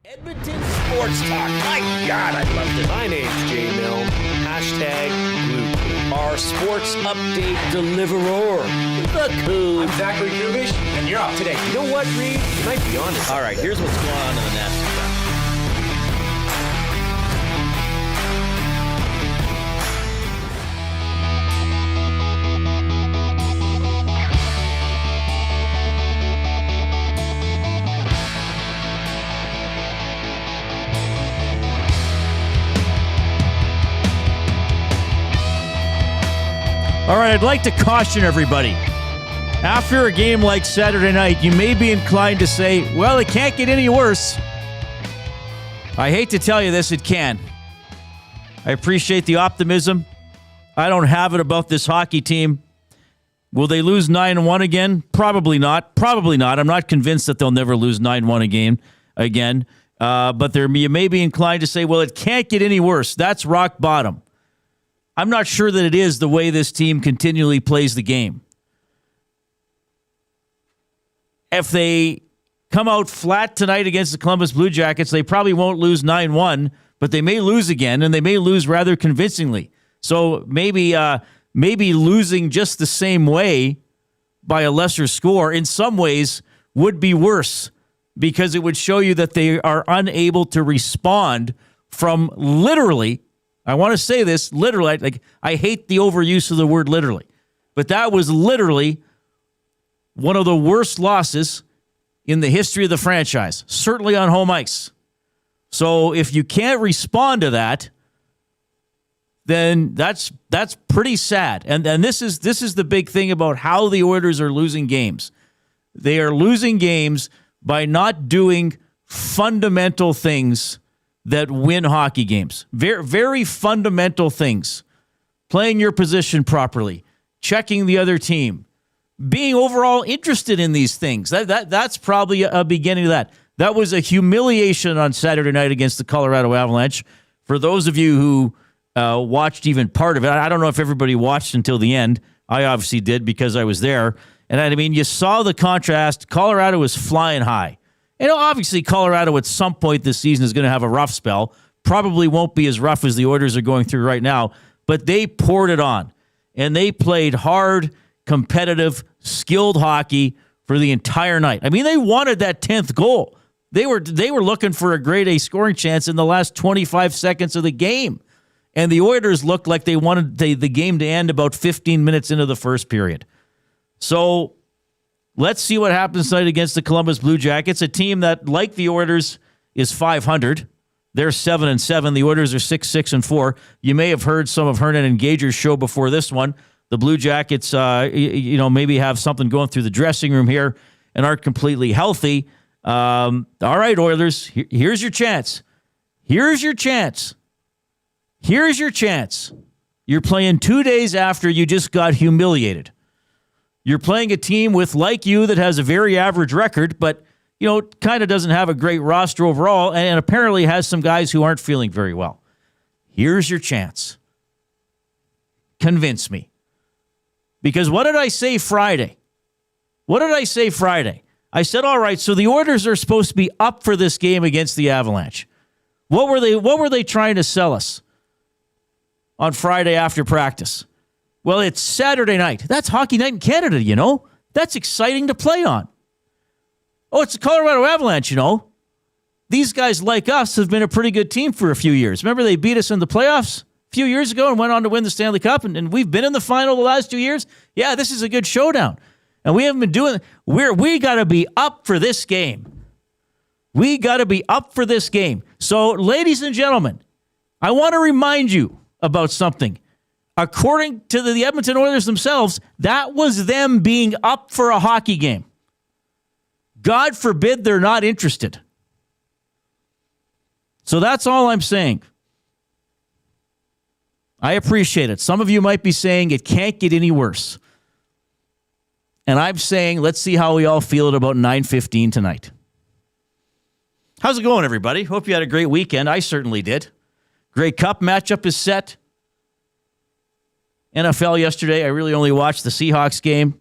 Edmonton Sports Talk. My God, I love this. My name's Jay Milne. #Blue. Our sports update deliverer. The Coon. I'm Zachary Kubish, and you're up today. You know what, Reid? You might be on this. All right, here's what's going on in the Nest. All right, I'd like to caution everybody. After a game like Saturday night, you may be inclined to say, well, it can't get any worse. I hate to tell you this, it can. I appreciate the optimism. I don't have it about this hockey team. Will they lose 9-1 again? Probably not. Probably not. I'm not convinced that they'll never lose 9-1 again. But you may be inclined to say, well, it can't get any worse. That's rock bottom. I'm not sure that it is the way this team continually plays the game. If they come out flat tonight against the Columbus Blue Jackets, they probably won't lose 9-1, but they may lose again, and they may lose rather convincingly. So maybe losing just the same way by a lesser score in some ways would be worse because it would show you that they are unable to respond from literally, I want to say this, literally, like I hate the overuse of the word literally, but that was literally one of the worst losses in the history of the franchise, certainly on home ice. So if you can't respond to that, then that's pretty sad. And this is the big thing about how the Oilers are losing games. They are losing games by not doing fundamental things that win hockey games. Very, very fundamental things. Playing your position properly, checking the other team, being overall interested in these things. That's probably a beginning of that. That was a humiliation on Saturday night against the Colorado Avalanche. For those of you who watched even part of it, I don't know if everybody watched until the end. I obviously did because I was there. And I mean, you saw the contrast. Colorado was flying high. And obviously, Colorado at some point this season is going to have a rough spell. Probably won't be as rough as the Oilers are going through right now, but they poured it on. And they played hard, competitive, skilled hockey for the entire night. I mean, they wanted that 10th goal. They were looking for a grade A scoring chance in the last 25 seconds of the game. And the Oilers looked like they wanted the game to end about 15 minutes into the first period. So let's see what happens tonight against the Columbus Blue Jackets, a team that, like the Oilers, is 500. They're 7-7. The Oilers are 6-4. You may have heard some of Hernan and Gager's show before this one. The Blue Jackets, maybe have something going through the dressing room here and aren't completely healthy. All right, Oilers, here's your chance. Here's your chance. Here's your chance. You're playing 2 days after you just got humiliated. You're playing a team with, like you, that has a very average record, but, kind of doesn't have a great roster overall and apparently has some guys who aren't feeling very well. Here's your chance. Convince me. Because what did I say Friday? I said, all right, so the Oilers are supposed to be up for this game against the Avalanche. What were they trying to sell us on Friday after practice? Well, it's Saturday night. That's hockey night in Canada, That's exciting to play on. Oh, it's the Colorado Avalanche, These guys, like us, have been a pretty good team for a few years. Remember they beat us in the playoffs a few years ago and went on to win the Stanley Cup, and we've been in the final the last 2 years? Yeah, this is a good showdown. And we haven't been doing it. We got to be up for this game. We got to be up for this game. So, ladies and gentlemen, I want to remind you about something. According to the Edmonton Oilers themselves, that was them being up for a hockey game. God forbid they're not interested. So that's all I'm saying. I appreciate it. Some of you might be saying it can't get any worse. And I'm saying let's see how we all feel at about 9:15 tonight. How's it going, everybody? Hope you had a great weekend. I certainly did. Grey Cup matchup is set. NFL yesterday, I really only watched the Seahawks game.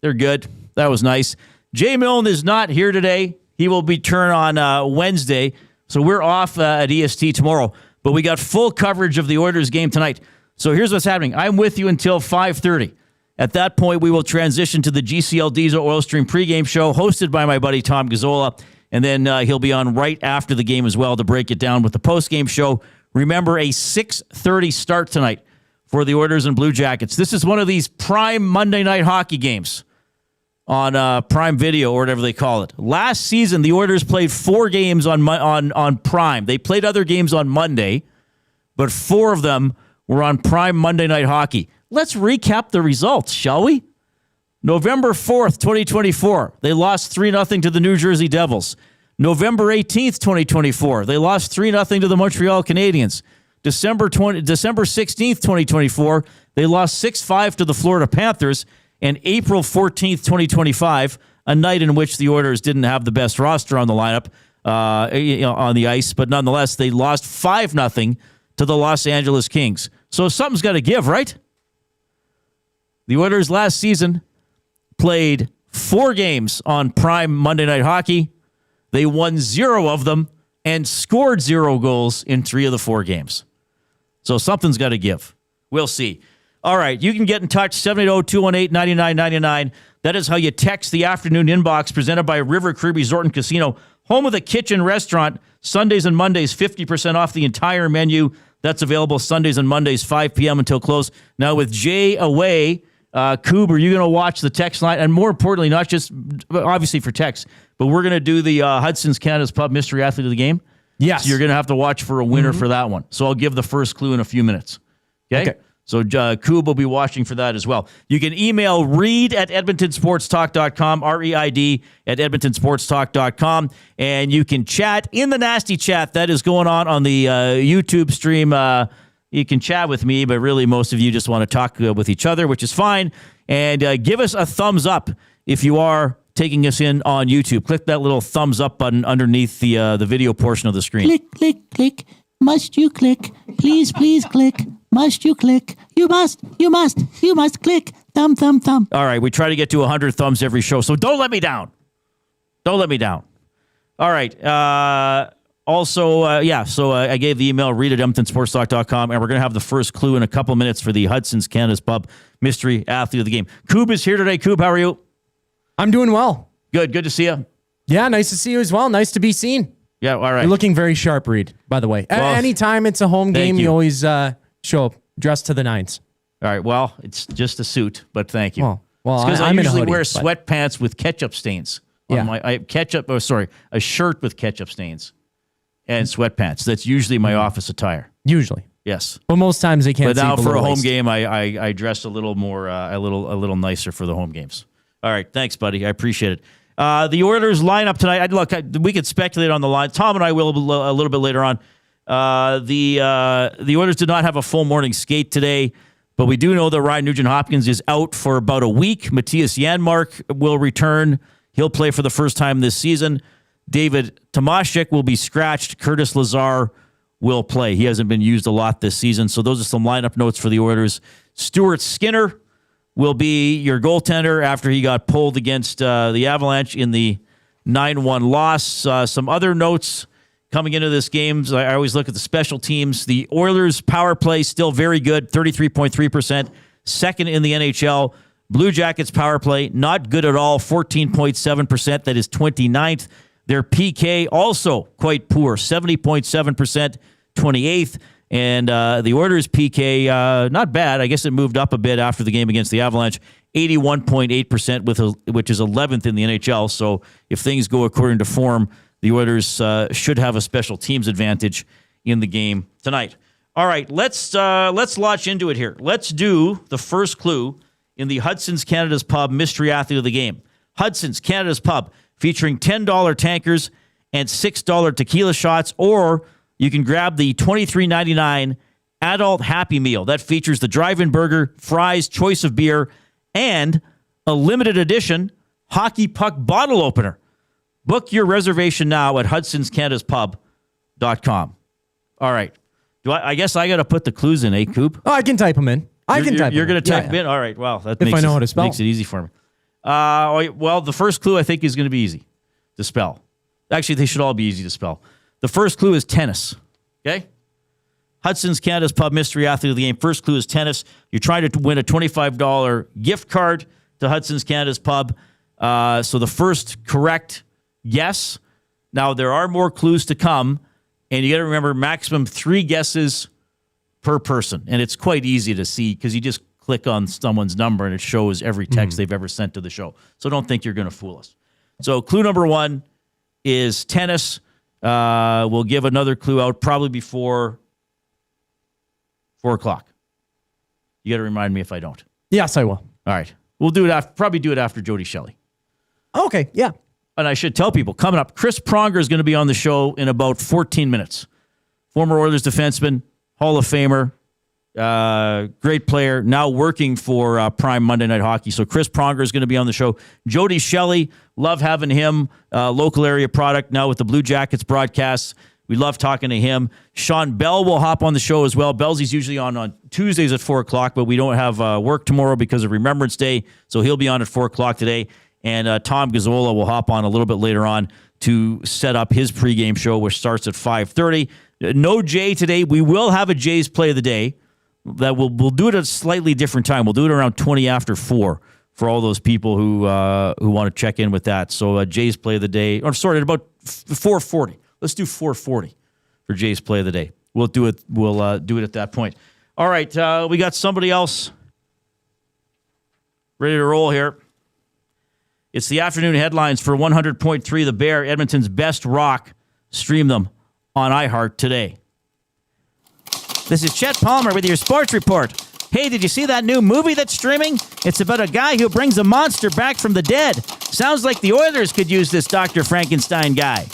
They're good. That was nice. Jay Milne is not here today. He will return on Wednesday. So we're off at EST tomorrow. But we got full coverage of the Oilers game tonight. So here's what's happening. I'm with you until 5:30. At that point, we will transition to the GCL Diesel Oil Stream pregame show hosted by my buddy Tom Gazzola. And then he'll be on right after the game as well to break it down with the postgame show. Remember, a 6:30 start tonight for the Oilers and Blue Jackets. This is one of these prime Monday night hockey games on Prime Video or whatever they call it. Last season, the Oilers played 4 games on Prime. They played other games on Monday, but 4 of them were on Prime Monday night hockey. Let's recap the results, shall we? November 4th, 2024, they lost 3-0 to the New Jersey Devils. November 18th, 2024, they lost 3-0 to the Montreal Canadiens. December 16th, 2024, they lost 6-5 to the Florida Panthers. And April 14th, 2025, a night in which the Oilers didn't have the best roster on the lineup on the ice, but nonetheless, they lost 5-0 to the Los Angeles Kings. So something's got to give, right? The Oilers last season played 4 games on Prime Monday Night Hockey. They won 0 of them and scored 0 goals in 3 of the 4 games. So something's got to give. We'll see. All right, you can get in touch, 780-218-9999. That is how you text the afternoon inbox presented by River Cree Resort and Casino, home of the Kitchen Restaurant. Sundays and Mondays, 50% off the entire menu. That's available Sundays and Mondays, 5 p.m. until close. Now, with Jay away, Coob, are you going to watch the text line? And more importantly, not just obviously for text, but we're going to do the Hudson's Canada's Pub Mystery Athlete of the Game. Yes. So you're going to have to watch for a winner for that one. So I'll give the first clue in a few minutes. Okay. So Coob will be watching for that as well. You can email Reid at edmontonsportstalk.com, REID at edmontonsportstalk.com, and you can chat in the nasty chat that is going on the YouTube stream. You can chat with me, but really most of you just want to talk with each other, which is fine. And give us a thumbs up if you are taking us in on YouTube. Click that little thumbs up button underneath the video portion of the screen. Click, click, click. Must you click? Please, please click. Must you click? You must click. Thumb, thumb, thumb. All right, we try to get to 100 thumbs every show, so don't let me down. Don't let me down. All right. So I gave the email, read at edmontonsportstalk.com, and we're going to have the first clue in a couple minutes for the Hudson's Canada's Pub Mystery Athlete of the Game. Coob is here today. Coob, how are you? I'm doing well. Good to see you. Yeah, nice to see you as well. Nice to be seen. Yeah, all right. You're looking very sharp, Reid, by the way. Well, anytime it's a home game, you always show up dressed to the nines. All right, well, it's just a suit, but thank you. Well, it's because I I'm in a usually hoodie, wear but- sweatpants with ketchup stains. A shirt with ketchup stains and sweatpants. That's usually my office attire. Usually. Yes. But most times they can't But see now for below a home waist. game, I dress a little more, a little nicer for the home games. All right, thanks, buddy. I appreciate it. The Oilers lineup tonight. We could speculate on the line. Tom and I will a little bit later on. The Oilers did not have a full morning skate today, but we do know that Ryan Nugent-Hopkins is out for about a week. Matthias Janmark will return. He'll play for the first time this season. David Tomashik will be scratched. Curtis Lazar will play. He hasn't been used a lot this season, so those are some lineup notes for the Oilers. Stuart Skinner will be your goaltender after he got pulled against the Avalanche in the 9-1 loss. Some other notes coming into this game. I always look at the special teams. The Oilers' power play still very good, 33.3%, second in the NHL. Blue Jackets' power play, not good at all, 14.7%. That is 29th. Their PK also quite poor, 70.7%, 28th. And the Oilers' PK, not bad. I guess it moved up a bit after the game against the Avalanche, 81.8%, which is 11th in the NHL. So if things go according to form, the Oilers should have a special teams advantage in the game tonight. All right, let's launch into it here. Let's do the first clue in the Hudson's Canada's Pub Mystery Athlete of the Game. Hudson's Canada's Pub, featuring $10 tankers and $6 tequila shots, or you can grab the $23.99 adult Happy Meal. That features the drive-in burger, fries, choice of beer, and a limited edition hockey puck bottle opener. Book your reservation now at hudsonscanadaspub.com. All right. I guess I got to put the clues in, Coop? Oh, I can type them in. You're going to type them in? All right. Well, that makes it easy for me. Well, the first clue I think is going to be easy to spell. Actually, they should all be easy to spell. The first clue is tennis. Okay? Hudson's Canada's Pub Mystery Athlete of the Game. First clue is tennis. You're trying to win a $25 gift card to Hudson's Canada's Pub. So the first correct guess. Now, there are more clues to come, and you got to remember maximum 3 guesses per person. And it's quite easy to see because you just click on someone's number and it shows every text they've ever sent to the show. So don't think you're going to fool us. So clue number 1 is tennis. We'll give another clue out probably before 4 o'clock. You got to remind me if I don't. Yes, I will. All right. We'll do it after, probably do it after Jody Shelley. Okay, yeah. And I should tell people, coming up, Chris Pronger is going to be on the show in about 14 minutes. Former Oilers defenseman, Hall of Famer, great player, now working for Prime Monday Night Hockey. So Chris Pronger is going to be on the show. Jody Shelley, love having him, local area product now with the Blue Jackets broadcasts. We love talking to him. Shawn Belle will hop on the show as well. Bellesy's usually on Tuesdays at 4 o'clock, but we don't have work tomorrow because of Remembrance Day, so he'll be on at 4 o'clock today. And Tom Gazzola will hop on a little bit later on to set up his pregame show, which starts at 5:30. No Jay today. We will have a Jay's Play of the Day. That we'll do it at a slightly different time. We'll do it around 20 after 4 for all those people who want to check in with that. So Jay's Play of the Day, or sorry, at about 4:40. Let's do 4:40 for Jay's Play of the Day. We'll do it. We'll do it at that point. All right, we got somebody else ready to roll here. It's the afternoon headlines for 100.3 The Bear, Edmonton's best rock. Stream them on iHeart today. This is Chet Palmer with your sports report. Hey, did you see that new movie that's streaming? It's about a guy who brings a monster back from the dead. Sounds like the Oilers could use this Dr. Frankenstein guy.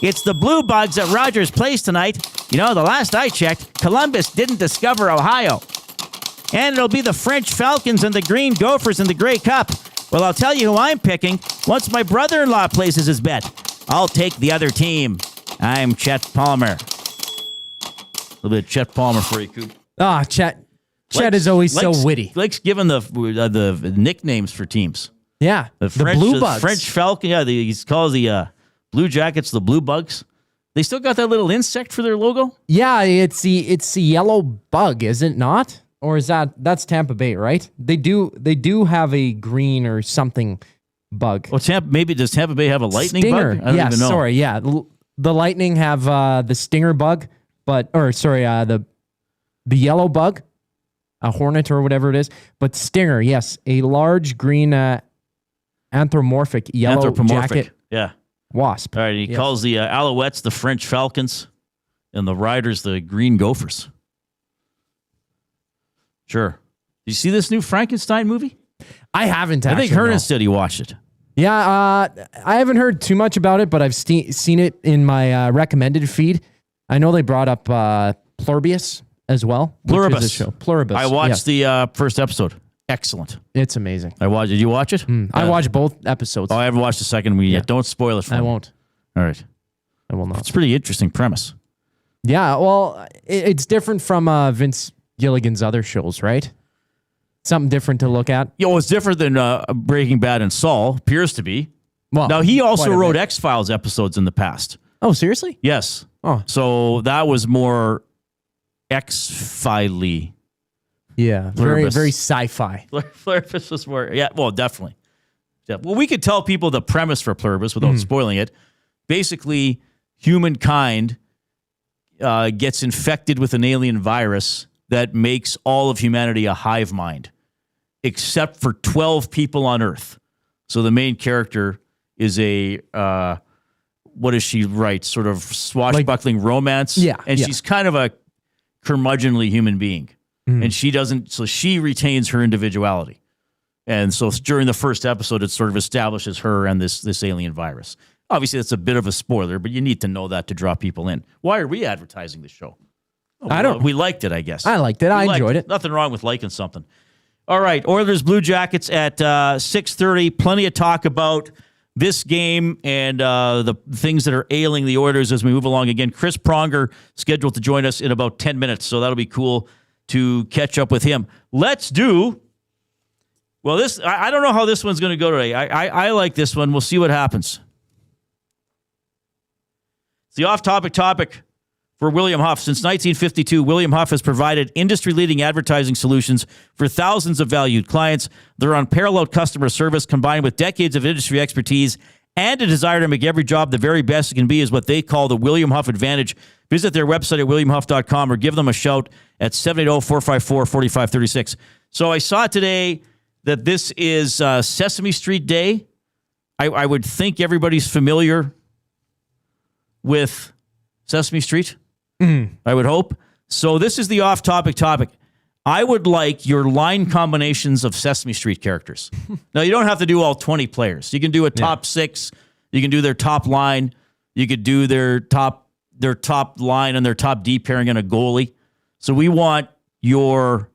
It's the Blue Bugs at Rogers Place tonight. You know, the last I checked, Columbus didn't discover Ohio. And it'll be the French Falcons and the Green Gophers in the Grey Cup. Well, I'll tell you who I'm picking once my brother-in-law places his bet. I'll take the other team. I'm Chet Palmer. A little bit of Chet Palmer for you, Coop. Ah, Chet. Chet is always so witty. Likes giving the nicknames for teams. Yeah, the Blue Bugs. French Falcon. Yeah, he calls the Blue Jackets the Blue Bugs. They still got that little insect for their logo? Yeah, it's the yellow bug, is it not? Or is that's Tampa Bay, right? They do have a green or something bug. Well, does Tampa Bay have a lightning stinger bug? I don't even know. Sorry, yeah. The Lightning have the stinger bug, the yellow bug, a hornet or whatever it is. But stinger, yes, a large green anthropomorphic yellow jacket wasp. All right, he calls the Alouettes the French Falcons and the Riders the Green Gophers. Sure. Did you see this new Frankenstein movie? I haven't actually. I think Hernan said he watched it. Yeah, I haven't heard too much about it, but I've seen it in my recommended feed. I know they brought up Pluribus as well. Pluribus. Pluribus. I watched the first episode. Excellent. It's amazing. Did you watch it? I watched both episodes. Oh, I haven't watched the second one yet. Don't spoil it for me. I won't. All right. I will not. It's a pretty interesting premise. Yeah, well, it's different from Vince Gilligan's other shows, right? Something different to look at. Yeah, well, it's different than Breaking Bad and Saul. Appears to be. Well, now, he also wrote X-Files episodes in the past. Oh, seriously? Yes. Oh. So that was more X-File-y. Yeah, very sci-fi. Pluribus was more, definitely. Yeah. Well, we could tell people the premise for Pluribus without spoiling it. Basically, humankind gets infected with an alien virus that makes all of humanity a hive mind, except for 12 people on Earth. So the main character is a, what does she write? Sort of swashbuckling romance. Yeah. And she's kind of a curmudgeonly human being. And she retains her individuality. And so during the first episode, it sort of establishes her and this alien virus. Obviously, that's a bit of a spoiler, but you need to know that to draw people in. Why are we advertising this show? We liked it, I guess. I liked it. I enjoyed it. Nothing wrong with liking something. All right, Oilers Blue Jackets at 6:30. Plenty of talk about this game and the things that are ailing the Oilers as we move along. Again, Chris Pronger scheduled to join us in about 10 minutes, so that'll be cool to catch up with him. Let's do... Well, I don't know how this one's going to go today. I like this one. We'll see what happens. It's the off-topic topic for William Huff. Since 1952, William Huff has provided industry-leading advertising solutions for thousands of valued clients. Their unparalleled customer service, combined with decades of industry expertise and a desire to make every job the very best it can be, is what they call the William Huff Advantage. Visit their website at williamhuff.com or give them a shout at 780-454-4536. So I saw today that this is Sesame Street Day. I would think everybody's familiar with Sesame Street. I would hope. So this is the off-topic topic. I would like your line combinations of Sesame Street characters. Now, you don't have to do all 20 players. You can do a top 6. You can do their top line. You could do their top line and their top D pairing and a goalie. So we want your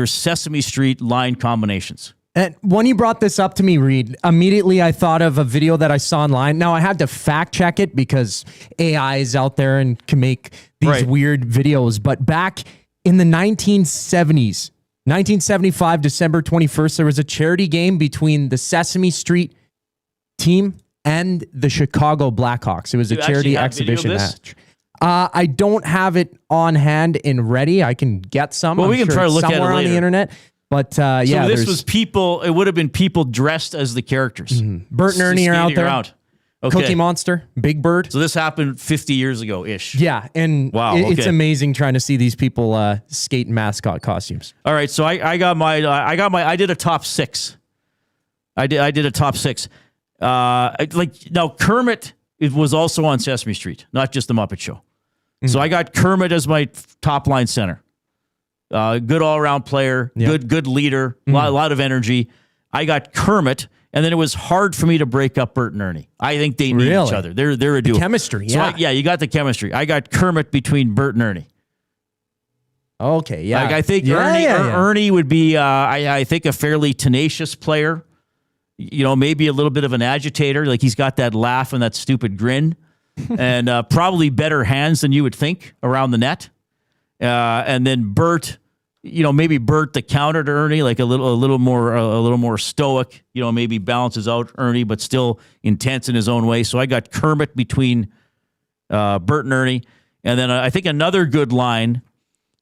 Sesame Street line combinations. And when you brought this up to me, Reid, immediately I thought of a video that I saw online. Now, I had to fact check it because AI is out there and can make these weird videos. But back in the 1970s, 1975, December 21st, there was a charity game between the Sesame Street team and the Chicago Blackhawks. It was a charity exhibition match. I don't have it on hand and ready. I can get some. Well, we can try to look at it somewhere on the internet. But yeah, so this was people. It would have been people dressed as the characters. Bert and Ernie are out there. Okay. Cookie Monster, Big Bird. So this happened 50 years ago ish. Yeah, and it's amazing trying to see these people skate in mascot costumes. All right, so I did a top 6. I did a top 6. Now Kermit, it was also on Sesame Street, not just the Muppet Show. So I got Kermit as my top line center. Good all-around player, good leader, a lot of energy. I got Kermit, and then it was hard for me to break up Bert and Ernie. I think they need each other. They're a duo. Chemistry, So you got the chemistry. I got Kermit between Bert and Ernie. Okay, yeah. I think Ernie would be, I think, a fairly tenacious player. You know, maybe a little bit of an agitator. Like he's got that laugh and that stupid grin, and probably better hands than you would think around the net. And then Bert, maybe Bert the counter to Ernie, like a little more stoic. Maybe balances out Ernie, but still intense in his own way. So I got Kermit between Bert and Ernie, and then I think another good line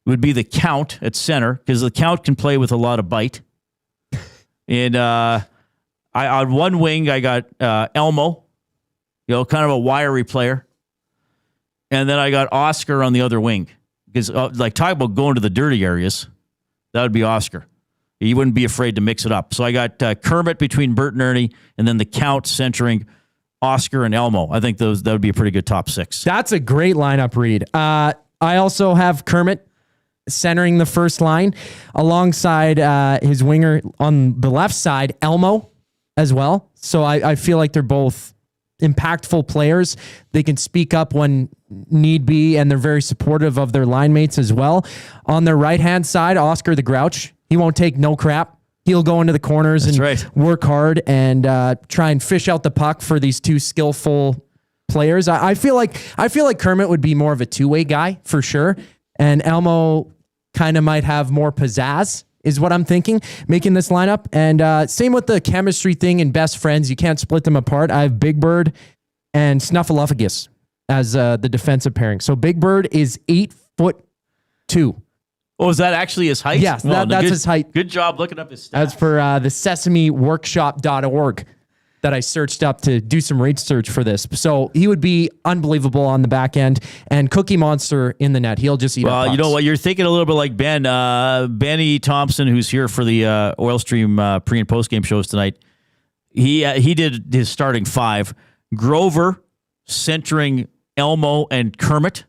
would be the Count at center because the Count can play with a lot of bite. And on one wing I got Elmo, kind of a wiry player, and then I got Oscar on the other wing. Because, talk about going to the dirty areas, that would be Oscar. He wouldn't be afraid to mix it up. So I got Kermit between Bert and Ernie, and then the Count centering Oscar and Elmo. I think that would be a pretty good top 6. That's a great lineup, Reid. I also have Kermit centering the first line alongside his winger on the left side, Elmo, as well. So I feel like they're both impactful players. They can speak up when need be, and they're very supportive of their line mates as well. On their right-hand side, Oscar the Grouch. He won't take no crap. He'll go into the corners work hard and try and fish out the puck for these two skillful players. I feel like Kermit would be more of a two-way guy for sure, and Elmo kind of might have more pizzazz, is what I'm thinking, making this lineup. And same with the chemistry thing and best friends. You can't split them apart. I have Big Bird and Snuffleupagus as the defensive pairing. So Big Bird is 8'2". Oh, is that actually his height? Yes, that's his height. Good job looking up his stats. As per the sesameworkshop.org that I searched up to do some research for this. So he would be unbelievable on the back end, and Cookie Monster in the net. He'll just eat up pucks. You know what? You're thinking a little bit like Ben. Benny Thompson, who's here for the Oil Stream pre- and post-game shows tonight, he did his starting 5. Grover centering Elmo and Kermit.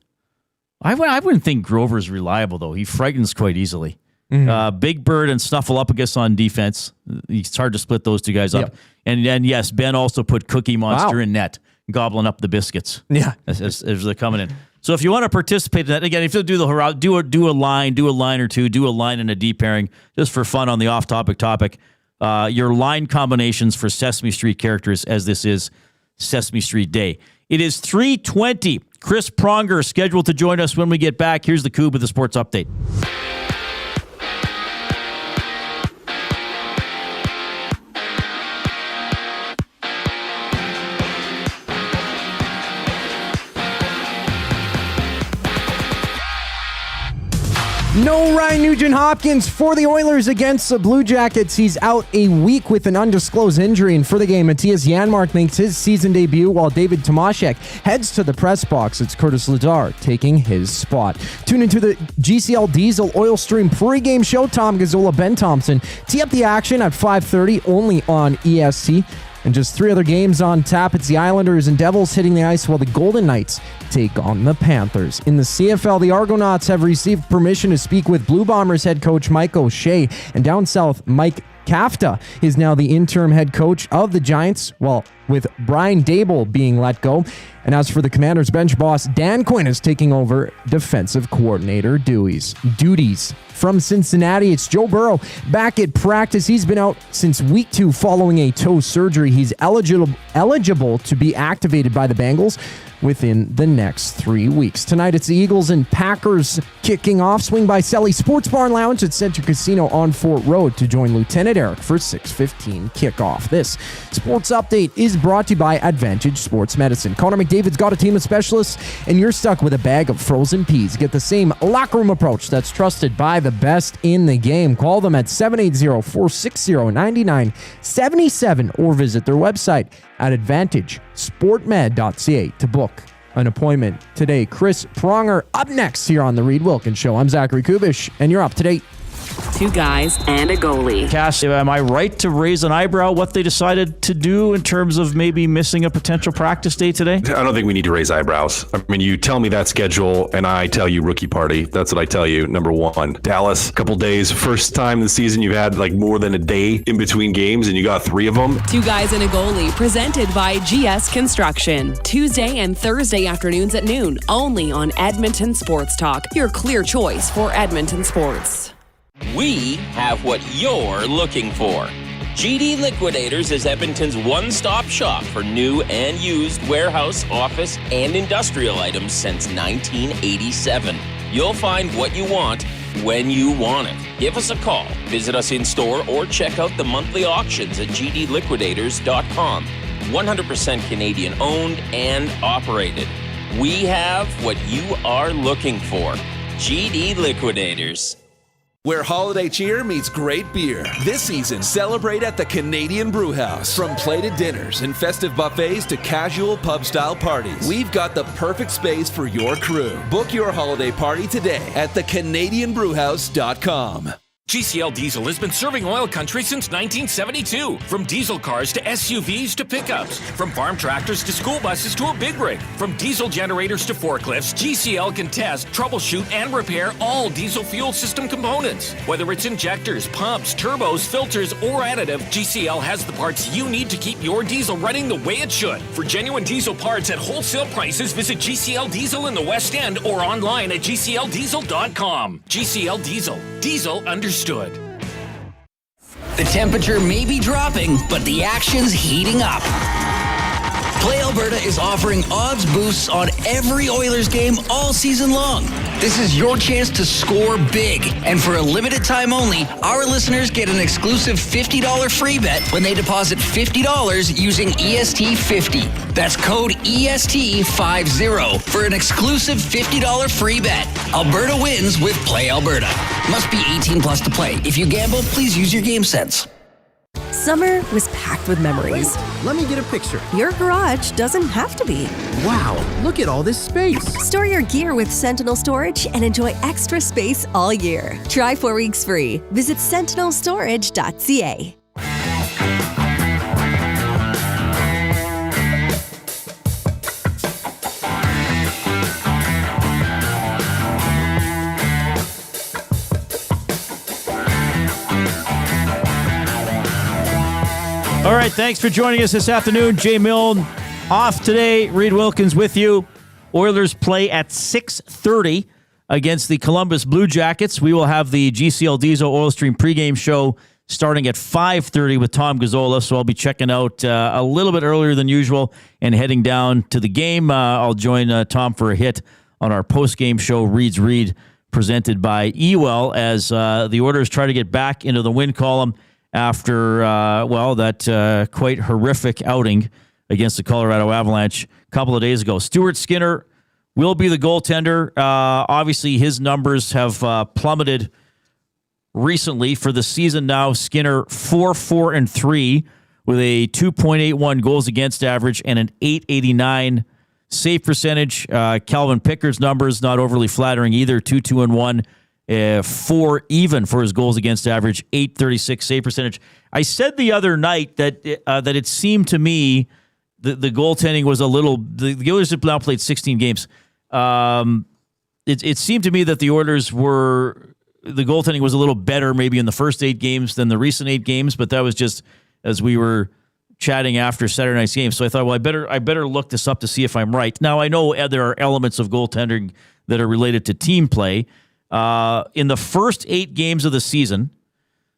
I wouldn't think Grover's reliable, though. He frightens quite easily. Mm-hmm. Big Bird and Snuffleupagus on defense. It's hard to split those two guys up. Yep. And yes, Ben also put Cookie Monster in net, gobbling up the biscuits. Yeah, as they're coming in. So if you want to participate in that, again, if you do a line or two, do a line and a D pairing, just for fun on the off-topic topic. Your line combinations for Sesame Street characters, as this is Sesame Street Day. It is 3:20. Chris Pronger scheduled to join us when we get back. Here's the Coob with the Sports Update. No Ryan Nugent-Hopkins for the Oilers against the Blue Jackets. He's out a week with an undisclosed injury. And for the game, Matthias Janmark makes his season debut while David Tomaszek heads to the press box. It's Curtis Lazar taking his spot. Tune into the GCL Diesel Oil Stream pregame show. Tom Gazola, Ben Thompson tee up the action at 5:30 only on EST. And just 3 other games on tap. It's the Islanders and Devils hitting the ice while the Golden Knights take on the Panthers. In the CFL, the Argonauts have received permission to speak with Blue Bombers head coach Mike O'Shea. And down south, Mike Kafta is now the interim head coach of the Giants, while with Brian Dable being let go. And as for the Commanders bench boss, Dan Quinn is taking over defensive coordinator duties. From Cincinnati, it's Joe Burrow back at practice. He's been out since week 2 following a toe surgery. He's eligible to be activated by the Bengals within the next 3 weeks. Tonight, it's the Eagles and Packers kicking off. Swing by Selly Sports Bar and Lounge at Center Casino on Fort Road to join Lieutenant Eric for 6:15 kickoff. This sports update is brought to you by Advantage Sports Medicine. Connor McDavid's got a team of specialists, and you're stuck with a bag of frozen peas. Get the same locker room approach that's trusted by the best in the game. Call them at 780-460-9977 or visit their website at AdvantageSportMed.ca to book an appointment today. Chris Pronger up next here on The Reid Wilkins Show. I'm Zachary Kubish, and you're up to date. 2 guys and a goalie. Cass, am I right to raise an eyebrow what they decided to do in terms of maybe missing a potential practice day today? I don't think we need to raise eyebrows. I mean, you tell me that schedule and I tell you rookie party. That's what I tell you. Number 1, Dallas, couple days, first time this season you've had like more than a day in between games and you got 3 of them. 2 guys and a goalie, presented by GS Construction. Tuesday and Thursday afternoons at noon, only on Edmonton Sports Talk, your clear choice for Edmonton sports. We have what you're looking for. GD Liquidators is Edmonton's one-stop shop for new and used warehouse, office, and industrial items since 1987. You'll find what you want when you want it. Give us a call, visit us in-store, or check out the monthly auctions at gdliquidators.com. 100% Canadian-owned and operated. We have what you are looking for. GD Liquidators. Where holiday cheer meets great beer. This season, celebrate at the Canadian Brewhouse. From plated dinners and festive buffets to casual pub-style parties, we've got the perfect space for your crew. Book your holiday party today at thecanadianbrewhouse.com. GCL Diesel has been serving oil country since 1972. From diesel cars to SUVs to pickups. From farm tractors to school buses to a big rig. From diesel generators to forklifts, GCL can test, troubleshoot, and repair all diesel fuel system components. Whether it's injectors, pumps, turbos, filters, or additive, GCL has the parts you need to keep your diesel running the way it should. For genuine diesel parts at wholesale prices, visit GCL Diesel in the West End or online at gcldiesel.com. GCL Diesel. Diesel understood. The temperature may be dropping, but the action's heating up. Play Alberta is offering odds boosts on every Oilers game all season long. This is your chance to score big. And for a limited time only, our listeners get an exclusive $50 free bet when they deposit $50 using EST50. That's code EST50 for an exclusive $50 free bet. Alberta wins with Play Alberta. Must be 18 plus to play. If you gamble, please use your game sense. Summer was packed with memories. Wait, let me get a picture. Your garage doesn't have to be. Wow, look at all this space. Store your gear with Sentinel Storage and enjoy extra space all year. Try 4 weeks free. Visit sentinelstorage.ca. All right, thanks for joining us this afternoon. Jay Milne off today. Reid Wilkins with you. Oilers play at 6:30 against the Columbus Blue Jackets. We will have the GCL Diesel Oil Stream pregame show starting at 5:30 with Tom Gazola, so I'll be checking out a little bit earlier than usual and heading down to the game. I'll join Tom for a hit on our postgame show, Reid's Read, presented by Ewell, as the Oilers try to get back into the win column after, that quite horrific outing against the Colorado Avalanche a couple of days ago. Stuart Skinner will be the goaltender. Obviously, his numbers have plummeted recently for the season now. Skinner 4-4-3 with a 2.81 goals against average and an 889 save percentage. Calvin Pickard's numbers not overly flattering either. 2-2-1, 4 even for his goals against average, 836 save percentage. I said the other night that it seemed to me the goaltending was a little. The Oilers have now played 16 games. It seemed to me that the Oilers the goaltending was a little better maybe in the first 8 games than the recent 8 games, but that was just as we were chatting after Saturday night's game. So I thought, well, I better look this up to see if I'm right. Now, I know there are elements of goaltending that are related to team play. In the first 8 games of the season,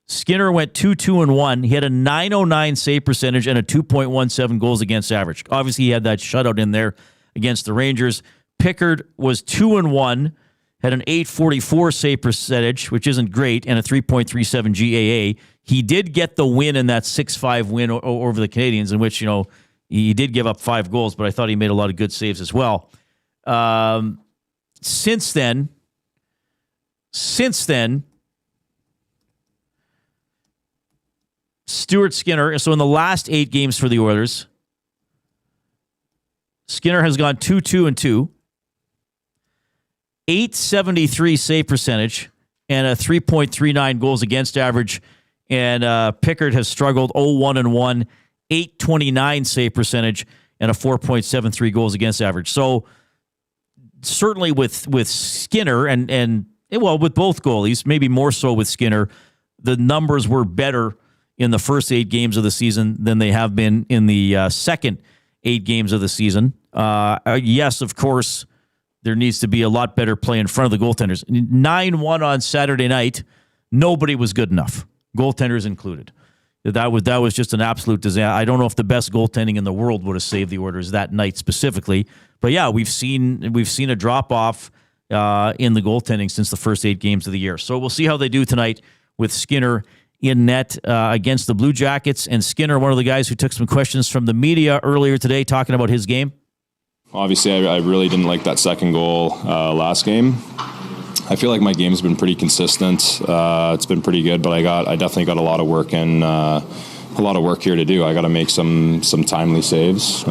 Skinner went 2-2-1. He had a 909 save percentage and a 2.17 goals against average. Obviously, he had that shutout in there against the Rangers. Pickard was 2-1, had an 844 save percentage, which isn't great, and a 3.37 GAA. He did get the win in that 6-5 win over the Canadiens, in which, he did give up 5 goals, but I thought he made a lot of good saves as well. Since then, Stuart Skinner, so in the last 8 games for the Oilers, Skinner has gone 2-2-2, 873 save percentage, and a 3.39 goals against average. And Pickard has struggled 0-1-1, 829 save percentage, and a 4.73 goals against average. So certainly with Skinner and with both goalies, maybe more so with Skinner, the numbers were better in the first 8 games of the season than they have been in the second 8 games of the season. Yes, of course, there needs to be a lot better play in front of the goaltenders. 9-1 on Saturday night, nobody was good enough, goaltenders included. That was just an absolute disaster. I don't know if the best goaltending in the world would have saved the Oilers that night specifically, but yeah, we've seen a drop off in the goaltending since the first 8 games of the year. So we'll see how they do tonight with Skinner in net against the Blue Jackets. And Skinner, one of the guys who took some questions from the media earlier today, talking about his game. Obviously, I really didn't like that second goal last game. I feel like my game's been pretty consistent. It's been pretty good, but I definitely got a lot of work in, a lot of work here to do. I got to make some timely saves.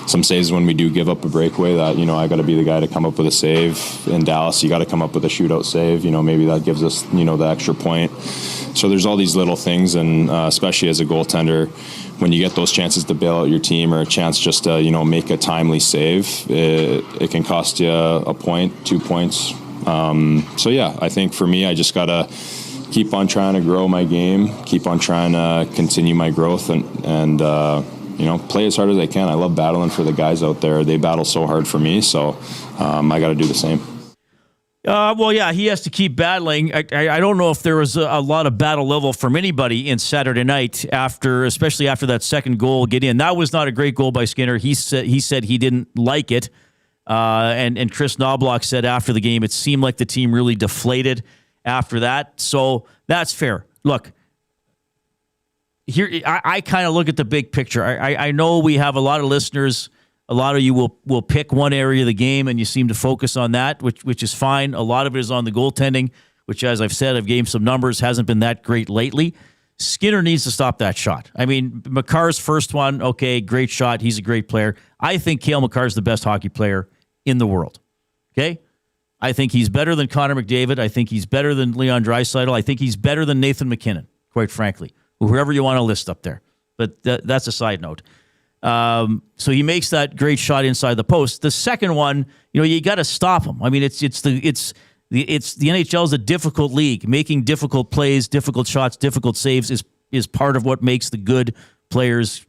Some saves when we do give up a breakaway that, I got to be the guy to come up with a save. In Dallas, you got to come up with a shootout save. Maybe that gives us, the extra point. So there's all these little things, and especially as a goaltender, when you get those chances to bail out your team or a chance just to, make a timely save, it can cost you a point, 2 points. So yeah, I think for me, I just got to keep on trying to grow my game, keep on trying to continue my growth and play as hard as I can. I love battling for the guys out there. They battle so hard for me, so I got to do the same. Well, yeah, he has to keep battling. I don't know if there was a lot of battle level from anybody in Saturday night, especially after that second goal get in. That was not a great goal by Skinner. He said he didn't like it. And Chris Knobloch said after the game, it seemed like the team really deflated after that. So that's fair. Look, here I kind of look at the big picture. I know we have a lot of listeners. A lot of you will pick one area of the game, and you seem to focus on that, which is fine. A lot of it is on the goaltending, which, as I've said, I've gave some numbers, hasn't been that great lately. Skinner needs to stop that shot. I mean, Makar's first one, okay, great shot. He's a great player. I think Cale Makar's the best hockey player in the world. Okay? I think he's better than Connor McDavid. I think he's better than Leon Draisaitl. I think he's better than Nathan McKinnon, quite frankly. Whoever you want to list up there. But that's a side note. So he makes that great shot inside the post. The second one, you got to stop him. I mean, it's the NHL is a difficult league. Making difficult plays, difficult shots, difficult saves is part of what makes the good players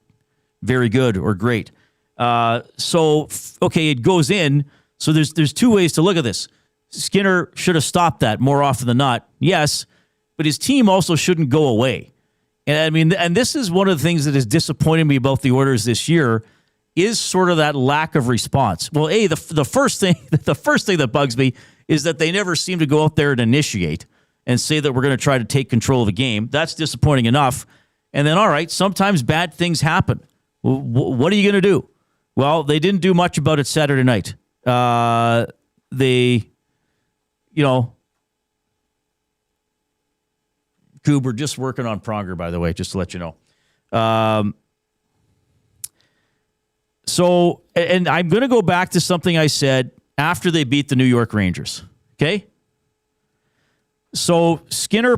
very good or great. It goes in. So there's 2 ways to look at this. Skinner should have stopped that more often than not. Yes, but his team also shouldn't go away. And I mean, and this is one of the things that has disappointed me about the Oilers this year is sort of that lack of response. Well, the first thing that bugs me is that they never seem to go out there and initiate and say that we're going to try to take control of the game. That's disappointing enough. And then, all right, sometimes bad things happen. What are you going to do? Well, they didn't do much about it Saturday night. They, Goob, we're just working on Pronger, by the way, just to let you know. So, and I'm going to go back to something I said after they beat the New York Rangers. Okay? So, Skinner's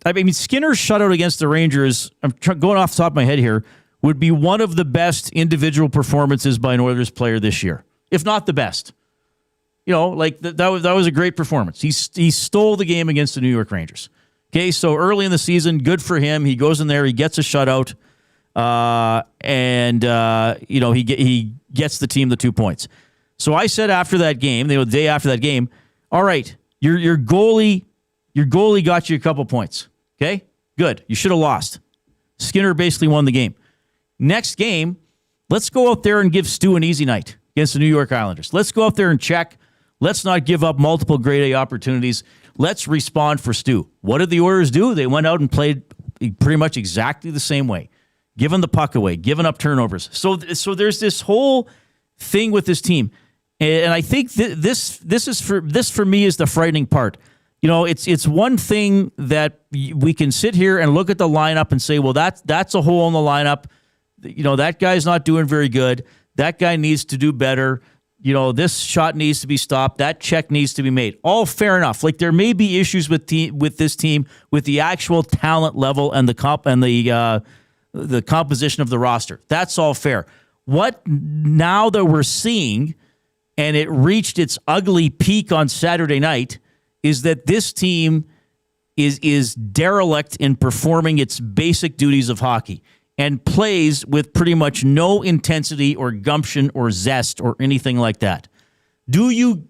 shutout against the Rangers, going off the top of my head here, would be one of the best individual performances by an Oilers player this year, if not the best. That was a great performance. He stole the game against the New York Rangers. Okay, so early in the season, good for him. He goes in there, he gets a shutout, he gets the team the 2 points. So I said after that game, the day after that game, all right, your goalie got you a couple points. Okay, good. You should have lost. Skinner basically won the game. Next game, let's go out there and give Stu an easy night against the New York Islanders. Let's go out there and check. Let's not give up multiple grade A opportunities. Let's respond for Stu. What did the Oilers do? They went out and played pretty much exactly the same way, giving the puck away, giving up turnovers. So there's this whole thing with this team, and I think this for me is the frightening part. It's one thing that we can sit here and look at the lineup and say, well, that's a hole in the lineup. That guy's not doing very good. That guy needs to do better. This shot needs to be stopped. That check needs to be made. All fair enough. Like, there may be issues with this team, with the actual talent level and the composition of the roster. That's all fair. What now that we're seeing, and it reached its ugly peak on Saturday night, is that this team is derelict in performing its basic duties of hockey and plays with pretty much no intensity or gumption or zest or anything like that. Do you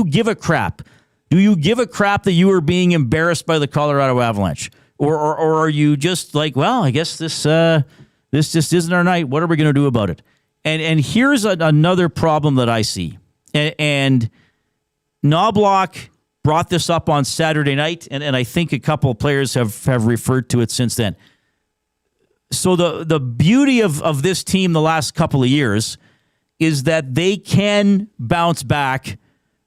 give a crap? Do you give a crap that you are being embarrassed by the Colorado Avalanche? Or are you just like, well, I guess this just isn't our night. What are we going to do about it? And here's another problem that I see. And Knobloch brought this up on Saturday night, and I think a couple of players have referred to it since then. So the beauty of this team the last couple of years is that they can bounce back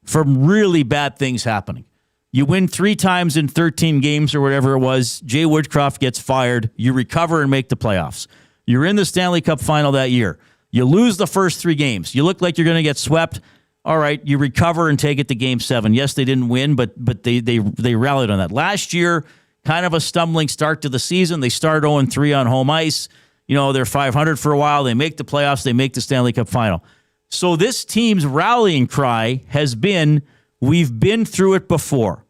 from really bad things happening. You win 3 times in 13 games or whatever it was. Jay Woodcroft gets fired. You recover and make the playoffs. You're in the Stanley Cup final that year. You lose the first 3 games. You look like you're going to get swept. All right, you recover and take it to Game 7. Yes, they didn't win, but they rallied on that. Last year, kind of a stumbling start to the season. They start 0-3 on home ice. They're 500 for a while. They make the playoffs. They make the Stanley Cup final. So this team's rallying cry has been, we've been through it before.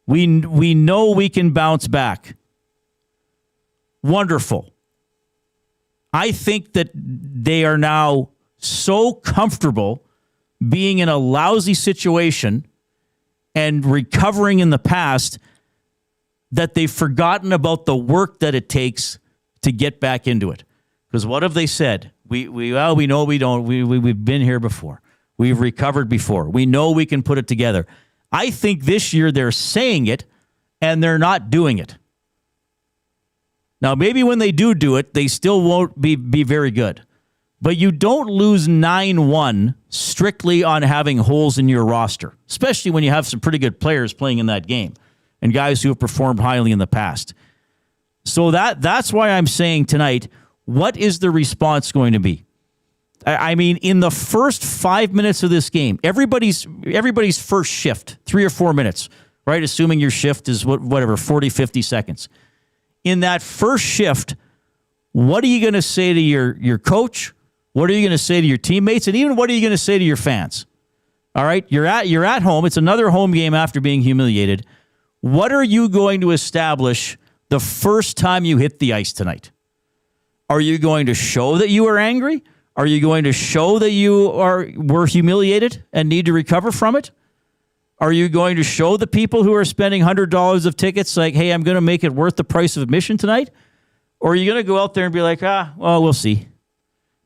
We know we can bounce back. Wonderful. I think that they are now so comfortable being in a lousy situation and recovering in the past that they've forgotten about the work that it takes to get back into it. Because what have they said? We know we don't. We've been here before. We've recovered before. We know we can put it together. I think this year they're saying it and they're not doing it. Now, maybe when they do it, they still won't be very good. But you don't lose 9-1 strictly on having holes in your roster, especially when you have some pretty good players playing in that game and guys who have performed highly in the past. So that's why I'm saying tonight, what is the response going to be? I mean, in the first 5 minutes of this game, everybody's first shift, 3 or 4 minutes, right? Assuming your shift is whatever, 40, 50 seconds. In that first shift, what are you going to say to your coach? What are you going to say to your teammates? And even what are you going to say to your fans? All right, you're at home. It's another home game after being humiliated. What are you going to establish the first time you hit the ice tonight? Are you going to show that you are angry? Are you going to show that you were humiliated and need to recover from it? Are you going to show the people who are spending $100 of tickets like, hey, I'm going to make it worth the price of admission tonight? Or are you going to go out there and be like, well, we'll see.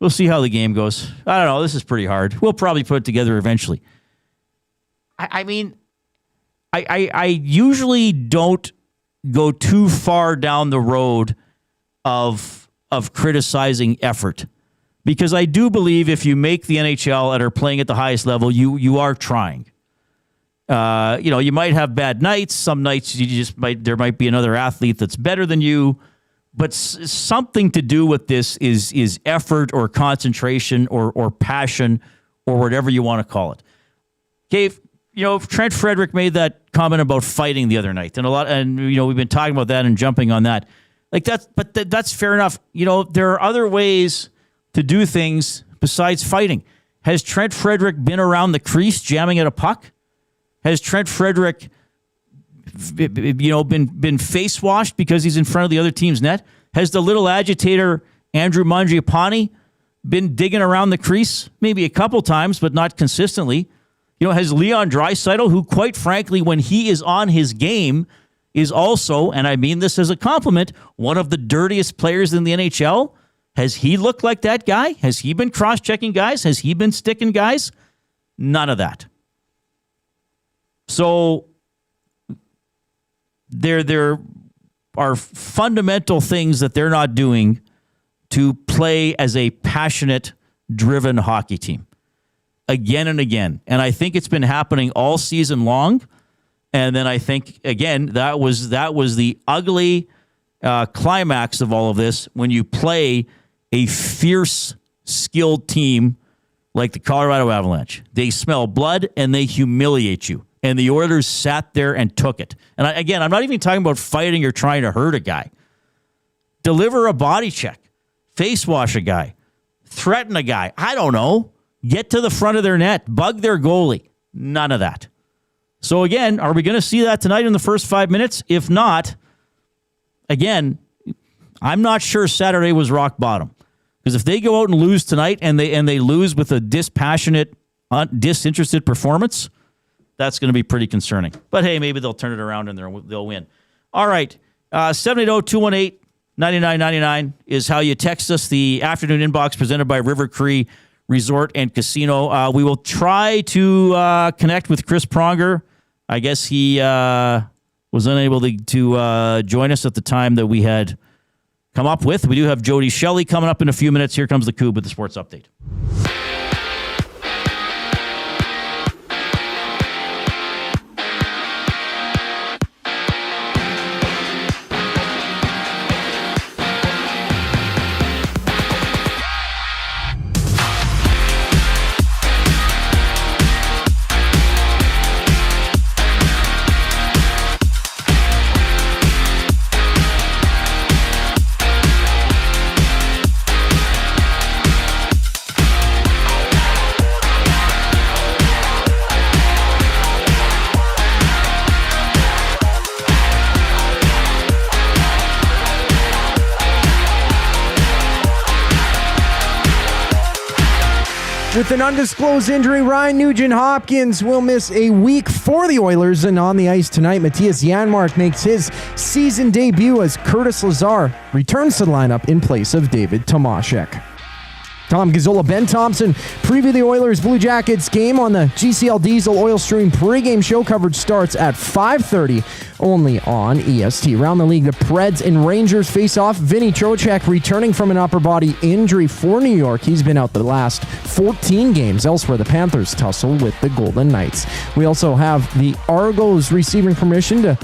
We'll see how the game goes. I don't know. This is pretty hard. We'll probably put it together eventually. I mean, I usually don't go too far down the road of criticizing effort. Because I do believe if you make the NHL and are playing at the highest level, you are trying. You might have bad nights. Some nights there might be another athlete that's better than you, but something to do with this is effort or concentration or passion or whatever you want to call it. Okay, Trent Frederick made that comment about fighting the other night, and we've been talking about that and jumping on that. That's fair enough. There are other ways to do things besides fighting. Has Trent Frederick been around the crease jamming at a puck? Has Trent Frederick, been face washed because he's in front of the other team's net? Has the little agitator Andrew Mangiapane been digging around the crease? Maybe a couple times, but not consistently. Has Leon Draisaitl, who quite frankly, when he is on his game, is also, and I mean this as a compliment, one of the dirtiest players in the NHL? Has he looked like that guy? Has he been cross-checking guys? Has he been sticking guys? None of that. So there are fundamental things that they're not doing to play as a passionate, driven hockey team again and again. And I think it's been happening all season long. And then I think, again, that was the ugly climax of all of this when you play a fierce, skilled team like the Colorado Avalanche. They smell blood and they humiliate you. And the Oilers sat there and took it. And I'm not even talking about fighting or trying to hurt a guy. Deliver a body check. Face wash a guy. Threaten a guy. I don't know. Get to the front of their net. Bug their goalie. None of that. So again, are we going to see that tonight in the first 5 minutes? If not, again, I'm not sure Saturday was rock bottom. Because if they go out and lose tonight and they lose with a dispassionate, disinterested performance, that's going to be pretty concerning. But hey, maybe they'll turn it around and they'll win. All right. 780-218-9999 is how you text us. The afternoon inbox presented by River Cree Resort and Casino. We will try to connect with Chris Pronger. I guess he was unable to join us at the time that we had come up with. We do have Jody Shelley coming up in a few minutes. Here comes the Coob with the sports update. With an undisclosed injury, Ryan Nugent-Hopkins will miss a week for the Oilers. And on the ice tonight, Matthias Janmark makes his season debut as Curtis Lazar returns to the lineup in place of David Tomaszek. Tom Gazzola, Ben Thompson preview the Oilers Blue Jackets game on the GCL Diesel Oil Stream pregame show. Coverage starts at 5:30 only on EST. Around the league, the Preds and Rangers face off. Vinny Trocheck returning from an upper body injury for New York. He's been out the last 14 games. Elsewhere, the Panthers tussle with the Golden Knights. We also have the Argos receiving permission to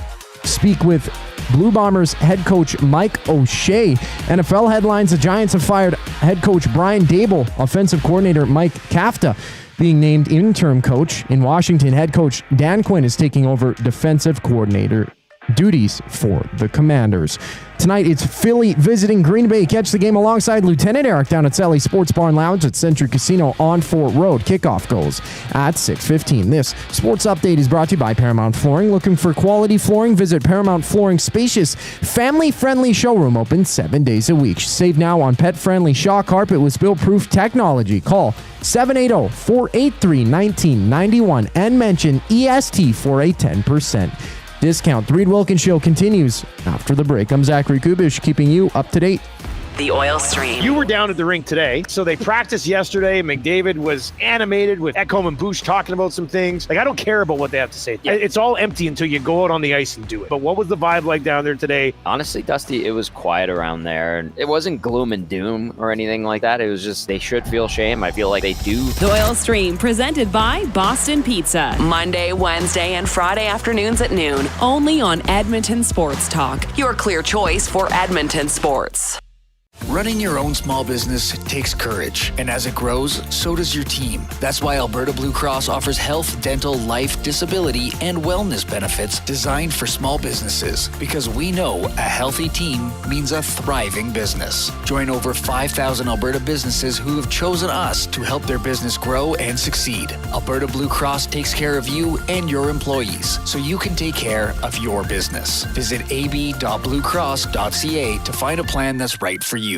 speak with Blue Bombers head coach Mike O'Shea. NFL headlines: the Giants have fired head coach Brian Daboll, offensive coordinator Mike Kafka being named interim coach. In Washington, head coach Dan Quinn is taking over defensive coordinator duties for the Commanders. Tonight, it's Philly visiting Green Bay. Catch the game alongside Lieutenant Eric down at Sally's Sports Bar and Lounge at Century Casino on Fort Road. Kickoff goes at 6:15. This sports update is brought to you by Paramount Flooring. Looking for quality flooring? Visit Paramount Flooring's spacious, family-friendly showroom, open 7 days a week. Save now on pet-friendly Shaw carpet with spill-proof technology. Call 780-483-1991 and mention EST for a 10% discount. The Reid Wilkins Show continues after the break. I'm Zachary Kubish, keeping you up to date. the Oil Stream. You were down at the rink today, so they practiced yesterday. McDavid was animated with Ekholm and Bush talking about some things. Like, I don't care about what they have to say. Yeah. It's all empty until you go out on the ice and do it. But what was the vibe like down there today? Honestly, Dusty, it was quiet around there. It wasn't gloom and doom or anything like that. It was just they should feel shame. I feel like they do. The Oil Stream, presented by Boston Pizza. Monday, Wednesday, and Friday afternoons at noon. Only on Edmonton Sports Talk. Your clear choice for Edmonton sports. Running your own small business takes courage, and as it grows, so does your team. That's why Alberta Blue Cross offers health, dental, life, disability, and wellness benefits designed for small businesses, because we know a healthy team means a thriving business. Join over 5,000 Alberta businesses who have chosen us to help their business grow and succeed. Alberta Blue Cross takes care of you and your employees, so you can take care of your business. Visit ab.bluecross.ca to find a plan that's right for you.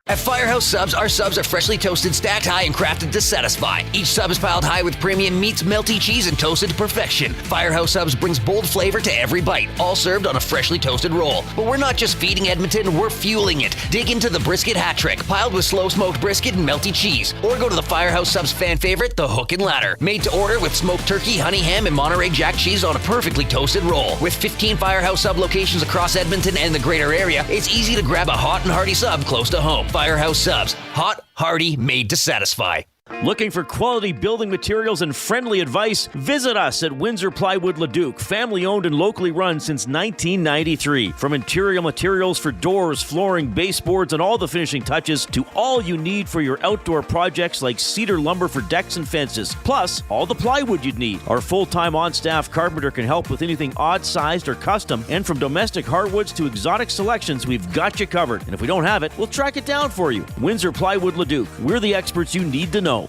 At Firehouse Subs, our subs are freshly toasted, stacked high, and crafted to satisfy. Each sub is piled high with premium meats, melty cheese, and toasted to perfection. Firehouse Subs brings bold flavor to every bite, all served on a freshly toasted roll. But we're not just feeding Edmonton, we're fueling it. Dig into the brisket hat trick, piled with slow-smoked brisket and melty cheese. Or go to the Firehouse Subs fan favorite, the Hook and Ladder. Made to order with smoked turkey, honey ham, and Monterey Jack cheese on a perfectly toasted roll. With 15 Firehouse Sub locations across Edmonton and the greater area, it's easy to grab a hot and hearty sub close to home. Firehouse Subs. Hot, hearty, made to satisfy. Looking for quality building materials and friendly advice? Visit us at Windsor Plywood Leduc, family owned and locally run since 1993. From interior materials for doors, flooring, baseboards, and all the finishing touches to all you need for your outdoor projects like cedar lumber for decks and fences, plus all the plywood you'd need. Our full-time on-staff carpenter can help with anything odd-sized or custom, and from domestic hardwoods to exotic selections, we've got you covered. And if we don't have it, we'll track it down for you. Windsor Plywood Leduc. We're the experts you need to know.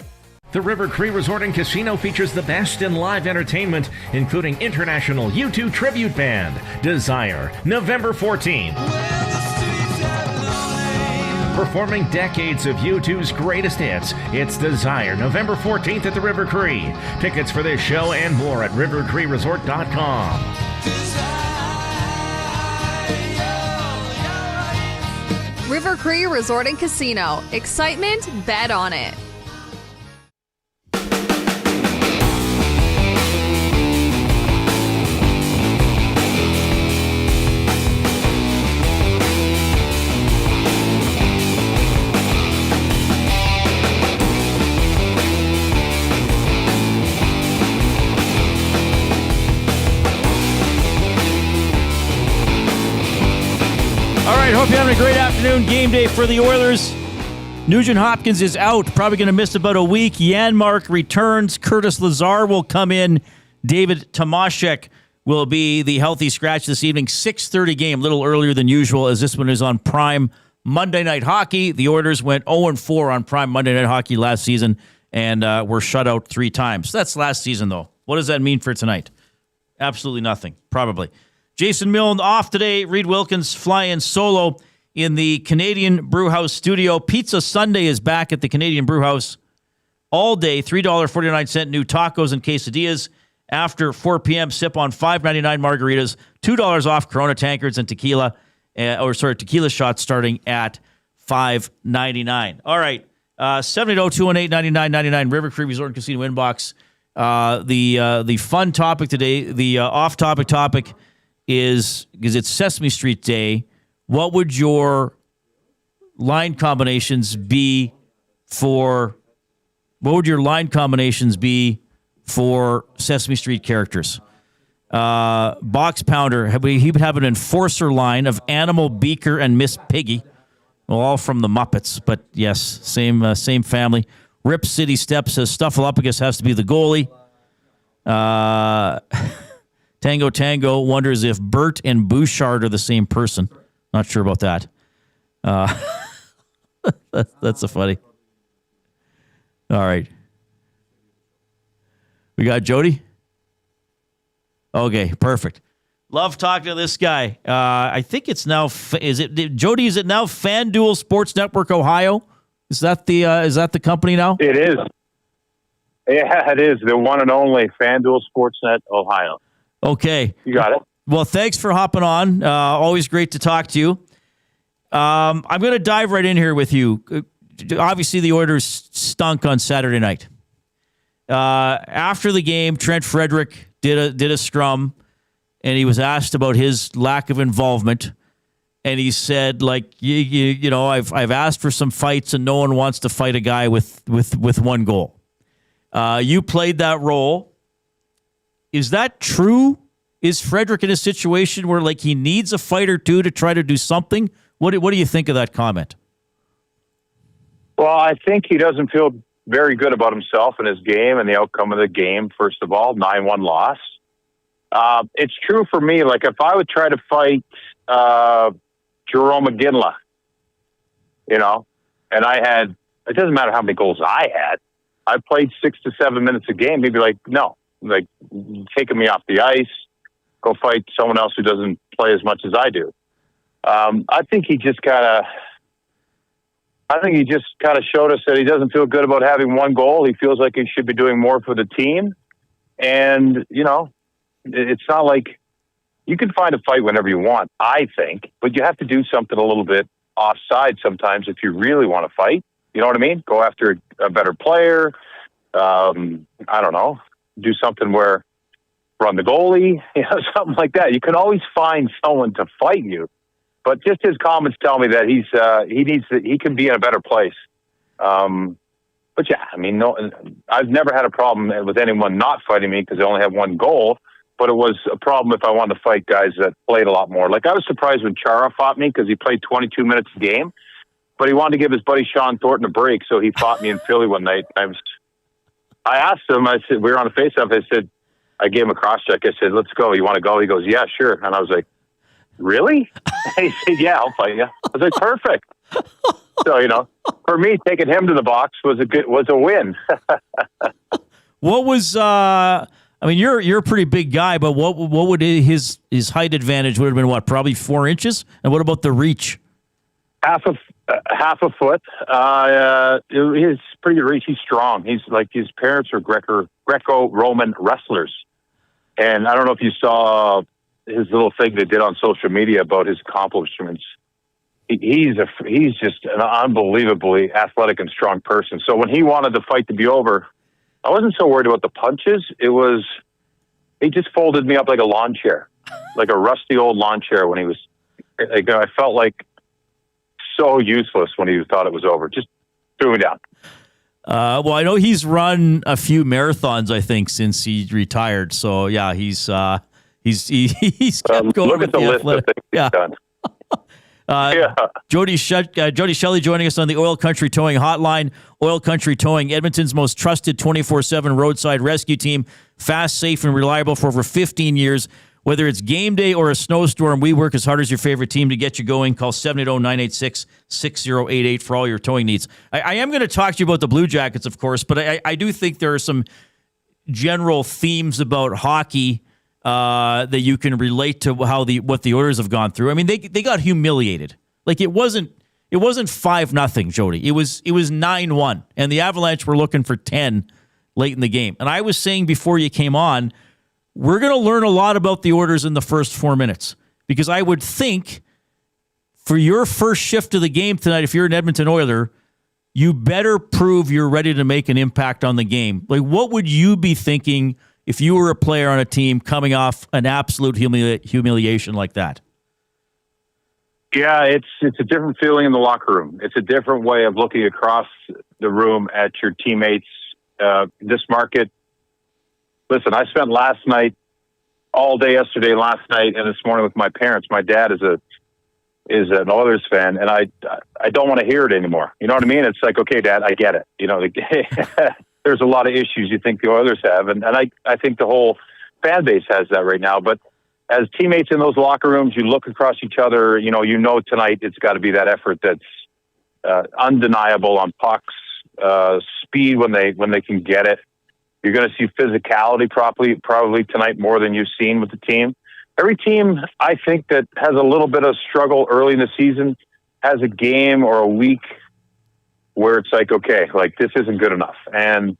The River Cree Resort and Casino features the best in live entertainment, including international U2 tribute band, Desire, November 14th. Performing decades of U2's greatest hits, it's Desire, November 14th at the River Cree. Tickets for this show and more at rivercreeresort.com. River Cree Resort and Casino. Excitement, bet on it. All right, hope you're having a great afternoon. Game day for the Oilers. Nugent Hopkins is out, probably going to miss about a week. Janmark returns. Curtis Lazar will come in. David Tomashek will be the healthy scratch this evening. 6:30 game, a little earlier than usual, as this one is on Prime Monday Night Hockey. The Oilers went 0-4 on Prime Monday Night Hockey last season and were shut out 3 times. That's last season, though. What does that mean for tonight? Absolutely nothing, probably. Jason Milne off today. Reid Wilkins flying solo in the Canadian Brewhouse studio. Pizza Sunday is back at the Canadian Brewhouse all day. $3.49 new tacos and quesadillas. After 4 p.m., sip on $5.99 margaritas, $2 off Corona tankards and tequila shots starting at $5.99. All right, 780-218-9999, River Cree Resort and Casino inbox. The fun topic today, the off-topic topic is, because it's Sesame Street Day, what would your line combinations be for Sesame Street characters? Box Pounder, he would have an enforcer line of Animal, Beaker, and Miss Piggy. Well, all from the Muppets, but yes, same family. Rip City Step says Stuffaluppagus has to be the goalie. Tango wonders if Bert and Bouchard are the same person. Not sure about that. That's a funny. All right. We got Jody? Okay, perfect. Love talking to this guy. I think it's now, Jody, is it now FanDuel Sports Network Ohio? Is that the company now? It is. Yeah, it is. The one and only FanDuel Sportsnet Ohio. Okay. You got it. Well, thanks for hopping on. Always great to talk to you. I'm going to dive right in here with you. Obviously, the Oilers stunk on Saturday night. After the game, Trent Frederick did a scrum, and he was asked about his lack of involvement. And he said, like, you know, I've asked for some fights, and no one wants to fight a guy with one goal. You played that role. Is that true? Is Frederick in a situation where, like, he needs a fight or two to try to do something? What do you think of that comment? Well, I think he doesn't feel very good about himself and his game and the outcome of the game, first of all, 9-1 loss. It's true for me. Like, if I would try to fight Jerome McGinley, you know, and it doesn't matter how many goals I had. I played 6 to 7 minutes a game. He'd be like, no, like, taking me off the ice, go fight someone else who doesn't play as much as I do. I think he just kind of showed us that he doesn't feel good about having one goal. He feels like he should be doing more for the team. And, you know, it's not like you can find a fight whenever you want, I think, but you have to do something a little bit offside sometimes if you really want to fight. You know what I mean? Go after a better player. I don't know. Do something where run the goalie, you know, something like that. You can always find someone to fight you. But just his comments tell me that he can be in a better place. But yeah, I mean, no, I've never had a problem with anyone not fighting me because I only have one goal. But it was a problem if I wanted to fight guys that played a lot more. Like, I was surprised when Chara fought me because he played 22 minutes a game, but he wanted to give his buddy Sean Thornton a break, so he fought me in Philly one night. I asked him. I said, we were on a face-off. I gave him a cross-check. I said, let's go. You want to go? He goes, yeah, sure. And I was like, really? He said, yeah, I'll fight you. I was like, perfect. So, you know, for me, taking him to the box was a win. What was I mean, you're a pretty big guy, but what would his height advantage would have been? What, probably 4 inches? And what about the reach? Half a foot. He's pretty reach. He's strong. He's like, his parents are Greco-Roman wrestlers, and I don't know if you saw his little thing they did on social media about his accomplishments. He's just an unbelievably athletic and strong person. So when he wanted the fight to be over, I wasn't so worried about the punches. He just folded me up like a lawn chair, like a rusty old lawn chair when he was, like, I felt like so useless when he thought it was over. Just threw me down. Well, I know he's run a few marathons, I think, since he retired. So yeah, he's kept going. Look at the list of things he's done. Jody Shelley joining us on the Oil Country Towing Hotline. Oil Country Towing, Edmonton's most trusted 24/7 roadside rescue team. Fast, safe, and reliable for over 15 years. Whether it's game day or a snowstorm, we work as hard as your favorite team to get you going. Call 780-986-6088 for all your towing needs. I am going to talk to you about the Blue Jackets, of course, but I do think there are some general themes about hockey that you can relate to what the Oilers have gone through. I mean, they got humiliated. Like, it wasn't 5-0, Jody. It was 9-1, and the Avalanche were looking for 10 late in the game. And I was saying before you came on, we're going to learn a lot about the Oilers in the first 4 minutes, because I would think for your first shift of the game tonight, if you're an Edmonton Oiler, you better prove you're ready to make an impact on the game. Like, what would you be thinking if you were a player on a team coming off an absolute humiliation like that? Yeah, it's a different feeling in the locker room. It's a different way of looking across the room at your teammates. This market, listen, I spent last night, all day yesterday, last night, and this morning with my parents. My dad is an Oilers fan, and I don't want to hear it anymore. You know what I mean? It's like, okay, Dad, I get it. You know, there's a lot of issues you think the Oilers have, and I think the whole fan base has that right now. But as teammates in those locker rooms, you look across each other, you know tonight it's got to be that effort that's undeniable on pucks, speed when they can get it. You're going to see physicality probably tonight more than you've seen with the team. Every team, I think, that has a little bit of struggle early in the season has a game or a week where it's like, okay, like, this isn't good enough. And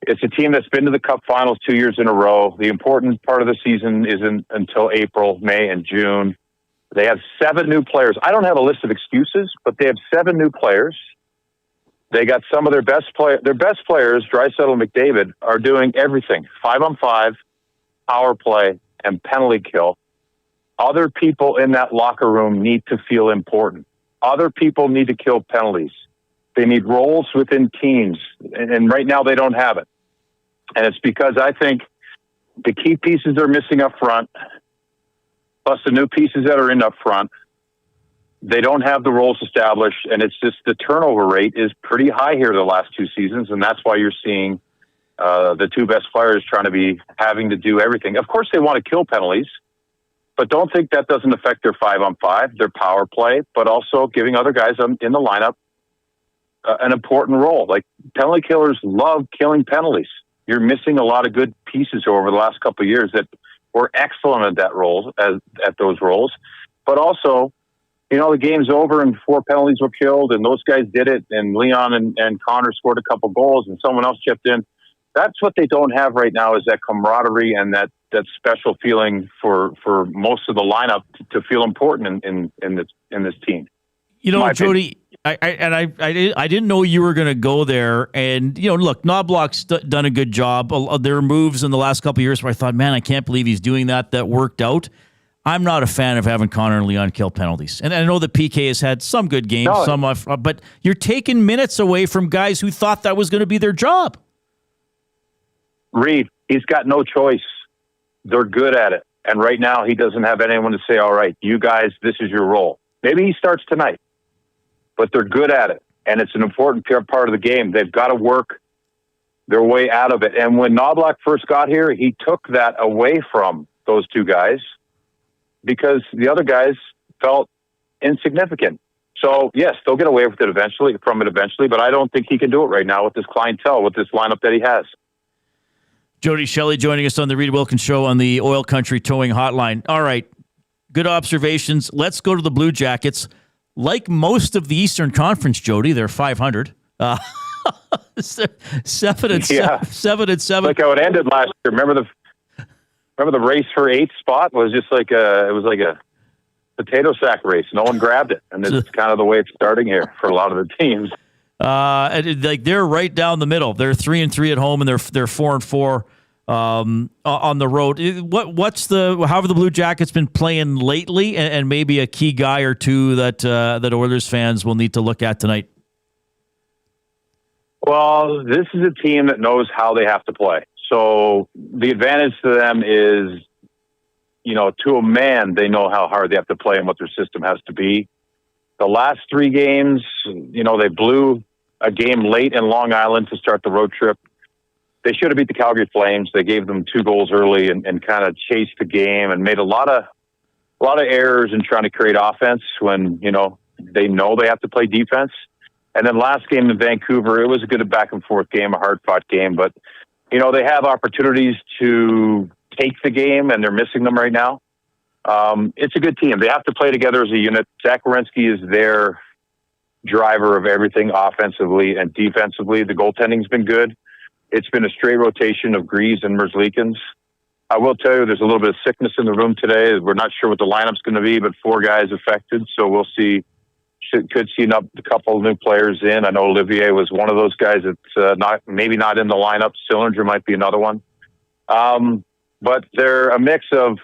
it's a team that's been to the Cup Finals 2 years in a row. The important part of the season isn't until April, May, and June. They have 7 new players. I don't have a list of excuses, but they have 7 new players. They got some of their best players, Draisaitl and McDavid, are doing everything. 5-on-5, power play, and penalty kill. Other people in that locker room need to feel important. Other people need to kill penalties. They need roles within teams, and right now they don't have it. And it's because I think the key pieces are missing up front, plus the new pieces that are in up front, they don't have the roles established, and it's just the turnover rate is pretty high here the last 2 seasons, and that's why you're seeing the 2 best players trying to be having to do everything. Of course, they want to kill penalties, but don't think that doesn't affect their 5-on-5, their power play, but also giving other guys in the lineup an important role. Like, penalty killers love killing penalties. You're missing a lot of good pieces over the last couple of years that were excellent at that role, at those roles, but also, the game's over and 4 penalties were killed, and those guys did it, and Leon and Connor scored a couple goals, and someone else chipped in. That's what they don't have right now, is that camaraderie and that special feeling for most of the lineup to feel important in this team. Jody, I didn't know you were going to go there, and look, Knobloch's done a good job. There are moves in the last couple of years where I thought, man, I can't believe he's doing that worked out. I'm not a fan of having Connor and Leon kill penalties. And I know that PK has had some good games, but you're taking minutes away from guys who thought that was going to be their job. Reid, he's got no choice. They're good at it. And right now he doesn't have anyone to say, all right, you guys, this is your role. Maybe he starts tonight, but they're good at it. And it's an important part of the game. They've got to work their way out of it. And when Knobloch first got here, he took that away from those 2 guys, because the other guys felt insignificant. So, yes, they'll get away with it eventually, but I don't think he can do it right now with this clientele, with this lineup that he has. Jody Shelley joining us on the Reid Wilkins Show on the Oil Country Towing Hotline. All right, good observations. Let's go to the Blue Jackets. Like most of the Eastern Conference, Jody, they're 500. 7-7. Like how it ended last year. Remember the race for 8th spot was just like a potato sack race. No one grabbed it, and it's kind of the way it's starting here for a lot of the teams. They're right down the middle. They're 3-3 at home, and they're 4-4 on the road. How have the Blue Jackets been playing lately, and maybe a key guy or two that Oilers fans will need to look at tonight? Well, this is a team that knows how they have to play. So the advantage to them is, to a man, they know how hard they have to play and what their system has to be. The last 3 games, they blew a game late in Long Island to start the road trip. They should have beat the Calgary Flames. They gave them 2 goals early and kind of chased the game and made a lot of errors in trying to create offense when, they know they have to play defense. And then last game in Vancouver, it was a good back and forth game, a hard-fought game, but they have opportunities to take the game, and they're missing them right now. It's a good team. They have to play together as a unit. Zach Werenski is their driver of everything offensively and defensively. The goaltending's been good. It's been a straight rotation of Greaves and Merzlikins. I will tell you, there's a little bit of sickness in the room today. We're not sure what the lineup's going to be, but 4 guys affected, so we'll see. Could see a couple of new players in. I know Olivier was one of those guys that's maybe not in the lineup. Sillinger might be another one. But they're a mix of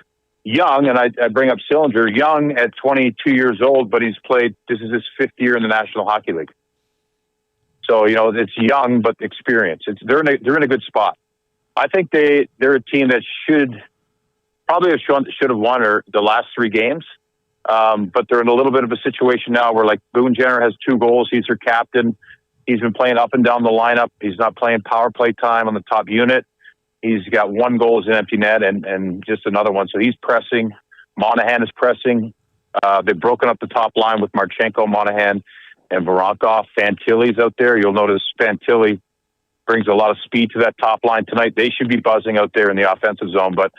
young, and I bring up Sillinger, young at 22 years old, but this is his 5th year in the National Hockey League. So, it's young, but experience. They're in a good spot. I think they're a team that should have won the last 3 games. But they're in a little bit of a situation now where, like, Boone Jenner has 2 goals. He's their captain. He's been playing up and down the lineup. He's not playing power play time on the top unit. He's got 1 goal as an empty net and just another one. So he's pressing. Monahan is pressing. They've broken up the top line with Marchenko, Monahan, and Voronkov. Fantilli's out there. You'll notice Fantilli brings a lot of speed to that top line tonight. They should be buzzing out there in the offensive zone. But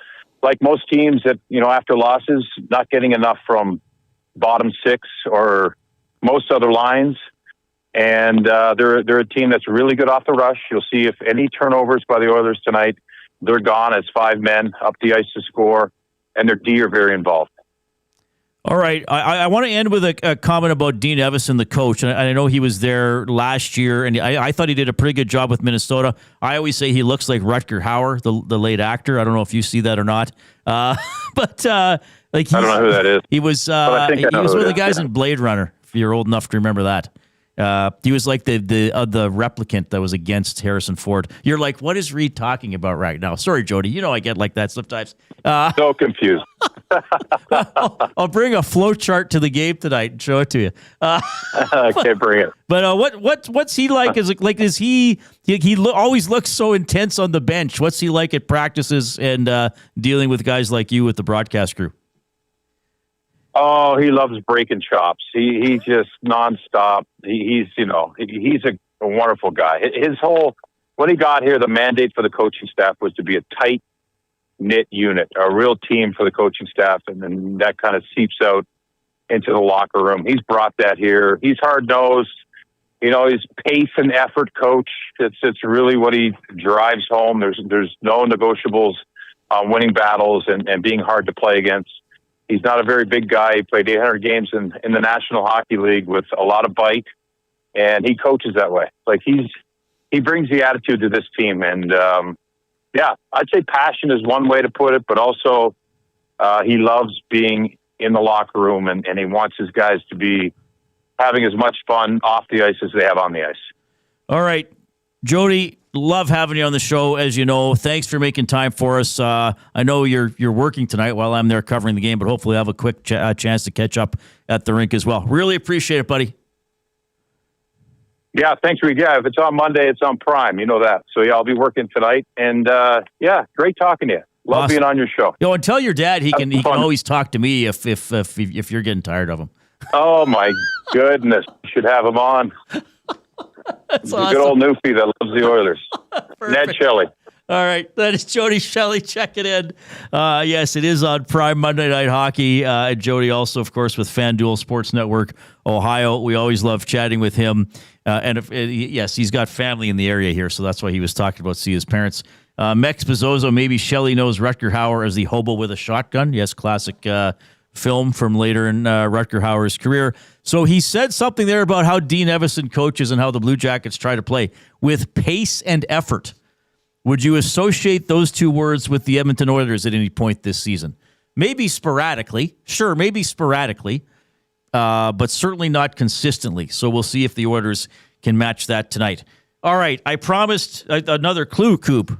like most teams that, after losses, not getting enough from bottom 6 or most other lines. And they're a team that's really good off the rush. You'll see if any turnovers by the Oilers tonight, they're gone as 5 men up the ice to score, and their D are very involved. All right. I want to end with a comment about Dean Evason, the coach. And I know he was there last year, and I thought he did a pretty good job with Minnesota. I always say he looks like Rutger Hauer, the late actor. I don't know if you see that or not. But I don't know who that is. He was he was one of the guys in Blade Runner, if you're old enough to remember that. He was like the replicant that was against Harrison Ford. You're like, what is Reid talking about right now? Sorry, Jody. You know I get like that sometimes. So confused. I'll bring a flow chart to the game tonight and show it to you. Okay, bring it. But what's he like? Is he always looks so intense on the bench? What's he like at practices and dealing with guys like you with the broadcast crew? Oh, he loves breaking chops. He's just nonstop. He's a wonderful guy. When he got here, the mandate for the coaching staff was to be a tight knit unit, a real team for the coaching staff, and then that kind of seeps out into the locker room. He's brought that here. He's hard nosed. He's pace and effort coach. It's really what he drives home. There's no negotiables on winning battles and being hard to play against. He's not a very big guy. He played 800 games in the National Hockey League with a lot of bite, and he coaches that way. Like he brings the attitude to this team, and I'd say passion is one way to put it, but also he loves being in the locker room, and he wants his guys to be having as much fun off the ice as they have on the ice. All right, Jody. Love having you on the show, as you know. Thanks for making time for us. I know you're working tonight while I'm there covering the game, but hopefully I'll have a quick chance to catch up at the rink as well. Really appreciate it, buddy. Yeah, thanks, Reid. Yeah, if it's on Monday, it's on Prime. You know that. So, I'll be working tonight. And, great talking to you. Love being on your show. And tell your dad he can always talk to me if you're getting tired of him. Oh, my goodness. You should have him on. That's awesome. Good old newfie that loves the Oilers. Ned Shelley. All right. That is Jody Shelley. Check it in. Yes, it is on Prime Monday Night Hockey. Jody also, of course, with FanDuel Sports Network, Ohio. We always love chatting with him. Yes, he's got family in the area here, so that's why he was talking about see his parents. Mex Bezzoso, maybe Shelley knows Rutger Hauer as the hobo with a shotgun. Yes, classic film from later in Rutger Hauer's career. So he said something there about how Dean Evason coaches and how the Blue Jackets try to play with pace and effort. Would you associate those two words with the Edmonton Oilers at any point this season? Maybe sporadically. Sure, maybe sporadically, but certainly not consistently. So we'll see if the Oilers can match that tonight. All right, I promised another clue, Coop.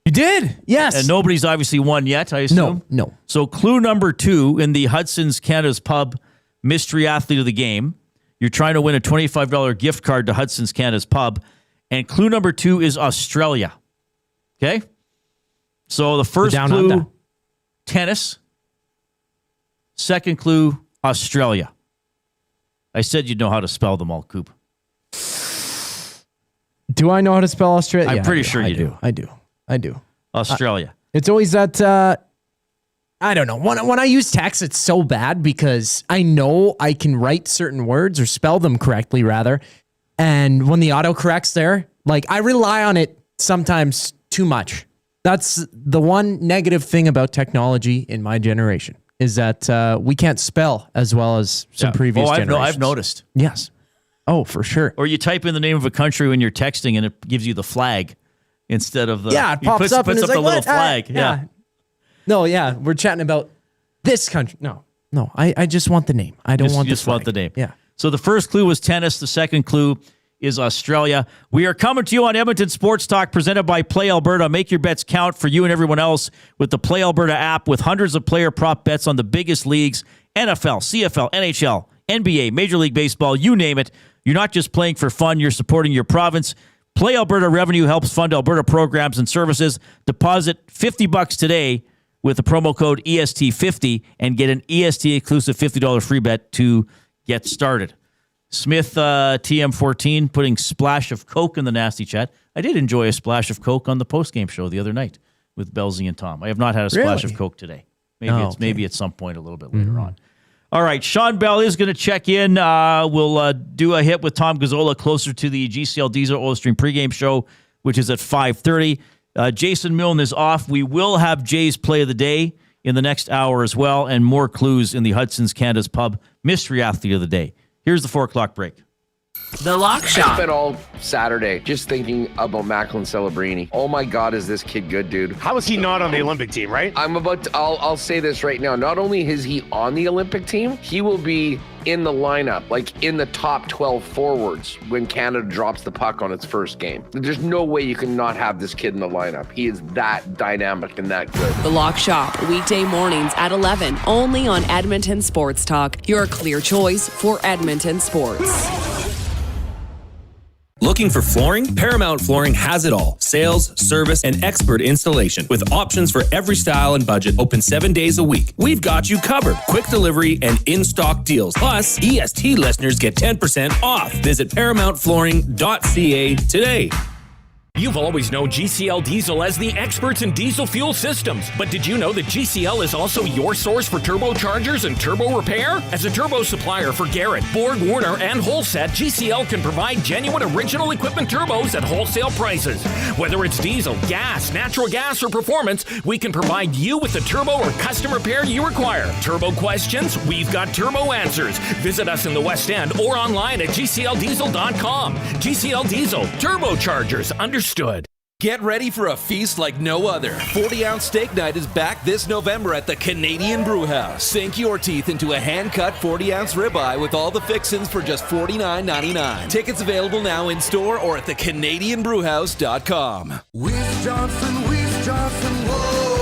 You did? Yes. And nobody's obviously won yet, I assume? No. So clue number 2 in the Hudson's Canada's Pub Mystery Athlete of the Game. You're trying to win a $25 gift card to Hudson's Canada's Pub. And clue number 2 is Australia. Okay? So the first clue, under. Tennis. Second clue, Australia. I said you'd know how to spell them all, Coop. Do I know how to spell Australia? I'm pretty sure you do. I do. Australia. It's always that, I don't know. When I use text, it's so bad because I know I can write certain words or spell them correctly, rather. And when the autocorrect's there, I rely on it sometimes too much. That's the one negative thing about technology in my generation is that we can't spell as well as some previous generations. I've noticed. Yes. Oh, for sure. Or you type in the name of a country when you're texting and it gives you the flag. Instead of the it pops up and it's the like, little flag. Yeah. No, we're chatting about this country. No, I just want the name. I don't want the flag. Want the name. Yeah. So the first clue was tennis. The second clue is Australia. We are coming to you on Edmonton Sports Talk, presented by Play Alberta. Make your bets count for you and everyone else with the Play Alberta app, with hundreds of player prop bets on the biggest leagues: NFL, CFL, NHL, NBA, Major League Baseball. You name it. You're not just playing for fun. You're supporting your province. Play Alberta revenue helps fund Alberta programs and services. Deposit $50 today with the promo code EST50 and get an EST-exclusive $50 free bet to get started. Smith TM14 putting splash of Coke in the nasty chat. I did enjoy a splash of Coke on the postgame show the other night with Belzy and Tom. I have not had a splash of Coke today. Maybe at some point a little bit later on. All right, Shawn Belle is going to check in. We'll do a hit with Tom Gazola closer to the GCL Diesel Oil Stream pregame show, which is at 5:30. Jason Milne is off. We will have Jay's play of the day in the next hour as well, and more clues in the Hudson's Canada's Pub Mystery Athlete of the Day. Here's the 4 o'clock break. The Lock Shop. I spent all Saturday just thinking about Macklin Celebrini. Oh my God, is this kid good, dude? How is he not on the Olympic team, right? I'll say this right now. Not only is he on the Olympic team, he will be in the lineup, like in the top 12 forwards when Canada drops the puck on its first game. There's no way you can not have this kid in the lineup. He is that dynamic and that good. The Lock Shop, weekday mornings at 11, only on Edmonton Sports Talk, your clear choice for Edmonton sports. Looking for flooring? Paramount Flooring has it all. Sales, service, and expert installation. With options for every style and budget, open 7 days a week. We've got you covered. Quick delivery and in-stock deals. Plus, EST listeners get 10% off. Visit ParamountFlooring.ca today. You've always known GCL Diesel as the experts in diesel fuel systems. But did you know that GCL is also your source for turbochargers and turbo repair? As a turbo supplier for Garrett, Borg Warner, and Holset, GCL can provide genuine original equipment turbos at wholesale prices. Whether it's diesel, gas, natural gas, or performance, we can provide you with the turbo or custom repair you require. Turbo questions? We've got turbo answers. Visit us in the West End or online at gcldiesel.com. GCL Diesel, turbochargers, understood. Get ready for a feast like no other. 40-ounce steak night is back this November at the Canadian Brewhouse. Sink your teeth into a hand-cut 40-ounce ribeye with all the fixins for just $49.99. Tickets available now in-store or at thecanadianbrewhouse.com. Weiss Johnson, whoa.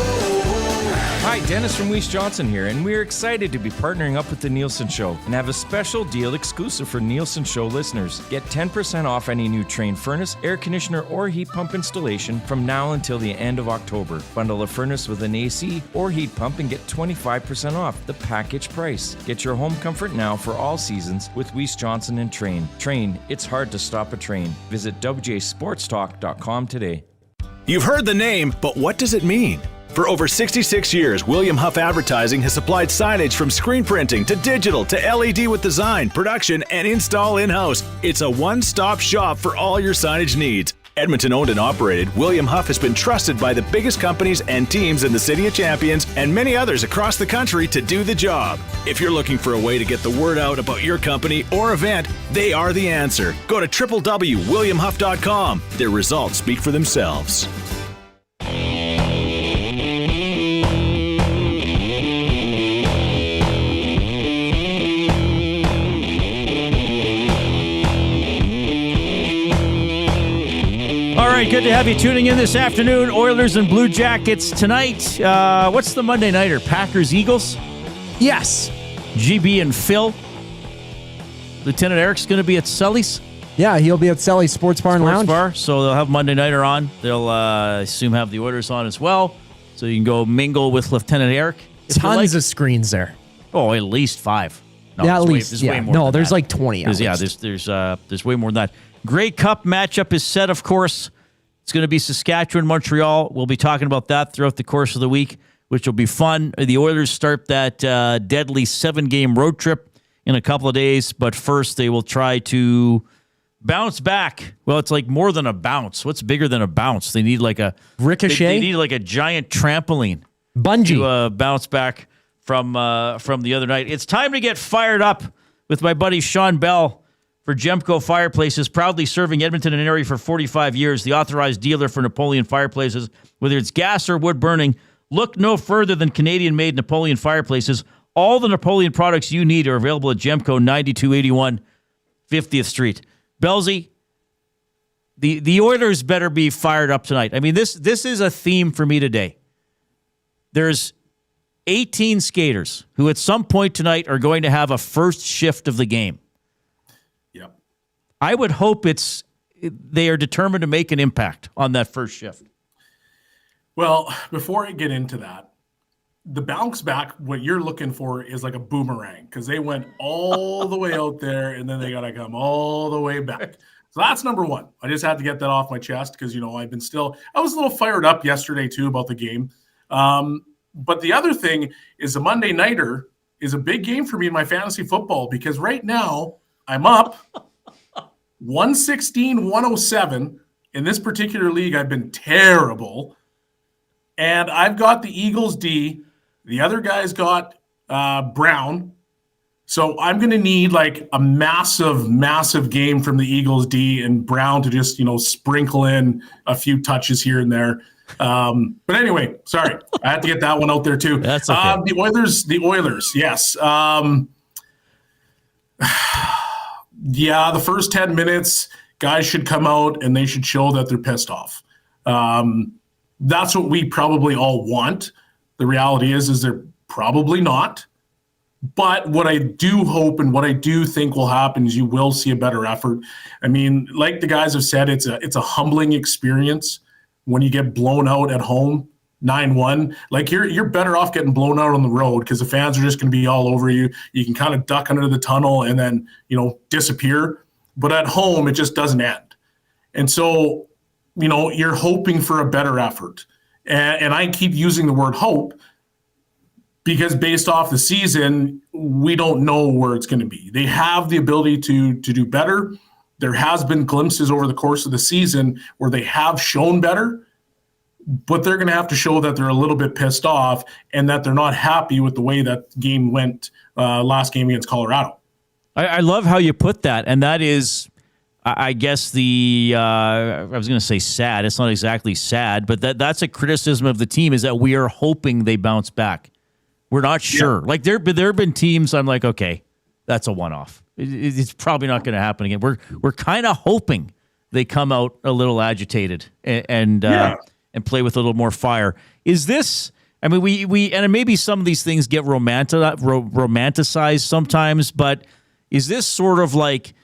Hi, Dennis from Weiss Johnson here, and we're excited to be partnering up with the Nielsen Show and have a special deal exclusive for Nielsen Show listeners. Get 10% off any new Trane furnace, air conditioner, or heat pump installation from now until the end of October. Bundle a furnace with an AC or heat pump and get 25% off the package price. Get your home comfort now for all seasons with Weiss Johnson and Trane. Trane, it's hard to stop a train. Visit wjsportstalk.com today. You've heard the name, but what does it mean? For over 66 years, William Huff Advertising has supplied signage from screen printing to digital to LED with design, production, and install in-house. It's a one-stop shop for all your signage needs. Edmonton owned and operated, William Huff has been trusted by the biggest companies and teams in the City of Champions and many others across the country to do the job. If you're looking for a way to get the word out about your company or event, they are the answer. Go to www.williamhuff.com. Their results speak for themselves. All right, good to have you tuning in this afternoon. Oilers and Blue Jackets tonight. What's the Monday nighter? Packers, Eagles? Yes. GB and Phil. Lieutenant Eric's going to be at Sully's? Yeah, he'll be at Sully's Sports Bar and Lounge. Bar, so they'll have Monday nighter on. They'll, I assume, have the Oilers on as well. So you can go mingle with Lieutenant Eric. Tons of screens there. Oh, at least 5. No, yeah, at least. Way more no, than there's that. Like 20. There's way more than that. Grey Cup matchup is set, of course. It's going to be Saskatchewan, Montreal. We'll be talking about that throughout the course of the week, which will be fun. The Oilers start that deadly 7-game road trip in a couple of days, but first they will try to bounce back. Well, it's like more than a bounce. What's bigger than a bounce? They need like a ricochet. They need like a giant trampoline, bungee, to bounce back from the other night. It's time to get fired up with my buddy Shawn Belle for Gemco Fireplaces, proudly serving Edmonton and area for 45 years, the authorized dealer for Napoleon Fireplaces. Whether it's gas or wood burning, look no further than Canadian-made Napoleon Fireplaces. All the Napoleon products you need are available at Gemco, 9281 50th Street. Belzy, the Oilers better be fired up tonight. I mean, this is a theme for me today. There's 18 skaters who at some point tonight are going to have a first shift of the game. I would hope they are determined to make an impact on that first shift. Well, before I get into that, the bounce back, what you're looking for is like a boomerang because they went all the way out there and then they got to come all the way back. So that's number one. I just had to get that off my chest because, I was a little fired up yesterday too about the game. But the other thing is the Monday nighter is a big game for me in my fantasy football because right now I'm up 116-107. In this particular league, I've been terrible. And I've got the Eagles D The other guy's got Brown. So I'm going to need like a massive game from the Eagles D and Brown to just, sprinkle in a few touches here and there. But anyway, sorry, I had to get that one out there too. That's okay. The Oilers, yes. Yeah, the first 10 minutes, guys should come out and they should show that they're pissed off. That's what we probably all want. The reality is they're probably not. But what I do hope and what I do think will happen is you will see a better effort. I mean, like the guys have said, it's a humbling experience when you get blown out at home 9-1. Like you're better off getting blown out on the road because the fans are just going to be all over you. You can kind of duck under the tunnel and then, disappear. But at home, it just doesn't end. And so, you're hoping for a better effort. And I keep using the word hope because based off the season, we don't know where it's going to be. They have the ability to do better. There has been glimpses over the course of the season where they have shown better, but they're going to have to show that they're a little bit pissed off and that they're not happy with the way that game went last game against Colorado. I love how you put that, and that is, I guess I was going to say sad. It's not exactly sad, but that's a criticism of the team is that we are hoping they bounce back. We're not sure. Yeah. Like there have been teams I'm like, okay, that's a one-off. It's probably not going to happen again. We're kind of hoping they come out a little agitated and play with a little more fire. Is this? I mean, we and maybe some of these things get romanticized sometimes, but is this sort of like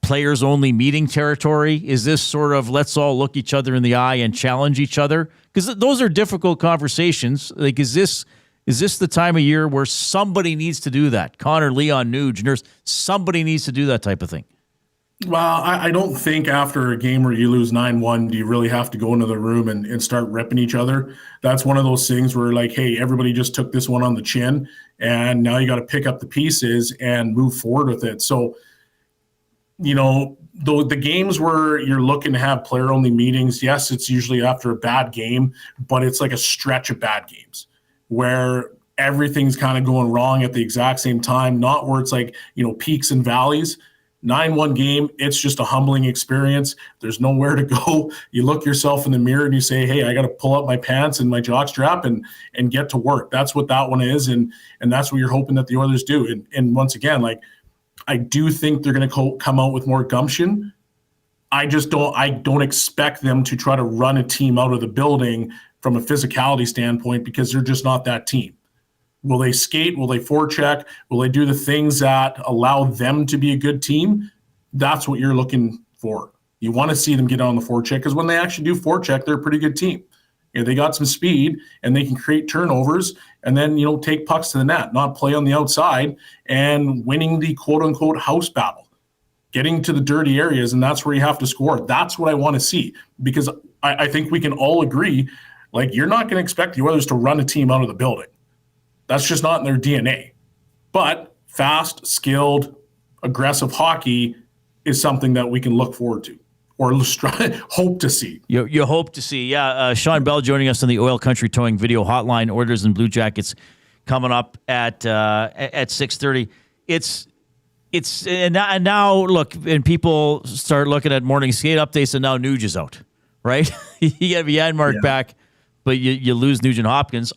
players only meeting territory? Is this sort of let's all look each other in the eye and challenge each other? Because those are difficult conversations. Like, is this the time of year where somebody needs to do that? Connor, Leon, Nuge, Nurse, somebody needs to do that type of thing. Well, I don't think after a game where you lose 9-1, do you really have to go into the room and start ripping each other? That's one of those things where like, hey, everybody just took this one on the chin, and now you got to pick up the pieces and move forward with it. So, the games where you're looking to have player-only meetings, yes, it's usually after a bad game, but it's like a stretch of bad games where everything's kind of going wrong at the exact same time, not where it's like, peaks and valleys. 9-1 game, it's just a humbling experience. There's nowhere to go. You look yourself in the mirror and you say, hey, I got to pull up my pants and my jockstrap and get to work. That's what that one is, and that's what you're hoping that the Oilers do. And once again, like, I do think they're going to come out with more gumption. I don't expect them to try to run a team out of the building from a physicality standpoint because they're just not that team. Will they skate? Will they forecheck? Will they do the things that allow them to be a good team? That's what you're looking for. You want to see them get on the forecheck because when they actually do forecheck, they're a pretty good team. They got some speed and they can create turnovers and then, take pucks to the net, not play on the outside and winning the quote unquote house battle, getting to the dirty areas. And that's where you have to score. That's what I want to see because I think we can all agree, like, you're not going to expect the Oilers to run a team out of the building. That's just not in their DNA. But fast, skilled, aggressive hockey is something that we can look forward to or hope to see. You hope to see. Yeah, Shawn Belle joining us on the Oil Country Towing Video Hotline. Oilers and Blue Jackets coming up at 6:30. It's and now look, and people start looking at morning skate updates, and now Nuge is out, right? You have Janmark back. But you lose Nugent Hopkins.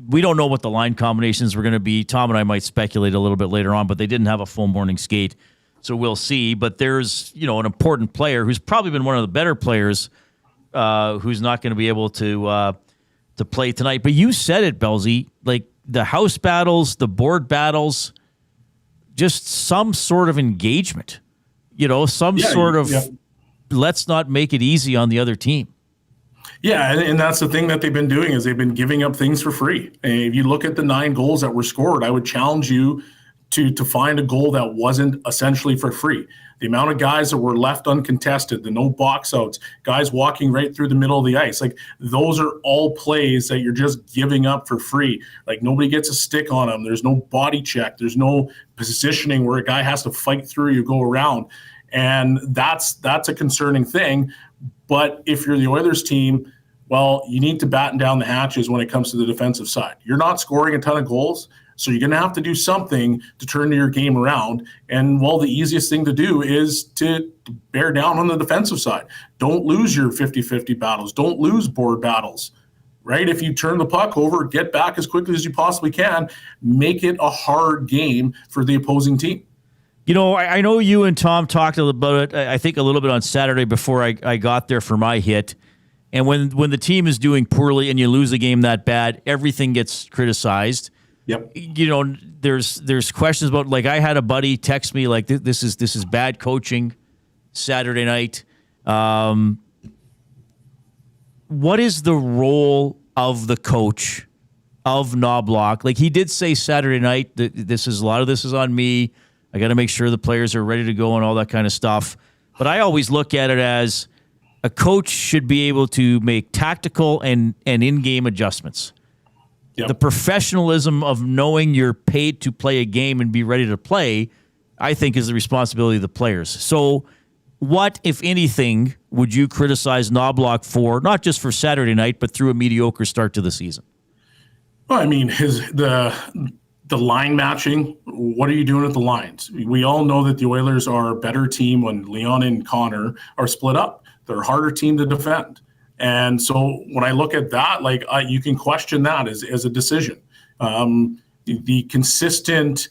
We don't know what the line combinations were going to be. Tom and I might speculate a little bit later on, but they didn't have a full morning skate, so we'll see. But there's an important player who's probably been one of the better players who's not going to be able to play tonight. But you said it, Belsey, like the house battles, the board battles, just some sort of engagement. Let's not make it easy on the other team. Yeah, and that's the thing that they've been doing is they've been giving up things for free. And if you look at the 9 goals that were scored, I would challenge you to find a goal that wasn't essentially for free. The amount of guys that were left uncontested, the no box outs, guys walking right through the middle of the ice, like those are all plays that you're just giving up for free. Like nobody gets a stick on them. There's no body check. There's no positioning where a guy has to fight through you, go around. And that's a concerning thing. But if you're the Oilers team, Well, you need to batten down the hatches when it comes to the defensive side. You're not scoring a ton of goals, so you're going to have to do something to turn your game around. And, well, the easiest thing to do is to bear down on the defensive side. Don't lose your 50-50 battles. Don't lose board battles, right? If you turn the puck over, get back as quickly as you possibly can. Make it a hard game for the opposing team. You know, I know you and Tom talked about it, I think, a little bit on Saturday before I got there for my hit. And when the team is doing poorly and you lose a game that bad, everything gets criticized. Yep. You know, there's questions about, like, I had a buddy text me like, this is bad coaching Saturday night. What is the role of the coach of Knobloch? Like, he did say Saturday night that a lot of this is on me. I got to make sure the players are ready to go and all that kind of stuff. But I always look at it as a coach should be able to make tactical and in-game adjustments. Yep. The professionalism of knowing you're paid to play a game and be ready to play, I think, is the responsibility of the players. So what, if anything, would you criticize Knobloch for, not just for Saturday night, but through a mediocre start to the season? Well, I mean, the line matching, what are you doing with the lines? We all know that the Oilers are a better team when Leon and Connor are split up. They're a harder team to defend. And so when I look at that, like, you can question that as a decision. The consistent,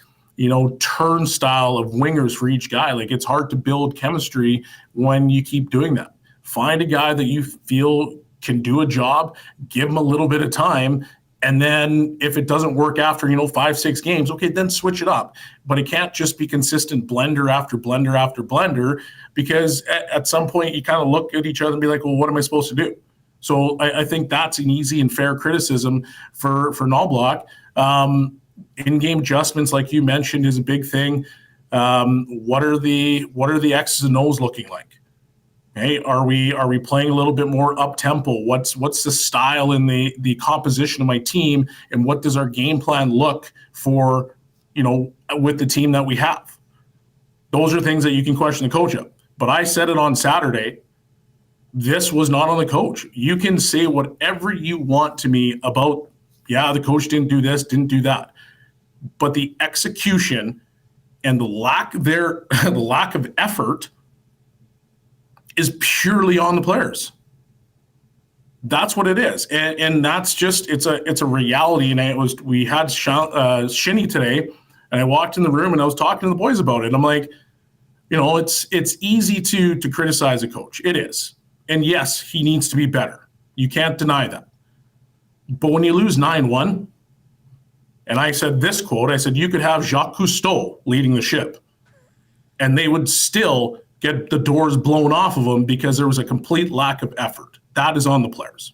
turnstile of wingers for each guy, like, it's hard to build chemistry when you keep doing that. Find a guy that you feel can do a job, give him a little bit of time, and then if it doesn't work after, 5-6 games, okay, then switch it up. But it can't just be consistent blender after blender after blender, because at some point you kind of look at each other and be like, well, what am I supposed to do? So I think that's an easy and fair criticism for Knobloch. In-game adjustments, like you mentioned, is a big thing. What are the X's and O's looking like? Okay, are we playing a little bit more up tempo? What's the style in the composition of my team, and what does our game plan look for? With the team that we have. Those are things that you can question the coach of. But I said it on Saturday. This was not on the coach. You can say whatever you want to me about, the coach didn't do this, didn't do that. But the execution and the lack of effort is purely on the players. That's what it is. And that's just, it's a reality. And we had Shinny today, and I walked in the room and I was talking to the boys about it. I'm like, it's easy to criticize a coach. It is. And yes, he needs to be better. You can't deny that. But when you lose 9-1, and I said this quote, I said, you could have Jacques Cousteau leading the ship, and they would still get the doors blown off of them because there was a complete lack of effort. That is on the players.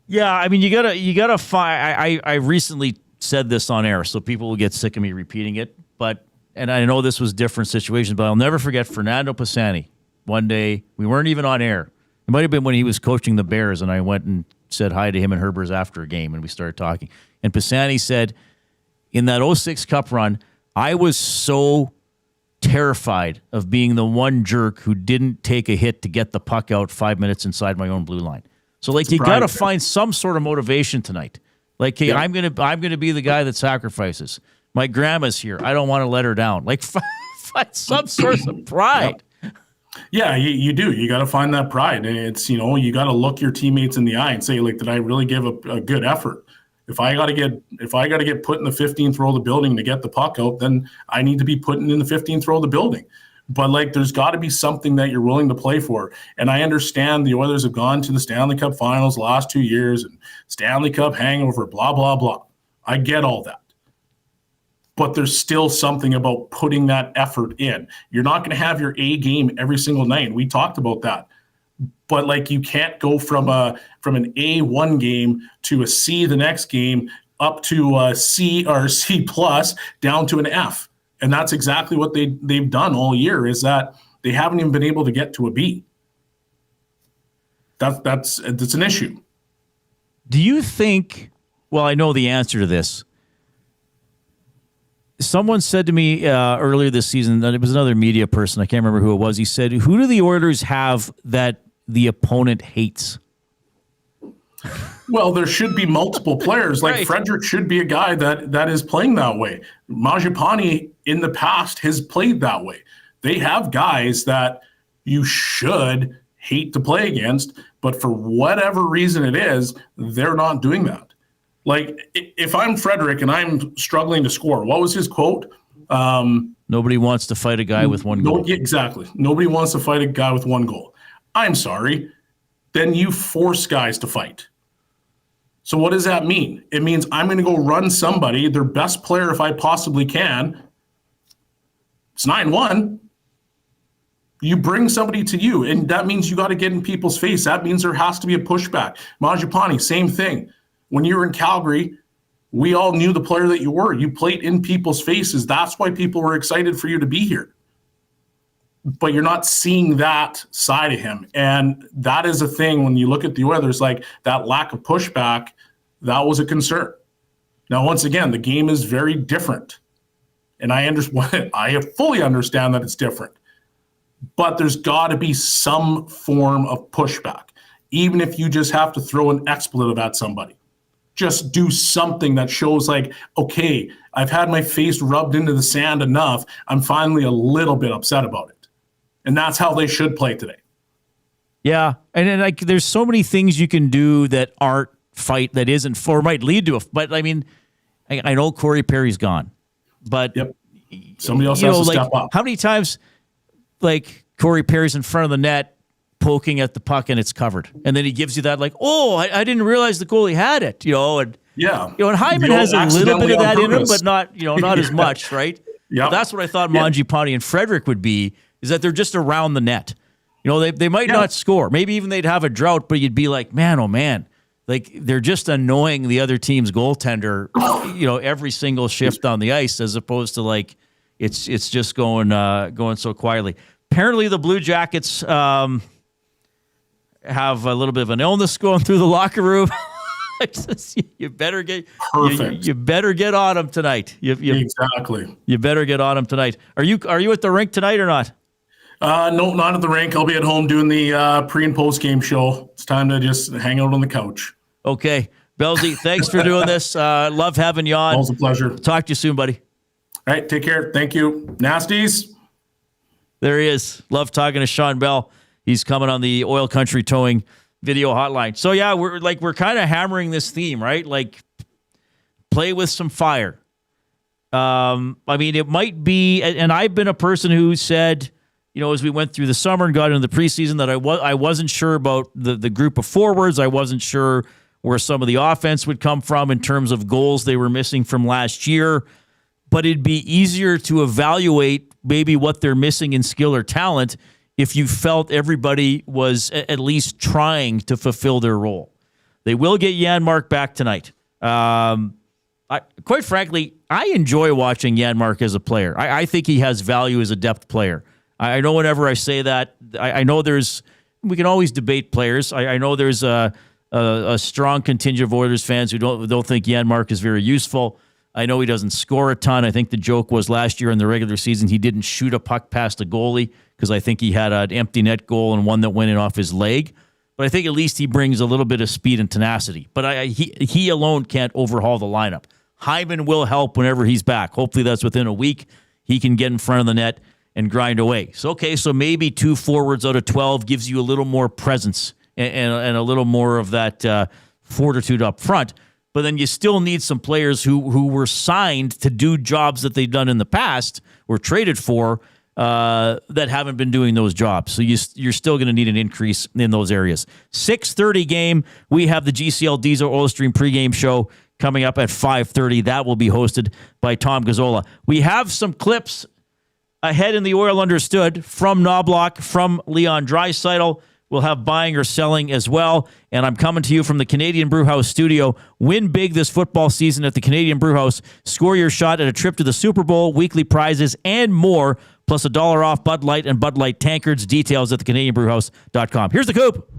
Yeah, I mean, you gotta find. I recently said this on air, so people will get sick of me repeating it. And I know this was different situations, but I'll never forget Fernando Pisani. One day, we weren't even on air. It might have been when he was coaching the Bears, and I went and said hi to him and Herbers after a game, and we started talking. And Pisani said, in that 06 Cup run, I was so terrified of being the one jerk who didn't take a hit to get the puck out 5 minutes inside my own blue line. So, like, you got to find some sort of motivation tonight. Like, hey, I'm gonna be the guy that sacrifices. My grandma's here. I don't want to let her down. Like, find some source of pride. Yeah, you do. You got to find that pride. And it's, you got to look your teammates in the eye and say, like, did I really give a good effort? If I got to get put in the 15th row of the building to get the puck out, then I need to be put in the 15th row of the building. But, like, there's got to be something that you're willing to play for. And I understand the Oilers have gone to the Stanley Cup Finals the last 2 years and Stanley Cup hangover, blah, blah, blah. I get all that. But there's still something about putting that effort in. You're not going to have your A game every single night. We talked about that. But, like, you can't go from an A one game to a C the next game up to a C or C plus down to an F. And that's exactly what they've done all year, is that they haven't even been able to get to a B. That's an issue. Do you think, well, I know the answer to this. Someone said to me earlier this season, that it was another media person, I can't remember who it was. He said, who do the Oilers have that the opponent hates? Well, there should be multiple players. Like Frederick should be a guy that is playing that way. Mangiapane in the past has played that way. They have guys that you should hate to play against, but for whatever reason it is, they're not doing that. Like, if I'm Frederick and I'm struggling to score, what was his quote? Nobody wants to fight a guy with one goal. Exactly. Nobody wants to fight a guy with one goal. I'm sorry. Then you force guys to fight. So what does that mean? It means I'm going to go run somebody, their best player if I possibly can. It's 9-1. You bring somebody to you, and that means you got to get in people's face. That means there has to be a pushback. Mangiapane, same thing. When you were in Calgary, we all knew the player that you were. You played in people's faces. That's why people were excited for you to be here. But you're not seeing that side of him. And that is a thing when you look at the Oilers, like that lack of pushback, that was a concern. Now, once again, the game is very different. And I fully understand that it's different. But there's got to be some form of pushback, even if you just have to throw an expletive at somebody. Just do something that shows like, okay, I've had my face rubbed into the sand enough. I'm finally a little bit upset about it. And that's how they should play today. Yeah. And then, like, there's so many things you can do that aren't fight, that isn't, or might lead to but I mean, I know Corey Perry's gone, but somebody else has to step up. How many times, like, Corey Perry's in front of the net poking at the puck and it's covered, and then he gives you that like, oh, I didn't realize the goalie had it, and and Hyman has a little bit of that in him, but not not as much, right? Yeah, that's what I thought Mangiapane and Frederick would be, is that they're just around the net. They might not score, maybe even they'd have a drought, but you'd be like, man, oh man, like they're just annoying the other team's goaltender, every single shift on the ice, as opposed to like it's just going so quietly. Apparently, the Blue Jackets have a little bit of an illness going through the locker room. You better get you better get on them tonight. Exactly. You better get on them tonight. Are you at the rink tonight or not? No, not at the rink. I'll be at home doing the pre and post game show. It's time to just hang out on the couch. Okay, Bellsy, thanks for doing this. Love having you on. Always a pleasure. Talk to you soon, buddy. All right, take care. Thank you. Nasties. There he is. Love talking to Shawn Belle. He's coming on the Oil Country Towing video hotline. So yeah, we're kind of hammering this theme, right? Like, play with some fire. I mean, it might be, and I've been a person who said, as we went through the summer and got into the preseason, that I wasn't sure about the group of forwards. I wasn't sure where some of the offense would come from in terms of goals they were missing from last year. But it'd be easier to evaluate maybe what they're missing in skill or talent if you felt everybody was at least trying to fulfill their role. They will get Janmark back tonight. Quite frankly, I enjoy watching Janmark as a player. I think he has value as a depth player. I know whenever I say that, I know we can always debate players. I know there's a strong contingent of Oilers fans who don't think Janmark is very useful. I know he doesn't score a ton. I think the joke was last year in the regular season he didn't shoot a puck past a goalie because I think he had an empty net goal and one that went in off his leg. But I think at least he brings a little bit of speed and tenacity. But he alone can't overhaul the lineup. Hyman will help whenever he's back. Hopefully that's within a week. He can get in front of the net and grind away. So maybe 2 forwards out of 12 gives you a little more presence and a little more of that fortitude up front. But then you still need some players who were signed to do jobs that they've done in the past, were traded for, that haven't been doing those jobs. So you're still going to need an increase in those areas. 6:30 game, we have the GCL Diesel Oil Stream pregame show coming up at 5:30. That will be hosted by Tom Gazola. We have some clips ahead in the Oil Understood from Knobloch, from Leon Draisaitl. We'll have buying or selling as well. And I'm coming to you from the Canadian Brewhouse studio. Win big this football season at the Canadian Brewhouse. Score your shot at a trip to the Super Bowl, weekly prizes, and more, plus $1 off Bud Light and Bud Light tankards. Details at thecanadianbrewhouse.com. Here's the Coop.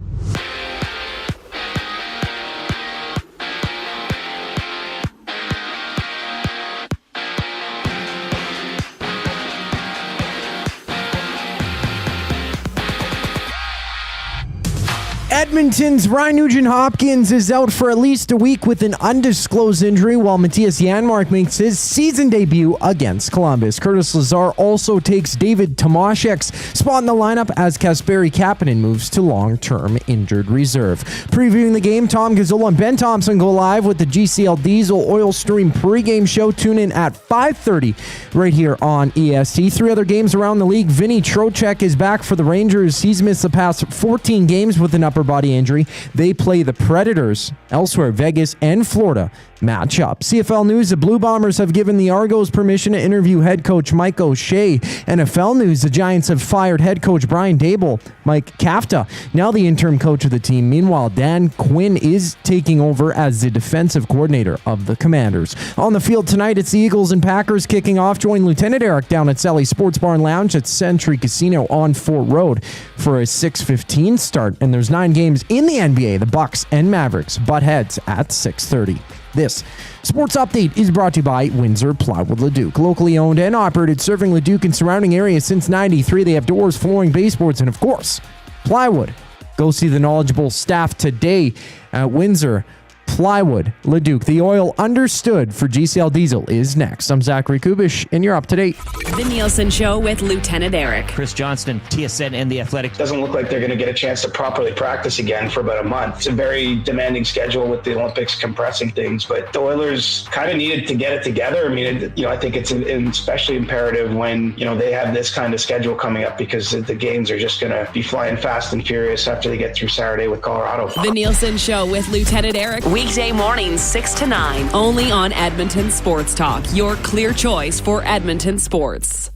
Edmonton's Ryan Nugent-Hopkins is out for at least a week with an undisclosed injury, while Matthias Janmark makes his season debut against Columbus. Curtis Lazar also takes David Tomaszek's spot in the lineup as Kasperi Kapanen moves to long-term injured reserve. Previewing the game, Tom Gazola and Ben Thompson go live with the GCL Diesel Oil Stream pregame show. Tune in at 5:30 right here on EST. 3 other games around the league. Vinny Trocheck is back for the Rangers. He's missed the past 14 games with an upper body injury. They play the Predators. Elsewhere, Vegas and Florida match up. CFL news, the Blue Bombers have given the Argos permission to interview head coach Mike O'Shea. NFL news, the Giants have fired head coach Brian Daboll, Mike Kafta, now the interim coach of the team. Meanwhile, Dan Quinn is taking over as the defensive coordinator of the Commanders. On the field tonight, it's the Eagles and Packers kicking off. Join Lieutenant Eric down at Sally's Sports Bar and Lounge at Century Casino on Fort Road for a 6:15 start. And there's 9 games in the NBA. The Bucks and Mavericks butt heads at 6:30. This sports update is brought to you by Windsor Plywood Leduc. Locally owned and operated, serving Leduc and surrounding areas since '93. They have doors, flooring, baseboards, and of course, plywood. Go see the knowledgeable staff today at Windsor Plywood Leduc. The oil understood for GCL Diesel is next. I'm Zachary Kubish, and you're up to date. The Nielsen Show with Lieutenant Eric. Chris Johnston, TSN and The Athletic. Doesn't look like they're going to get a chance to properly practice again for about a month. It's a very demanding schedule with the Olympics compressing things, but the Oilers kind of needed to get it together. I mean, I think it's especially imperative when, they have this kind of schedule coming up, because the games are just going to be flying fast and furious after they get through Saturday with Colorado. The Nielsen Show with Lieutenant Eric. Weekday mornings 6 to 9. Only on Edmonton Sports Talk. Your clear choice for Edmonton sports.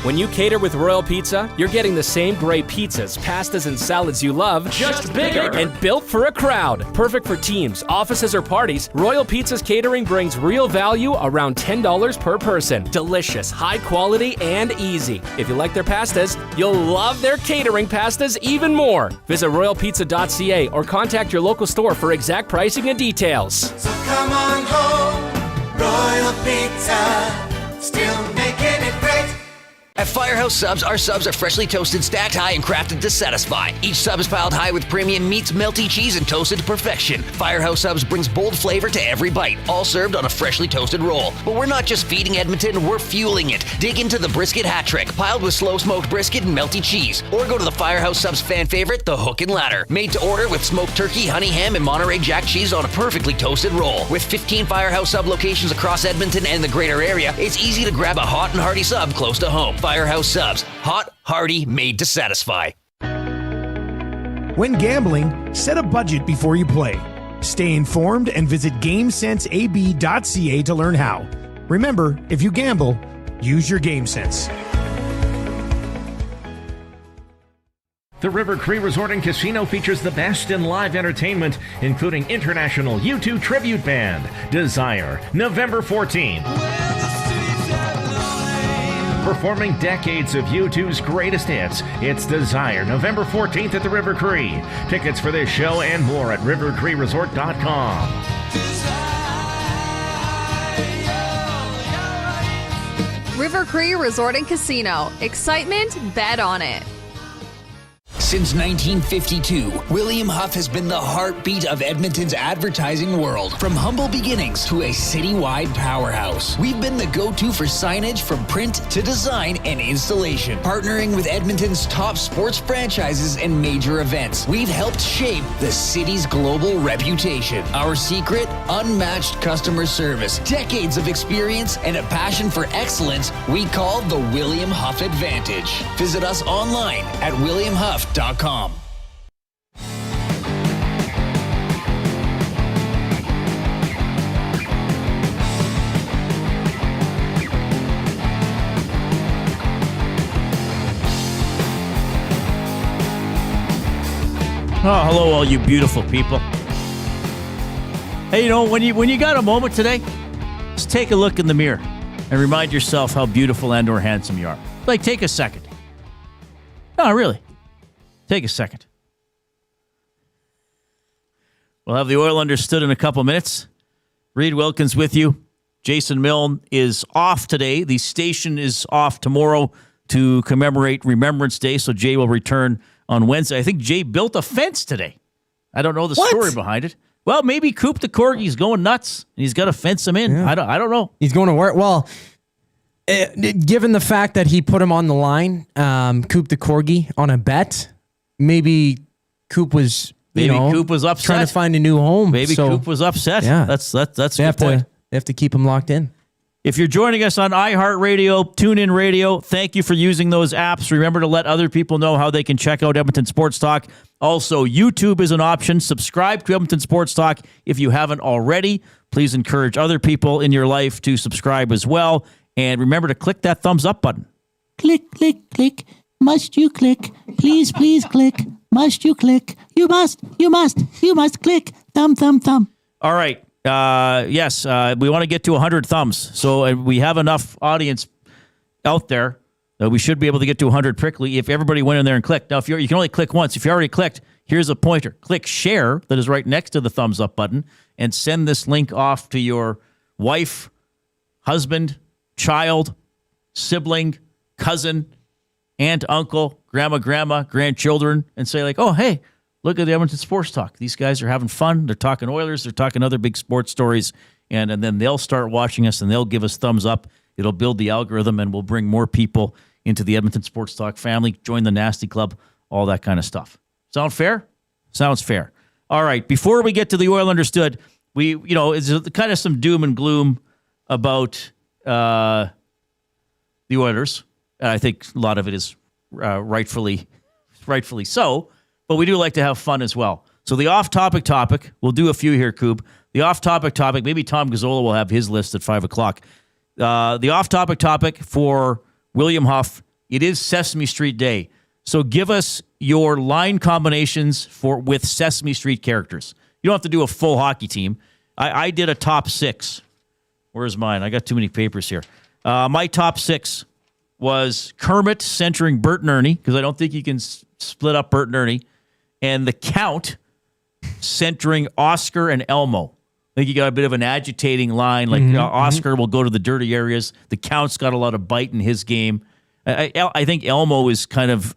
When you cater with Royal Pizza, you're getting the same great pizzas, pastas, and salads you love, just bigger and built for a crowd. Perfect for teams, offices, or parties, Royal Pizza's catering brings real value around $10 per person. Delicious, high quality, and easy. If you like their pastas, you'll love their catering pastas even more. Visit royalpizza.ca or contact your local store for exact pricing and details. So come on home, Royal Pizza, still making it great. At Firehouse Subs, our subs are freshly toasted, stacked high, and crafted to satisfy. Each sub is piled high with premium meats, melty cheese, and toasted to perfection. Firehouse Subs brings bold flavor to every bite, all served on a freshly toasted roll. But we're not just feeding Edmonton, we're fueling it. Dig into the brisket hat trick, piled with slow-smoked brisket and melty cheese. Or go to the Firehouse Subs fan favorite, the Hook and Ladder. Made to order with smoked turkey, honey ham, and Monterey Jack cheese on a perfectly toasted roll. With 15 Firehouse Sub locations across Edmonton and the greater area, it's easy to grab a hot and hearty sub close to home. Firehouse Subs. Hot, hearty, made to satisfy. When gambling, set a budget before you play. Stay informed and visit GameSenseAB.ca to learn how. Remember, if you gamble, use your game sense. The River Cree Resort and Casino features the best in live entertainment, including international U2 tribute band, Desire, November 14th. Performing decades of U2's greatest hits, it's Desire, November 14th at the River Cree. Tickets for this show and more at rivercreeresort.com. River Cree Resort and Casino. Excitement, bet on it. Since 1952, William Huff has been the heartbeat of Edmonton's advertising world. From humble beginnings to a citywide powerhouse, we've been the go-to for signage from print to design and installation. Partnering with Edmonton's top sports franchises and major events, we've helped shape the city's global reputation. Our secret? Unmatched customer service, decades of experience, and a passion for excellence we call the William Huff Advantage. Visit us online at williamhuff.com. Oh, hello, all you beautiful people. Hey, when you got a moment today, just take a look in the mirror and remind yourself how beautiful and or handsome you are. Like, take a second. No, really. Take a second. We'll have the oil understood in a couple minutes. Reid Wilkins with you. Jason Milne is off today. The station is off tomorrow to commemorate Remembrance Day, so Jay will return on Wednesday. I think Jay built a fence today. I don't know the story behind it. Well, maybe Coop the Corgi's going nuts, and he's got to fence him in. Yeah. I don't know. He's going to work. Well, given the fact that he put him on the line, Coop the Corgi, on a bet, maybe Coop was Coop was upset, trying to find a new home. Maybe Coop was upset. Yeah, that's a good point. They have to keep him locked in. If you're joining us on iHeartRadio, TuneIn Radio, thank you for using those apps. Remember to let other people know how they can check out Edmonton Sports Talk. Also, YouTube is an option. Subscribe to Edmonton Sports Talk if you haven't already. Please encourage other people in your life to subscribe as well. And remember to click that thumbs up button. Click, click, click. Must you click? Please, please click. Must you click? You must click. Thumb, thumb, thumb. All right. Yes, we want to get to 100 thumbs. So we have enough audience out there that we should be able to get to 100 quickly if everybody went in there and clicked. Now, you can only click once. If you already clicked, here's a pointer. Click share that is right next to the thumbs up button and send this link off to your wife, husband, child, sibling, cousin, aunt, uncle, grandma, grandchildren, and say like, oh, hey, look at the Edmonton Sports Talk. These guys are having fun. They're talking Oilers. They're talking other big sports stories. And then they'll start watching us, and they'll give us thumbs up. It'll build the algorithm, and we'll bring more people into the Edmonton Sports Talk family, join the Nasty Club, all that kind of stuff. Sound fair? Sounds fair. All right, before we get to the Oil Understood, it's kind of some doom and gloom about the Oilers. I think a lot of it is rightfully so. But we do like to have fun as well. So the off-topic topic, we'll do a few here, Coop. The off-topic topic, maybe Tom Gazzola will have his list at 5 o'clock. The off-topic topic for William Huff, it is Sesame Street Day. So give us your line combinations with Sesame Street characters. You don't have to do a full hockey team. I did a top 6. Where's mine? I got too many papers here. My top 6 was Kermit centering Bert and Ernie, because I don't think you can split up Bert and Ernie. And the Count centering Oscar and Elmo. I think you got a bit of an agitating line. Like Oscar will go to the dirty areas. The Count's got a lot of bite in his game. I think Elmo is kind of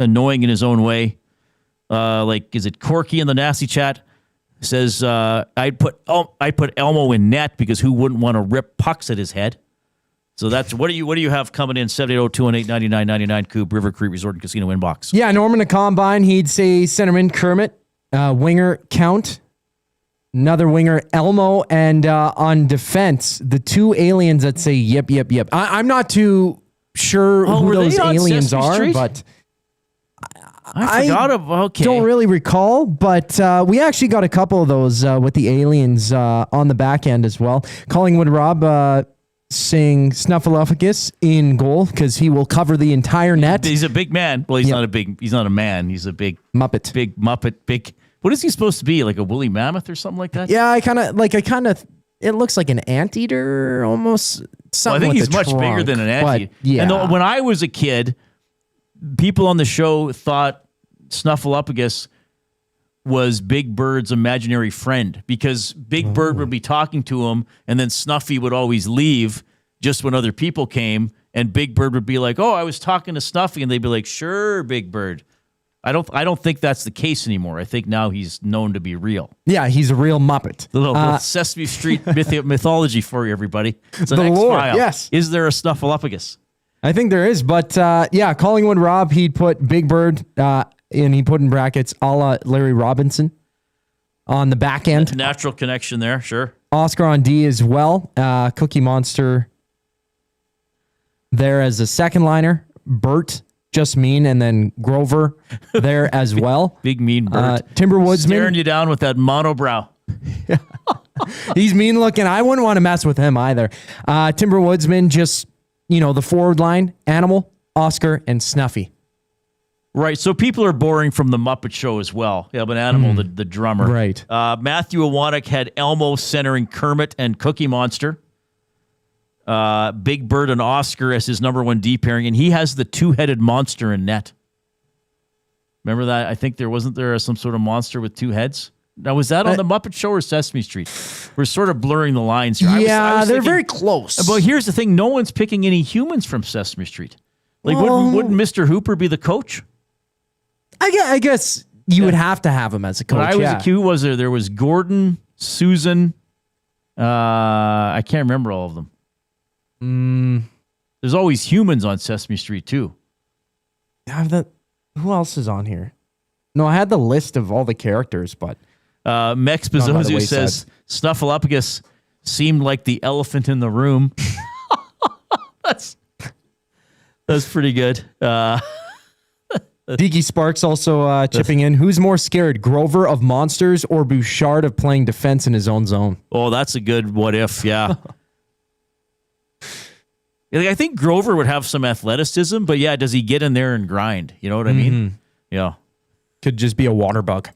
annoying in his own way. Is it Corky in the Nasty Chat? Says I'd put Elmo in net because who wouldn't want to rip pucks at his head? So that's what do you have coming in 780-218-9999 Coop River Cree Resort and Casino inbox? Yeah, Norman the Combine, he'd say centerman Kermit, winger Count, another winger Elmo, and on defense, the two aliens that say yep. I'm not too sure who those aliens are, but I don't really recall, but we actually got a couple of those with the aliens on the back end as well. Collingwood Rob saying Snuffleupagus in goal because he will cover the entire net. He's a big man. Well, he's not a man. He's a big Muppet. Big Muppet. What is he supposed to be? Like a woolly mammoth or something like that? Yeah, it looks like an anteater almost. I think he's much bigger than an anteater. Yeah. And when I was a kid, people on the show thought Snuffleupagus was Big Bird's imaginary friend because Big Bird would be talking to him and then Snuffy would always leave just when other people came and Big Bird would be like, oh, I was talking to Snuffy, and they'd be like, sure, Big Bird. I don't think that's the case anymore. I think now he's known to be real. Yeah, he's a real Muppet. Little Sesame Street mythology for you, everybody. It's the lore, X-File. yes. Is there a Snuffleupagus? I think there is, but Collingwood Rob, he'd put Big Bird and he put in brackets a la Larry Robinson on the back end. Natural connection there, sure. Oscar on D as well. Cookie Monster there as a second liner. Bert, just mean, and then Grover there as well. Big mean Bert. Timberwoodsman. Staring you down with that monobrow. He's mean looking. I wouldn't want to mess with him either. Timberwoodsman, just, the forward line, Animal, Oscar, and Snuffy. Right, so people are boring from the Muppet Show as well. Yeah, but Animal, the drummer. Right. Matthew Awanek had Elmo centering Kermit and Cookie Monster. Big Bird and Oscar as his number one D pairing, and he has the two-headed monster in net. Remember that? I think there some sort of monster with two heads? Now, was that on the Muppet Show or Sesame Street? We're sort of blurring the lines here. Yeah, I was they're thinking, very close. But here's the thing. No one's picking any humans from Sesame Street. Like, wouldn't Mr. Hooper be the coach? I guess you would have to have him as a coach. When I was a Q, was there? There was Gordon, Susan. I can't remember all of them. There's always humans on Sesame Street too. Who else is on here? No, I had the list of all the characters, but Mex Bezzozu says Snuffleupagus seemed like the elephant in the room. That's pretty good. Diggy Sparks also chipping in. Who's more scared, Grover of monsters or Bouchard of playing defense in his own zone? Oh, that's a good what if, yeah. I think Grover would have some athleticism, but yeah, does he get in there and grind? You know what I mean? Yeah. Could just be a water bug.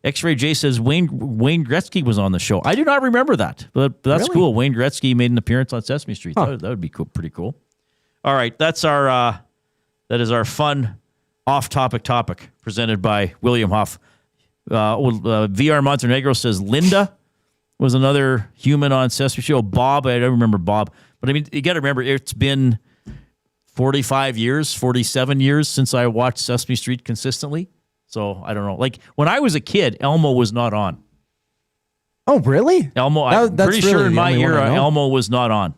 X-Ray J says Wayne Gretzky was on the show. I do not remember that, but that's Really? cool. Wayne Gretzky made an appearance on Sesame Street. Huh. That would be cool, pretty cool. All right, that is our fun off-topic topic presented by William Huff. VR Montenegro says Linda was another human on Sesame Street. Bob, I don't remember Bob. But I mean, you got to remember, it's been 45 years, 47 years since I watched Sesame Street consistently. So I don't know. Like when I was a kid, Elmo was not on. Oh, really? Elmo, I'm that's pretty really sure in the my only one I era, know. Elmo was not on.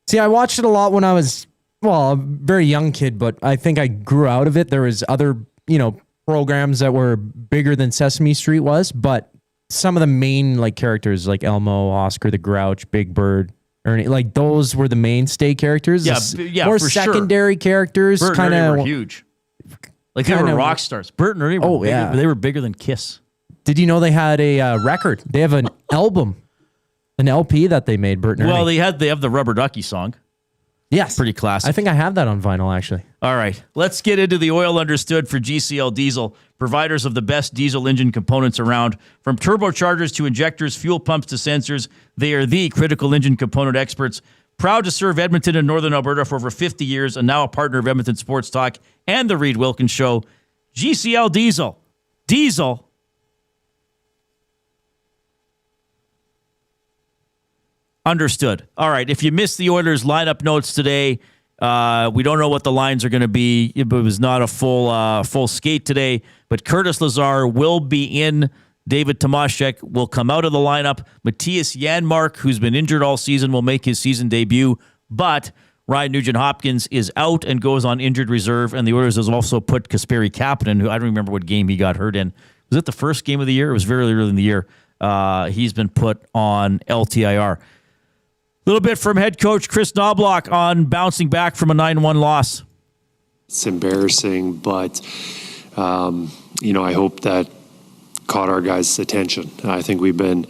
See, I watched it a lot when I was, a very young kid, but I think I grew out of it. There was other, programs that were bigger than Sesame Street was, but some of the main characters like Elmo, Oscar the Grouch, Big Bird, Ernie, those were the mainstay characters. Yeah, more for sure. secondary characters, Bert and Ernie were huge. They were rock stars. Bert and Ernie were bigger, they were bigger than Kiss. Did you know they had a record? They have an album, an LP that they made, Bert and Ernie. Well, they have the Rubber Ducky song. Yes. Pretty classic. I think I have that on vinyl, actually. All right. Let's get into the oil understood for GCL Diesel, providers of the best diesel engine components around. From turbochargers to injectors, fuel pumps to sensors, they are the critical engine component experts. Proud to serve Edmonton and Northern Alberta for over 50 years and now a partner of Edmonton Sports Talk and the Reid Wilkins Show. GCL Diesel. Diesel. Understood. All right. If you missed the Oilers lineup notes today, we don't know what the lines are going to be. It was not a full skate today, but Curtis Lazar will be in. David Tomaszek will come out of the lineup. Matthias Janmark, who's been injured all season, will make his season debut, but Ryan Nugent-Hopkins is out and goes on injured reserve, and the Oilers has also put Kasperi Kapanen, who I don't remember what game he got hurt in. Was it the first game of the year? It was very early in the year. He's been put on LTIR. A little bit from head coach Chris Knobloch on bouncing back from a 9-1 loss. It's embarrassing, but, I hope that caught our guys' attention. I think we've been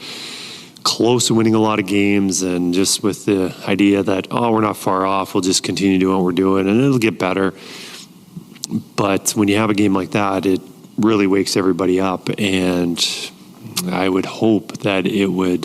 close to winning a lot of games, and just with the idea that, we're not far off, we'll just continue doing what we're doing, and it'll get better. But when you have a game like that, it really wakes everybody up, and I would hope that it would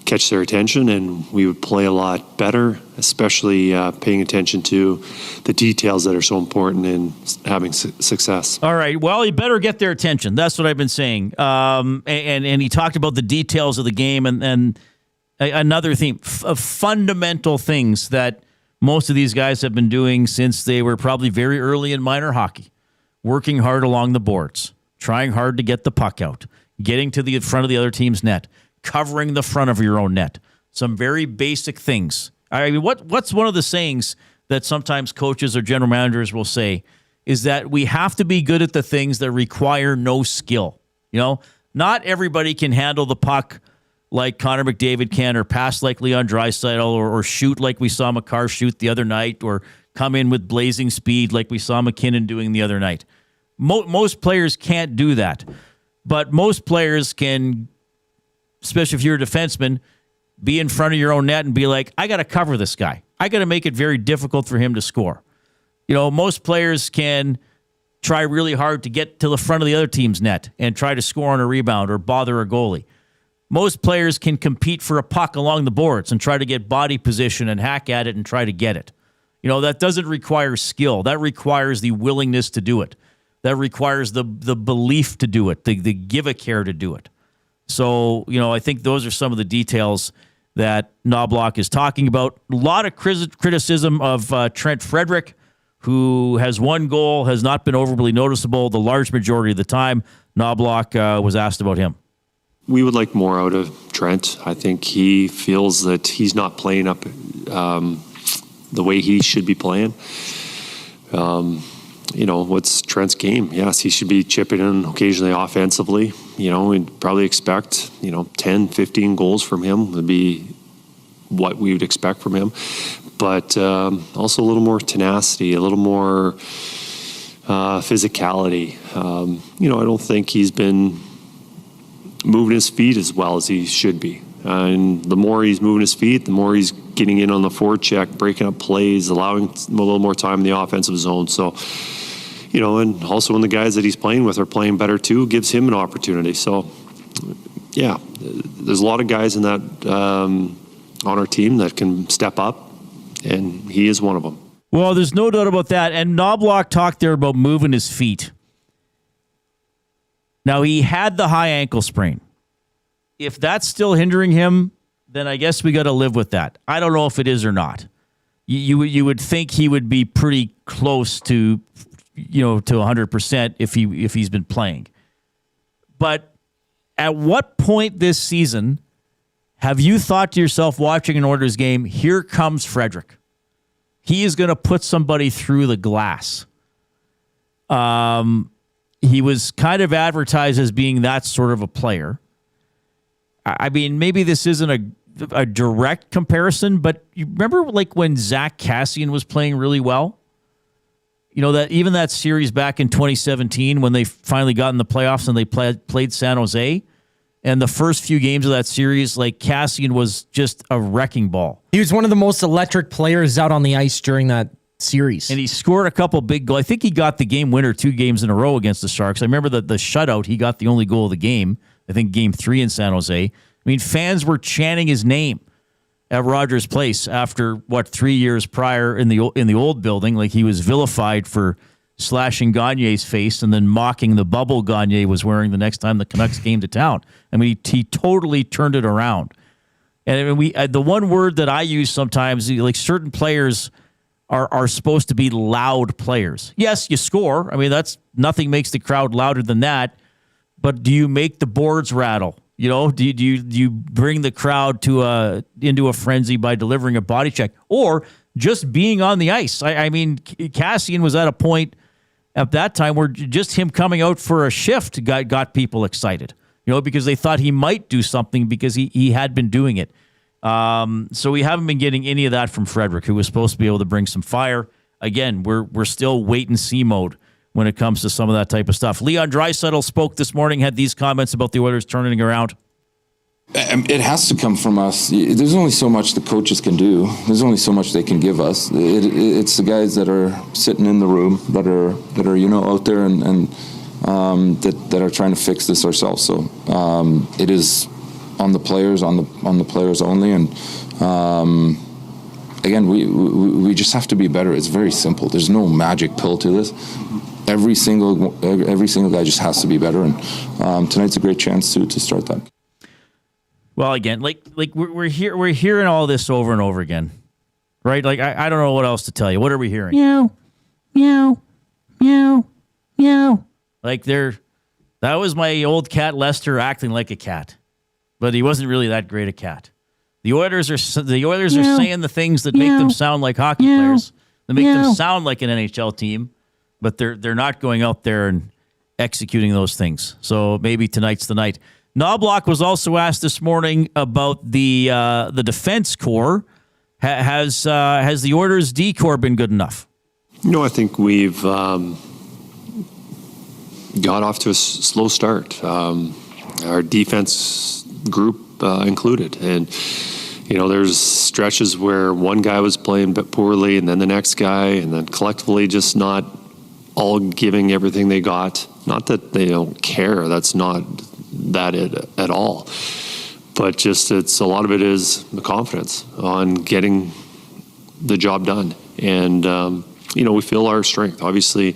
catch their attention and we would play a lot better, especially paying attention to the details that are so important in having success. All right. Well, you better get their attention. That's what I've been saying. And he talked about the details of the game and another theme of fundamental things that most of these guys have been doing since they were probably very early in minor hockey, working hard along the boards, trying hard to get the puck out, getting to the front of the other team's net, covering the front of your own net. Some very basic things. I mean, what's one of the sayings that sometimes coaches or general managers will say is that we have to be good at the things that require no skill. Not everybody can handle the puck like Connor McDavid can, or pass like Leon Draisaitl, or shoot like we saw McCarr shoot the other night, or come in with blazing speed like we saw McKinnon doing the other night. Most players can't do that, but most players can, especially if you're a defenseman, be in front of your own net and be like, I got to cover this guy. I got to make it very difficult for him to score. Most players can try really hard to get to the front of the other team's net and try to score on a rebound or bother a goalie. Most players can compete for a puck along the boards and try to get body position and hack at it and try to get it. That doesn't require skill. That requires the willingness to do it. That requires the belief to do it, the give-a-care to do it. So, I think those are some of the details that Knobloch is talking about. A lot of criticism of Trent Frederick who has one goal, has not been overly noticeable the large majority of the time. Knobloch was asked about him. We would like more out of Trent. I think he feels that he's not playing up the way he should be playing. What's Trent's game? Yes, he should be chipping in occasionally offensively. We'd probably expect, 10, 15 goals from him would be what we would expect from him. But also a little more tenacity, a little more physicality. I don't think he's been moving his feet as well as he should be. And the more he's moving his feet, the more he's getting in on the forecheck, breaking up plays, allowing a little more time in the offensive zone. So, and also when the guys that he's playing with are playing better too, gives him an opportunity. So, yeah, there's a lot of guys in that on our team that can step up, and he is one of them. Well, there's no doubt about that. And Knobloch talked there about moving his feet. Now, he had the high ankle sprain. If that's still hindering him, then I guess we got to live with that. I don't know if it is or not. You would think he would be pretty close to 100% if he's been playing. But at what point this season have you thought to yourself watching an Oilers game, here comes Frederick? He is going to put somebody through the glass. He was kind of advertised as being that sort of a player. I mean, maybe this isn't a direct comparison, but you remember like when Zach Kassian was playing really well? That even that series back in 2017 when they finally got in the playoffs and they played San Jose, and the first few games of that series, like Kassian was just a wrecking ball. He was one of the most electric players out on the ice during that series. And he scored a couple big goals. I think he got the game winner 2 games in a row against the Sharks. I remember the shutout, he got the only goal of the game. I think game 3 in San Jose. I mean, fans were chanting his name at Rogers Place after 3 years prior in the old building. Like he was vilified for slashing Gagne's face and then mocking the bubble Gagne was wearing the next time the Canucks came to town. I mean, he totally turned it around. And the one word that I use sometimes, like certain players are supposed to be loud players. Yes, you score. I mean, nothing makes the crowd louder than that. But do you make the boards rattle? Do you bring the crowd into a frenzy by delivering a body check or just being on the ice? I mean, Kassian was at a point at that time where just him coming out for a shift got people excited. Because they thought he might do something because he had been doing it. So we haven't been getting any of that from Frederick, who was supposed to be able to bring some fire. Again, we're still wait and see mode when it comes to some of that type of stuff. Leon Draisaitl spoke this morning, had these comments about the Oilers turning around. It has to come from us. There's only so much the coaches can do. There's only so much they can give us. It's the guys that are sitting in the room that are out there and that are trying to fix this ourselves. So it is on the players, on the players only. And again, we just have to be better. It's very simple. There's no magic pill to this. Every single guy just has to be better, and tonight's a great chance to start that. Well, again, like we're hearing all this over and over again, right? Like I don't know what else to tell you. What are we hearing? Meow, meow, meow, meow. Like that was my old cat Lester acting like a cat, but he wasn't really that great a cat. The Oilers are saying the things that make them sound like hockey players, that make them sound like an NHL team. But they're not going out there and executing those things. So maybe tonight's the night. Knobloch was also asked this morning about the defense core. Has the Oilers' D core been good enough? I think we've got off to a slow start. Our defense group included, and there's stretches where one guy was playing but poorly, and then the next guy, and then collectively just not all giving everything they got. Not that they don't care. That's not that at all. But just a lot of it is the confidence on getting the job done. And, we feel our strength. Obviously,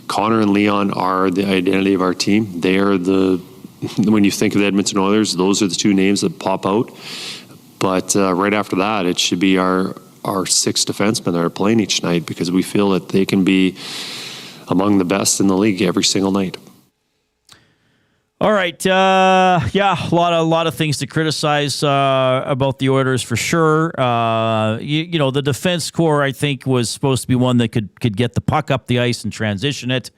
Connor and Leon are the identity of our team. They are when you think of the Edmonton Oilers, those are the two names that pop out. But right after that, it should be our our 6 defensemen that are playing each night, because we feel that they can be among the best in the league every single night. All right. A lot of things to criticize about the Oilers for sure. The defense core, I think, was supposed to be one that could get the puck up the ice and transition it.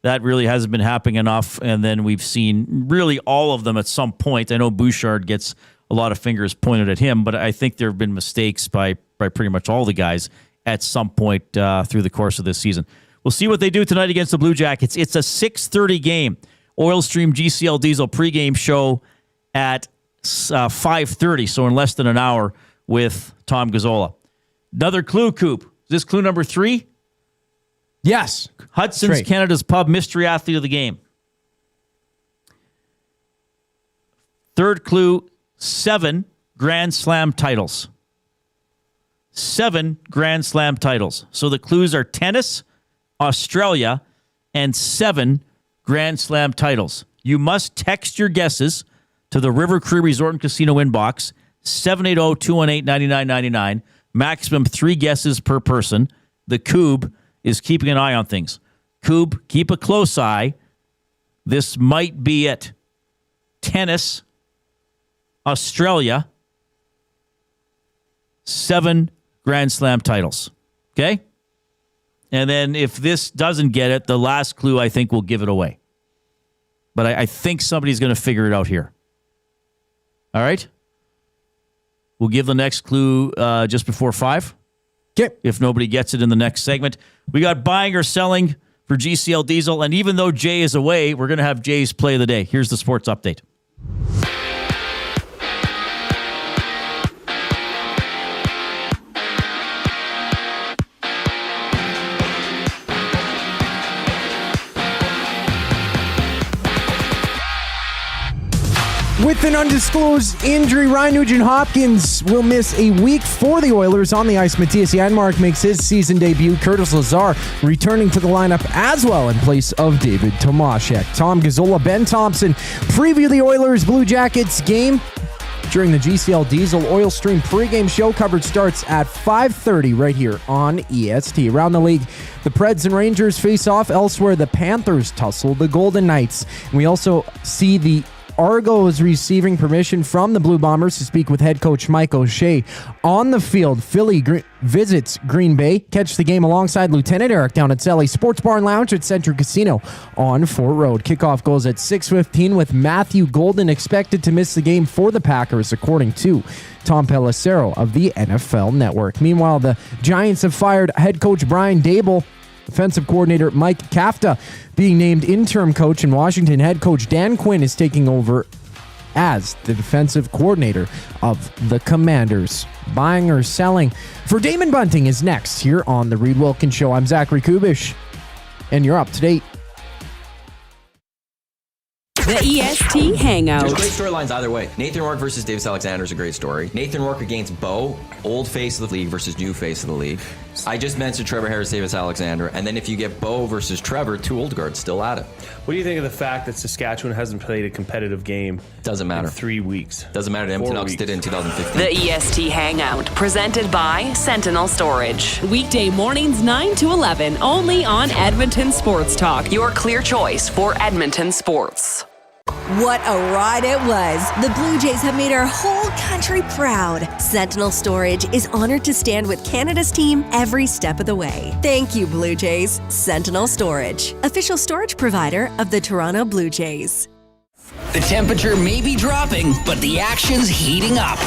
That really hasn't been happening enough. And then we've seen really all of them at some point. I know Bouchard gets a lot of fingers pointed at him, but I think there have been mistakes by pretty much all the guys at some point through the course of this season. We'll see what they do tonight against the Blue Jackets. It's a 6:30 game. Oil Stream GCL Diesel pregame show at 5:30, so in less than an hour with Tom Gazzola. Another clue, Coop. Is this clue number 3? Yes. Hudson's Straight. Canada's Pub mystery athlete of the game. Third clue, 7 Grand Slam titles. 7 Grand Slam titles. So the clues are tennis, Australia, and 7 Grand Slam titles. You must text your guesses to the River Cree Resort and Casino inbox, 780-218-9999. Maximum 3 guesses per person. The Coob is keeping an eye on things. Coob, keep a close eye. This might be it. Tennis, Australia, 7 Grand Slam titles. Okay? And then if this doesn't get it, the last clue, I think, will give it away. But I think somebody's going to figure it out here. All right? We'll give the next clue just before 5. Okay. If nobody gets it in the next segment. We got buying or selling for GCL Diesel. And even though Jay is away, we're going to have Jay's play of the day. Here's the sports update. With an undisclosed injury, Ryan Nugent-Hopkins will miss a week for the Oilers on the ice. Matthias Janmark makes his season debut. Curtis Lazar returning to the lineup as well in place of David Tomashek. Tom Gazola, Ben Thompson preview the Oilers Blue Jackets game during the GCL Diesel Oil Stream pregame show. Coverage starts at 5:30 right here on EST. Around the league, the Preds and Rangers face off. Elsewhere, the Panthers tussle the Golden Knights. We also see the Argos receiving permission from the Blue Bombers to speak with head coach Mike O'Shea. On the field, Philly visits Green Bay. Catch the game alongside Lieutenant Eric down at Sally's Sports Bar and Lounge at Century Casino on Fort Road. Kickoff goes at 6:15 with Matthew Golden expected to miss the game for the Packers, according to Tom Pelissero of the NFL Network. Meanwhile, the Giants have fired head coach Brian Daboll. Defensive coordinator Mike Kafka being named interim coach in Washington. Head coach Dan Quinn is taking over as the defensive coordinator of the Commanders. Buying or selling for Damon Bunting is next here on The Reid Wilkins Show. I'm Zachary Kubish, and you're up to date. The EST Hangout. There's great storylines either way. Nathan Rourke versus Davis Alexander is a great story. Nathan Rourke against Bo, old face of the league versus new face of the league. I just mentioned Trevor Harris, Davis Alexander, and then if you get Bo versus Trevor, 2 old guards still at it. What do you think of the fact that Saskatchewan hasn't played a competitive game? Doesn't matter. In 3 weeks. Doesn't matter. Edmonton Oilers did it in 2015. The EST Hangout, presented by Sentinel Storage. Weekday mornings 9 to 11, only on Edmonton Sports Talk. Your clear choice for Edmonton sports. What a ride it was. The Blue Jays have made our whole country proud. Sentinel Storage is honored to stand with Canada's team every step of the way. Thank you, Blue Jays. Sentinel Storage, official storage provider of the Toronto Blue Jays. The temperature may be dropping, but the action's heating up.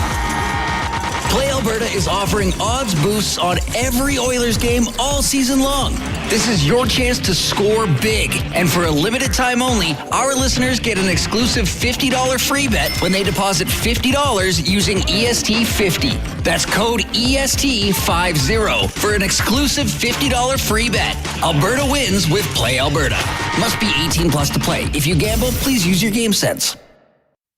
Play Alberta is offering odds boosts on every Oilers game all season long. This is your chance to score big. And for a limited time only, our listeners get an exclusive $50 free bet when they deposit $50 using EST50. That's code EST50 for an exclusive $50 free bet. Alberta wins with Play Alberta. Must be 18 plus to play. If you gamble, please use your game sense.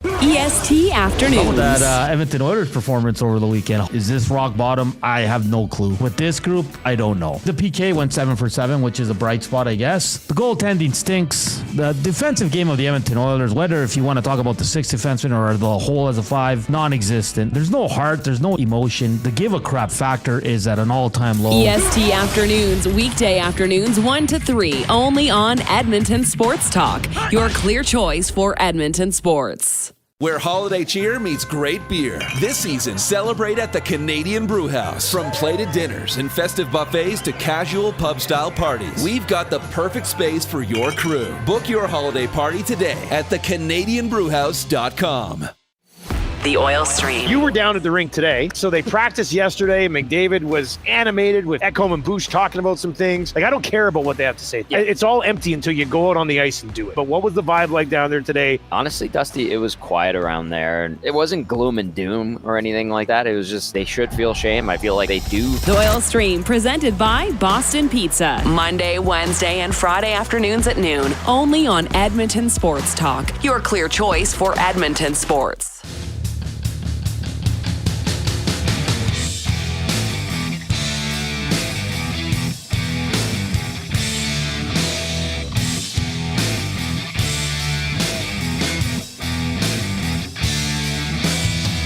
EST Afternoons. That Edmonton Oilers performance over the weekend. Is this rock bottom? I have no clue. With this group, I don't know. The PK went 7 for 7, which is a bright spot, I guess. The goaltending stinks. The defensive game of the Edmonton Oilers, whether if you want to talk about the 6 defensemen or the whole as a 5, non-existent. There's no heart. There's no emotion. The give a crap factor is at an all-time low. EST Afternoons, weekday afternoons 1 to 3, only on Edmonton Sports Talk. Your clear choice for Edmonton sports. Where holiday cheer meets great beer. This season, celebrate at the Canadian Brewhouse. From plated dinners and festive buffets to casual pub-style parties, we've got the perfect space for your crew. Book your holiday party today at thecanadianbrewhouse.com. The Oil Stream. You were down at the rink today, so they practiced yesterday. McDavid was animated with Ekholm and Bush talking about some things. Like, I don't care about what they have to say. It's all empty until you go out on the ice and do it. But what was the vibe like down there today? Honestly, Dusty, it was quiet around there. It wasn't gloom and doom or anything like that. It was just they should feel shame. I feel like they do. The Oil Stream, presented by Boston Pizza. Monday, Wednesday, and Friday afternoons at noon, only on Edmonton Sports Talk. Your clear choice for Edmonton sports.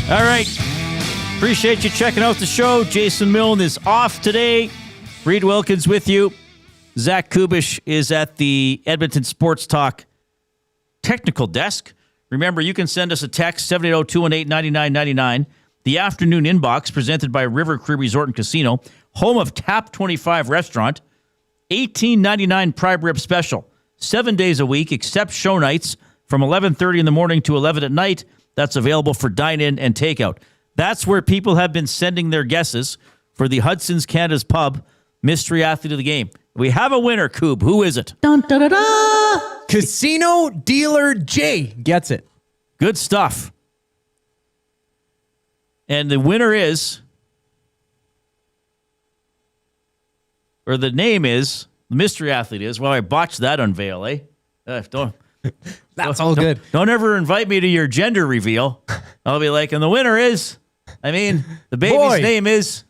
All right. Appreciate you checking out the show. Jason Milne is off today. Reid Wilkins with you. Zach Kubish is at the Edmonton Sports Talk technical desk. Remember, you can send us a text, 780-218-9999. The afternoon inbox presented by River Cree Resort and Casino, home of Tap 25 Restaurant, $18.99 prime rib special, 7 days a week, except show nights from 11:30 in the morning to 11 at night. That's available for dine-in and takeout. That's where people have been sending their guesses for the Hudson's Canada's Pub Mystery Athlete of the Game. We have a winner, Coob. Who is it? Dun, da, da, da. Casino Dealer J gets it. Good stuff. And the winner is, or the name is, the mystery athlete is, well, I botched that unveil, eh? That's all good. Don't ever invite me to your gender reveal. I'll be like, and the winner is, the baby's name is,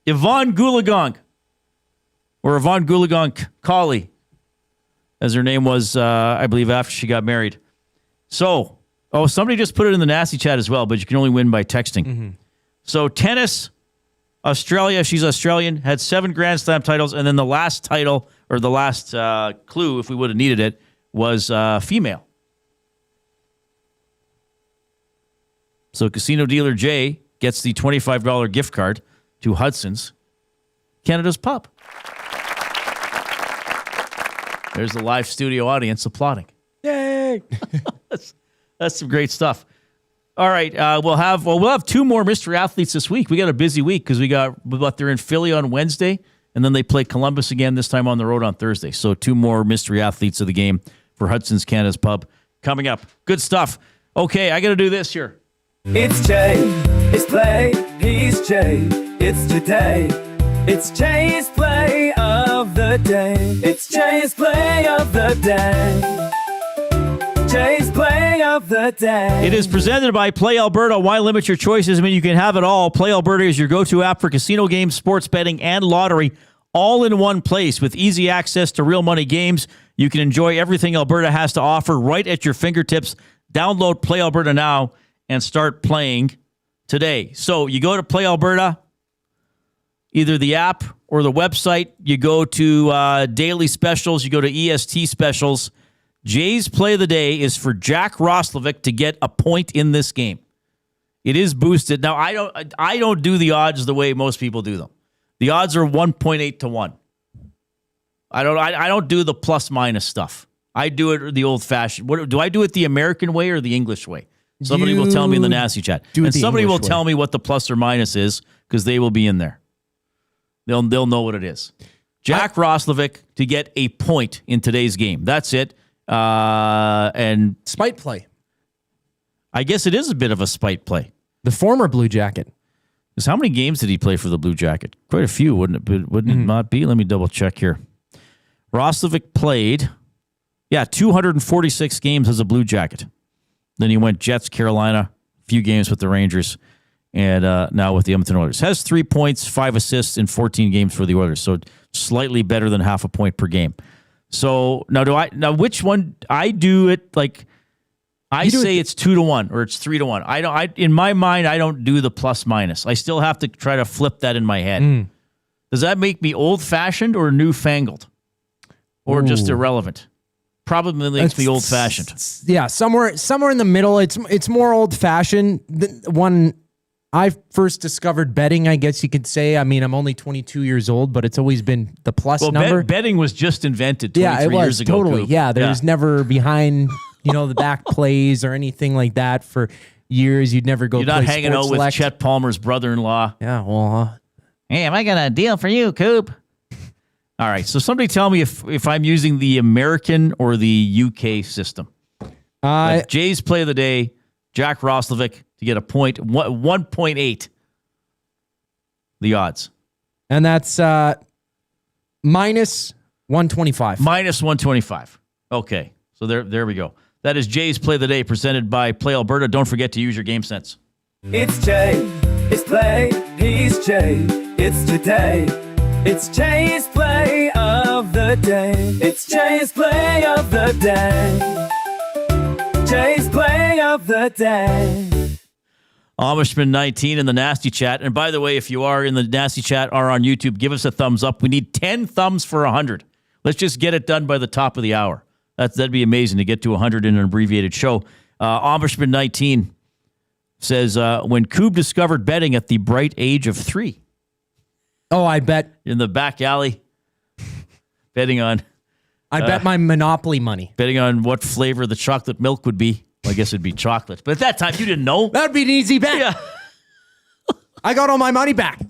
Yvonne Goolagong. Or Yvonne Goolagong Collie, as her name was, I believe, after she got married. So, somebody just put it in the nasty chat as well, but you can only win by texting. Mm-hmm. So, tennis, Australia, she's Australian, had 7 Grand Slam titles, and then the last title, or the last clue, if we would have needed it, was female. So Casino Dealer J gets the $25 gift card to Hudson's Canada's Pub. There's the live studio audience applauding. Yay! That's some great stuff. All right, we'll have 2 more mystery athletes this week. We got a busy week because they're in Philly on Wednesday, and then they play Columbus again, this time on the road on Thursday. So 2 more mystery athletes of the game for Hudson's Canada's Pub coming up. Good stuff. Okay, I got to do this here. It's Jay, it's play, he's Jay, it's today. It's Jay's play of the day. It's Jay's play of the day. Jay's play of the day. It is presented by Play Alberta. Why limit your choices? You can have it all. Play Alberta is your go-to app for casino games, sports betting, and lottery, all in one place. With easy access to real money games, you can enjoy everything Alberta has to offer right at your fingertips. Download Play Alberta now and start playing today. So you go to Play Alberta, either the app or the website. You go to daily specials. You go to EST specials. Jay's play of the day is for Jack Roslovic to get a point in this game. It is boosted. Now, I don't do the odds the way most people do them. The odds are 1.8 to 1. I don't do the plus minus stuff. I do it the old fashioned. What do I do it the American way or the English way? Somebody will tell me in the nasty chat. And somebody will tell me what the plus or minus is because they will be in there. They'll know what it is. Jack Roslovic to get a point in today's game. That's it. And spite play. I guess it is a bit of a spite play. The former Blue Jacket. Because how many games did he play for the Blue Jacket? Quite a few, wouldn't it? Wouldn't it not be? Let me double check here. Roslovic played, 246 games as a Blue Jacket. Then he went Jets, Carolina, a few games with the Rangers, and now with the Edmonton Oilers. Has 3 points, 5 assists in 14 games for the Oilers, so slightly better than half a point per game. So now which one I do it like I say it's 2-1 or it's 3-1. In my mind I don't do the plus minus. I still have to try to flip that in my head. Does that make me old fashioned or newfangled? Or just irrelevant? Probably makes me old fashioned. Yeah, somewhere in the middle. It's more old fashioned. When I first discovered betting, I guess you could say. I mean, I'm only 22 years old, but it's always been the plus number. Betting was just invented 23 years ago. Totally. Coop. Yeah, there was never behind, the back plays or anything like that for years. You'd never go. You're not hanging out with Chet Palmer's brother-in-law. Yeah, well, hey, have I got a deal for you, Coop? All right, so somebody tell me if I'm using the American or the UK system. Jay's play of the day, Jack Roslovic to get a point, 1.8. The odds. And that's minus 125. Minus 125. Okay, so there we go. That is Jay's play of the day presented by Play Alberta. Don't forget to use your game sense. It's Jay, it's play, he's Jay, it's today. It's Jay's play of the day. It's Jay's play of the day. Jay's play of the day. Amishman 19 in the Nasty Chat. And by the way, if you are in the Nasty Chat or on YouTube, give us a thumbs up. We need 10 thumbs for 100. Let's just get it done by the top of the hour. That'd be amazing to get to 100 in an abbreviated show. Amishman 19 says, when Coob discovered betting at the bright age of 3. Oh, I bet. In the back alley, betting on... I bet my Monopoly money. Betting on what flavor the chocolate milk would be. Well, I guess it'd be chocolate. But at that time, you didn't know. That would be an easy bet. Yeah. I got all my money back.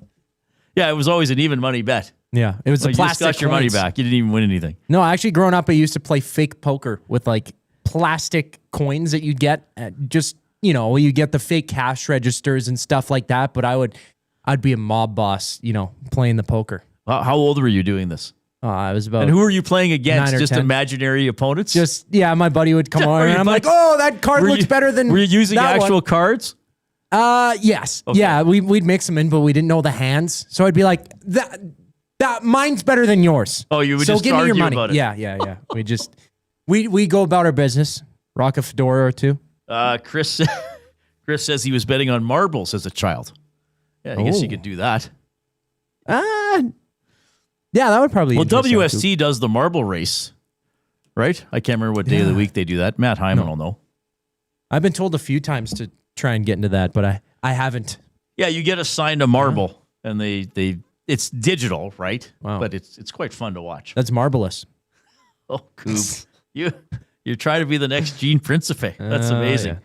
Yeah, it was always an even money bet. Yeah, it was like the plastic You just got your money back. You didn't even win anything. No, actually, growing up, I used to play fake poker with like plastic coins that you'd get. You get the fake cash registers and stuff like that. But I'd be a mob boss, playing the poker. How old were you doing this? I was about. And who were you playing against? 9 or Just 10. Imaginary opponents? My buddy would come over and I'm like, oh, that card looks better than. Were you using that actual one. cards? Yes. Okay. Yeah, we'd mix them in, but we didn't know the hands. So I'd be like, that mine's better than yours. Oh, you would so just give me argue your money. about it. Yeah. we go about our business. Rock a fedora or two. Chris says he was betting on marbles as a child. Yeah, I guess you could do that. Yeah, that would probably. Well, WST does the marble race, right? I can't remember what day of the week they do that. Matt Hyman will know. I've been told a few times to try and get into that, but I haven't. Yeah, you get assigned a marble, and it's digital, right? Wow. But it's quite fun to watch. That's marvelous. Oh, Coop. You're trying to be the next Gene Principe. That's amazing. Yeah.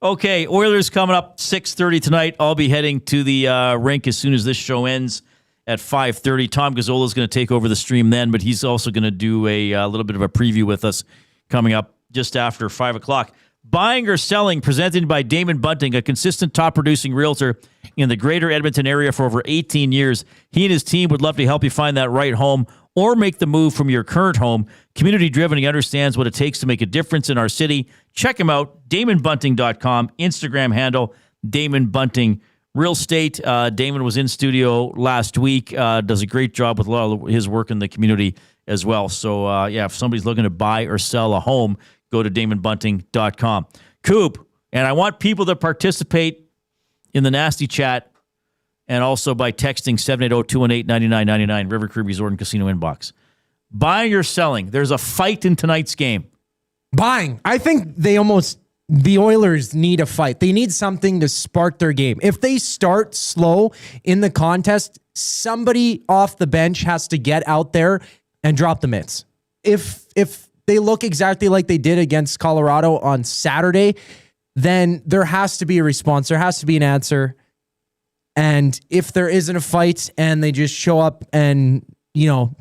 Okay, Oilers coming up 6:30 tonight. I'll be heading to the rink as soon as this show ends at 5:30. Tom Gazola is going to take over the stream then, but he's also going to do a little bit of a preview with us coming up just after 5 o'clock. Buying or selling, presented by Damon Bunting, a consistent top-producing realtor in the greater Edmonton area for over 18 years. He and his team would love to help you find that right home or make the move from your current home. Community-driven, he understands what it takes to make a difference in our city. Check him out, DamonBunting.com, Instagram handle, Damon Bunting Real Estate. Damon was in studio last week, does a great job with a lot of his work in the community as well. So, if somebody's looking to buy or sell a home, go to DamonBunting.com. Coop, and I want people to participate in the Nasty Chat and also by texting 780-218-9999, River Cree Resort and Casino inbox. Buying or selling? There's a fight in tonight's game. Buying. I think the Oilers need a fight. They need something to spark their game. If they start slow in the contest, somebody off the bench has to get out there and drop the mitts. If they look exactly like they did against Colorado on Saturday, then there has to be a response. There has to be an answer. And if there isn't a fight and they just show up and,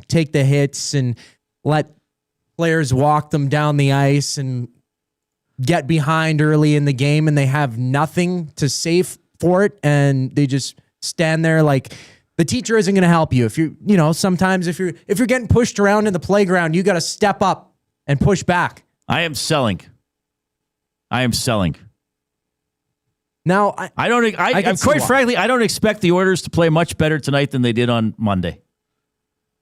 take the hits and let players walk them down the ice and get behind early in the game and they have nothing to say for it and they just stand there like the teacher isn't going to help you. If sometimes if you're getting pushed around in the playground, you got to step up and push back. I am selling. Now, quite frankly, I don't expect the Oilers to play much better tonight than they did on Monday.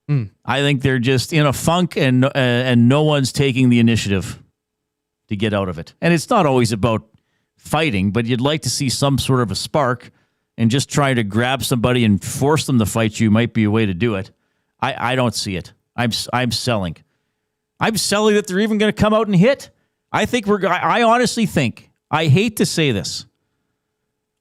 I think they're just in a funk, and no one's taking the initiative to get out of it. And it's not always about fighting, but you'd like to see some sort of a spark, and just trying to grab somebody and force them to fight you might be a way to do it. I don't see it. I'm selling. I'm selling that they're even going to come out and hit. I honestly think, I hate to say this,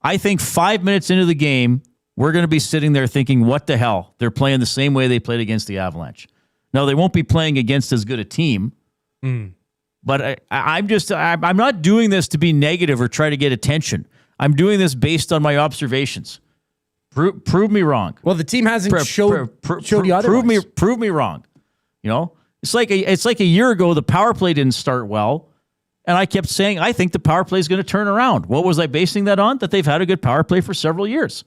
I think 5 minutes into the game, we're going to be sitting there thinking, what the hell? They're playing the same way they played against the Avalanche. Now, they won't be playing against as good a team, but I'm not doing this to be negative or try to get attention. I'm doing this based on my observations. Prove me wrong. Well, the team hasn't showed you otherwise. Prove me wrong. You know, it's like a year ago, the power play didn't start well, and I kept saying, I think the power play is going to turn around. What was I basing that on? That they've had a good power play for several years.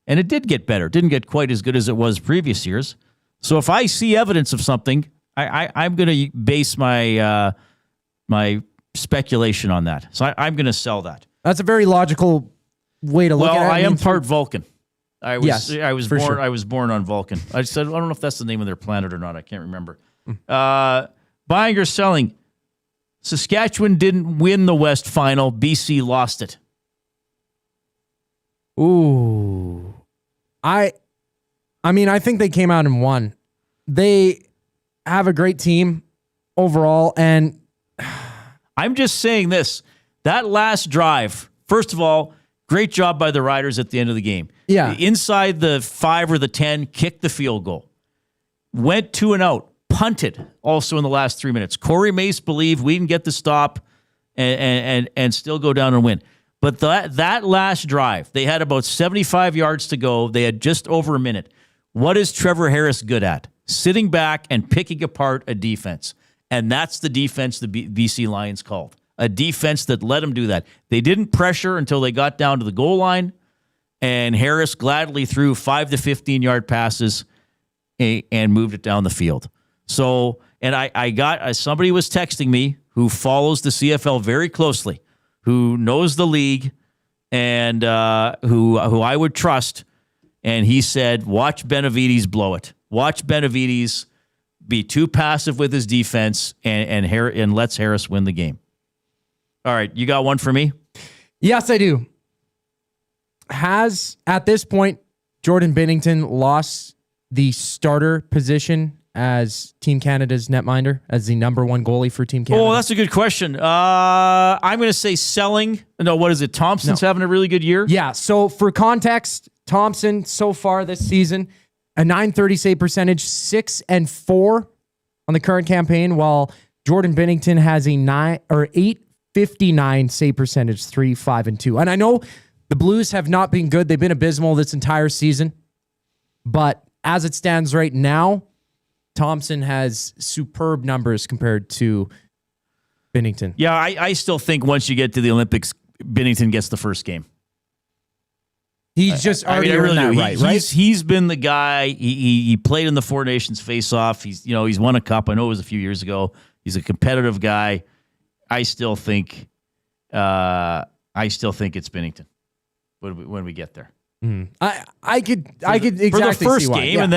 And it did get better. It didn't get quite as good as it was previous years. So if I see evidence of something, I'm going to base my my speculation on that. So I'm going to sell that. That's a very logical way to look at it. Well, I am part Vulcan. I was born on Vulcan. I said, I don't know if that's the name of their planet or not. I can't remember. Buying or selling. Saskatchewan didn't win the West Final. BC lost it. Ooh. I mean, I think they came out and won. They have a great team overall, and I'm just saying this. That last drive, first of all, great job by the Riders at the end of the game. Yeah. Inside the 5 or the 10, kicked the field goal. Went 2 and out. Punted also in the last 3 minutes. Corey Mace believed we can get the stop and still go down and win. But that last drive, they had about 75 yards to go. They had just over a minute. What is Trevor Harris good at? Sitting back and picking apart a defense. And that's the defense the BC Lions called. A defense that let them do that. They didn't pressure until they got down to the goal line, and Harris gladly threw 5 to 15-yard passes and moved it down the field. So, and I got somebody was texting me who follows the CFL very closely, who knows the league, and who I would trust. And he said, watch Benavides blow it. Watch Benavides be too passive with his defense and lets Harris win the game. All right, you got one for me? Yes, I do. Has, at this point, Jordan Binnington lost the starter position as Team Canada's netminder, as the number 1 goalie for Team Canada? Oh, that's a good question. I'm going to say selling. No, what is it? Thompson's having a really good year? Yeah, so for context, Thompson so far this season, a .930 save percentage, 6-4 on the current campaign, while Jordan Binnington has a 859 save percentage, 3-5-2. And I know the Blues have not been good. They've been abysmal this entire season. But as it stands right now, Thompson has superb numbers compared to Binnington. Yeah, I still think once you get to the Olympics, Binnington gets the first game. He's just already earned that right? He's been the guy. He played in the Four Nations face-off. He's won a cup. I know it was a few years ago. He's a competitive guy. I still think it's Binnington when we get there. I could exactly for the first see why. game, Yeah. and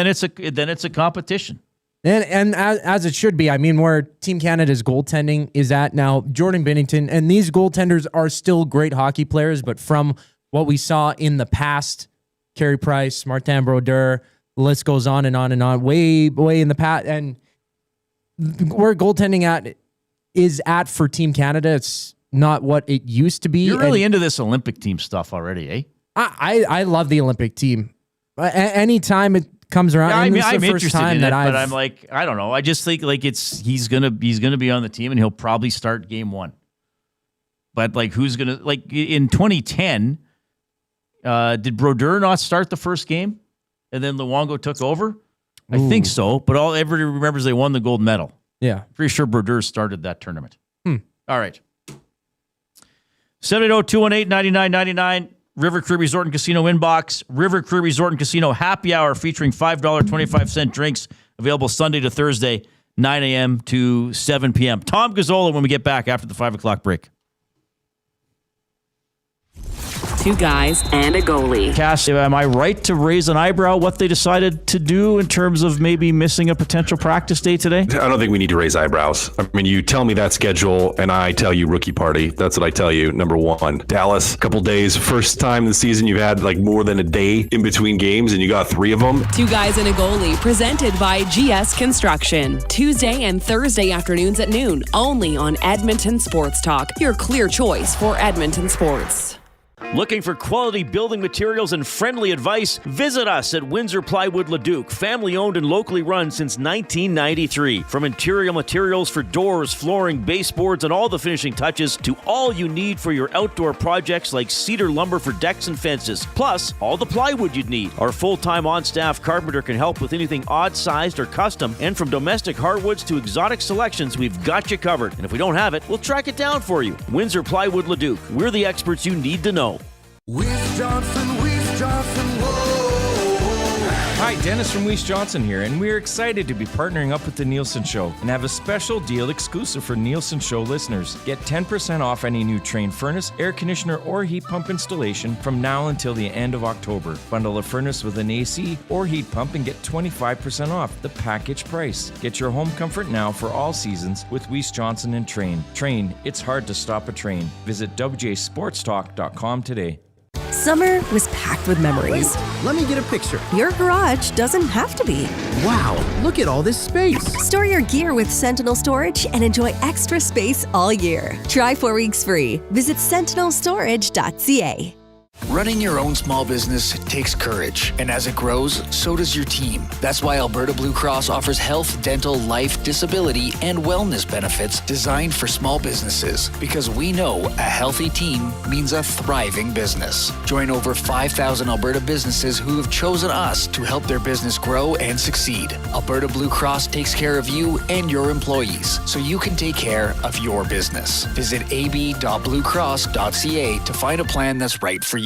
then it's a competition. And as it should be, I mean, where Team Canada's goaltending is at now, Jordan Binnington, and these goaltenders are still great hockey players, but from what we saw in the past, Carey Price, Martin Brodeur, the list goes on and on and on, way in the past, and where goaltending is at for Team Canada, it's not what it used to be. You're really into this Olympic team stuff already, eh? I love the Olympic team. Anytime it comes around, I'm interested in it, but I'm like, I don't know. I just think like he's gonna be on the team, and he'll probably start game 1. But like, who's gonna, like in 2010? Did Brodeur not start the first game, and then Luongo took over? I think so. But everybody remembers they won the gold medal. Yeah, pretty sure Brodeur started that tournament. All right. 780-218-9999. River Cree Resort and Casino inbox. River Cree Resort and Casino happy hour featuring $5.25 drinks available Sunday to Thursday, 9 a.m. to 7 p.m. Tom Gazola when we get back after the 5 o'clock break. Two guys and a goalie. Cass, am I right to raise an eyebrow what they decided to do in terms of maybe missing a potential practice day today? I don't think we need to raise eyebrows. I mean, you tell me that schedule and I tell you rookie party. That's what I tell you. Number one, Dallas, a couple days, first time this season you've had like more than a day in between games and you got 3 of them. Two guys and a goalie, presented by GS Construction. Tuesday and Thursday afternoons at noon, only on Edmonton Sports Talk, your clear choice for Edmonton sports. Looking for quality building materials and friendly advice? Visit us at Windsor Plywood Leduc, family owned and locally run since 1993. From interior materials for doors, flooring, baseboards, and all the finishing touches to all you need for your outdoor projects like cedar lumber for decks and fences, plus all the plywood you'd need. Our full-time on-staff carpenter can help with anything odd-sized or custom, and from domestic hardwoods to exotic selections, we've got you covered. And if we don't have it, we'll track it down for you. Windsor Plywood Leduc. We're the experts you need to know. Weiss Johnson, whoa. Hi, Dennis from Weiss Johnson here, and we're excited to be partnering up with the Nielsen Show and have a special deal exclusive for Nielsen Show listeners. Get 10% off any new Trane furnace, air conditioner, or heat pump installation from now until the end of October. Bundle a furnace with an AC or heat pump and get 25% off the package price. Get your home comfort now for all seasons with Weiss Johnson and Trane. Trane, it's hard to stop a train. Visit wjsportstalk.com today. Summer was packed with memories. Let me get a picture. Your garage doesn't have to be. Wow, look at all this space. Store your gear with Sentinel Storage and enjoy extra space all year. Try 4 weeks free. Visit sentinelstorage.ca. Running your own small business takes courage, and as it grows, so does your team. That's why Alberta Blue Cross offers health, dental, life, disability, and wellness benefits designed for small businesses, because we know a healthy team means a thriving business. Join over 5,000 Alberta businesses who have chosen us to help their business grow and succeed. Alberta Blue Cross takes care of you and your employees, so you can take care of your business. Visit ab.bluecross.ca to find a plan that's right for you.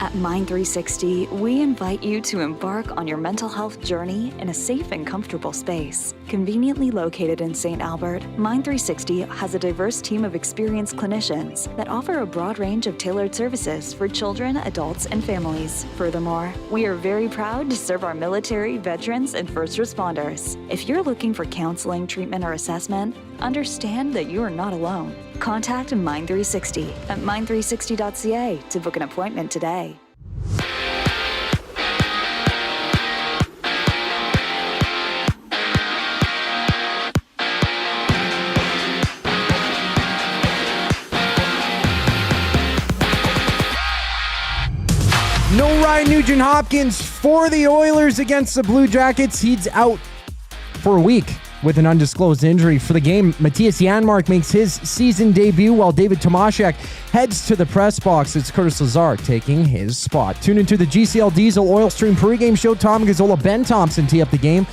At Mind360, we invite you to embark on your mental health journey in a safe and comfortable space. Conveniently located in St. Albert, Mind360 has a diverse team of experienced clinicians that offer a broad range of tailored services for children, adults, and families. Furthermore, we are very proud to serve our military, veterans, and first responders. If you're looking for counseling, treatment, or assessment, understand that you are not alone. Contact Mind360 at mind360.ca to book an appointment today. No Ryan Nugent-Hopkins for the Oilers against the Blue Jackets. He's out for a week with an undisclosed injury. For the game, Matthias Janmark makes his season debut while David Tomaszek heads to the press box. It's Curtis Lazar taking his spot. Tune into the GCL Diesel Oil Stream pregame show. Tom Gazzola, Ben Thompson tee up the game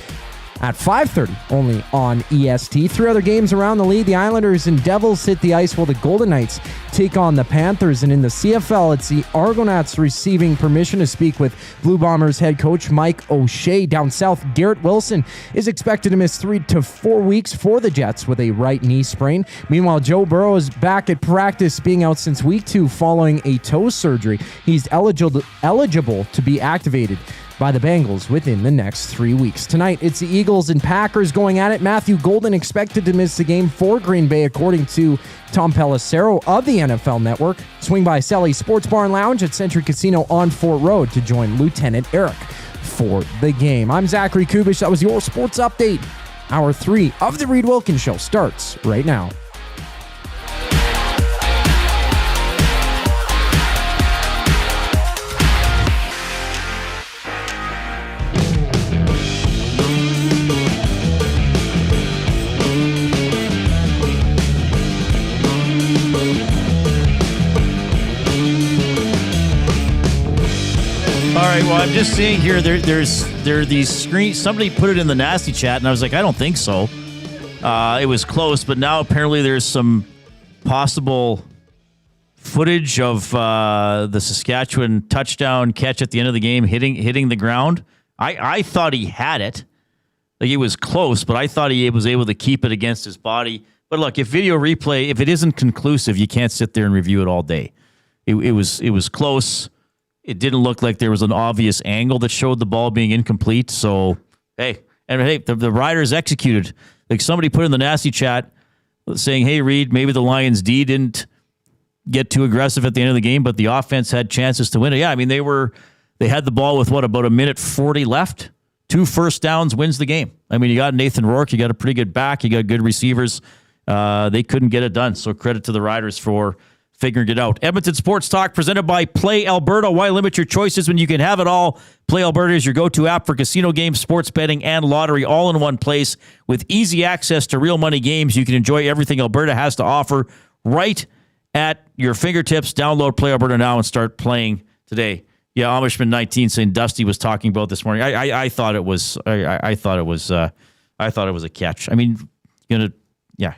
at 5:30 only on EST. 3 other games around the league. The Islanders and Devils hit the ice while the Golden Knights take on the Panthers. And in the CFL, it's the Argonauts receiving permission to speak with Blue Bombers head coach Mike O'Shea. Down south, Garrett Wilson is expected to miss 3 to 4 weeks for the Jets with a right knee sprain. Meanwhile, Joe Burrow is back at practice, being out since week 2 following a toe surgery. He's eligible to be activated by the Bengals within the next 3 weeks. Tonight, it's the Eagles and Packers going at it. Matthew Golden expected to miss the game for Green Bay, according to Tom Pelissero of the NFL Network. Swing by Sally's Sports Bar and Lounge at Century Casino on Fort Road to join Lieutenant Eric for the game. I'm Zachary Kubish. That was your sports update. Hour 3 of the Reid Wilkins Show starts right now. All right, well, I'm just seeing here, there are these screens. Somebody put it in the nasty chat, and I was like, I don't think so. It was close, but now apparently there's some possible footage of the Saskatchewan touchdown catch at the end of the game hitting the ground. I thought he had it. Like, it was close, but I thought he was able to keep it against his body. But look, if video replay, if it isn't conclusive, you can't sit there and review it all day. It was close. It didn't look like there was an obvious angle that showed the ball being incomplete. So, hey, the Riders executed. Like somebody put in the nasty chat saying, hey, Reid, maybe the Lions D didn't get too aggressive at the end of the game, but the offense had chances to win it. Yeah, I mean, they had the ball with about a minute 40 left. 2 first downs wins the game. I mean, you got Nathan Rourke, you got a pretty good back, you got good receivers. They couldn't get it done. So credit to the Riders for figuring it out. Edmonton Sports Talk presented by Play Alberta. Why limit your choices when you can have it all? Play Alberta is your go-to app for casino games, sports betting, and lottery all in one place. With easy access to real money games, you can enjoy everything Alberta has to offer right at your fingertips. Download Play Alberta now and start playing today. Yeah, Amishman 19 saying Dusty was talking about this morning. I thought it was a catch. I mean,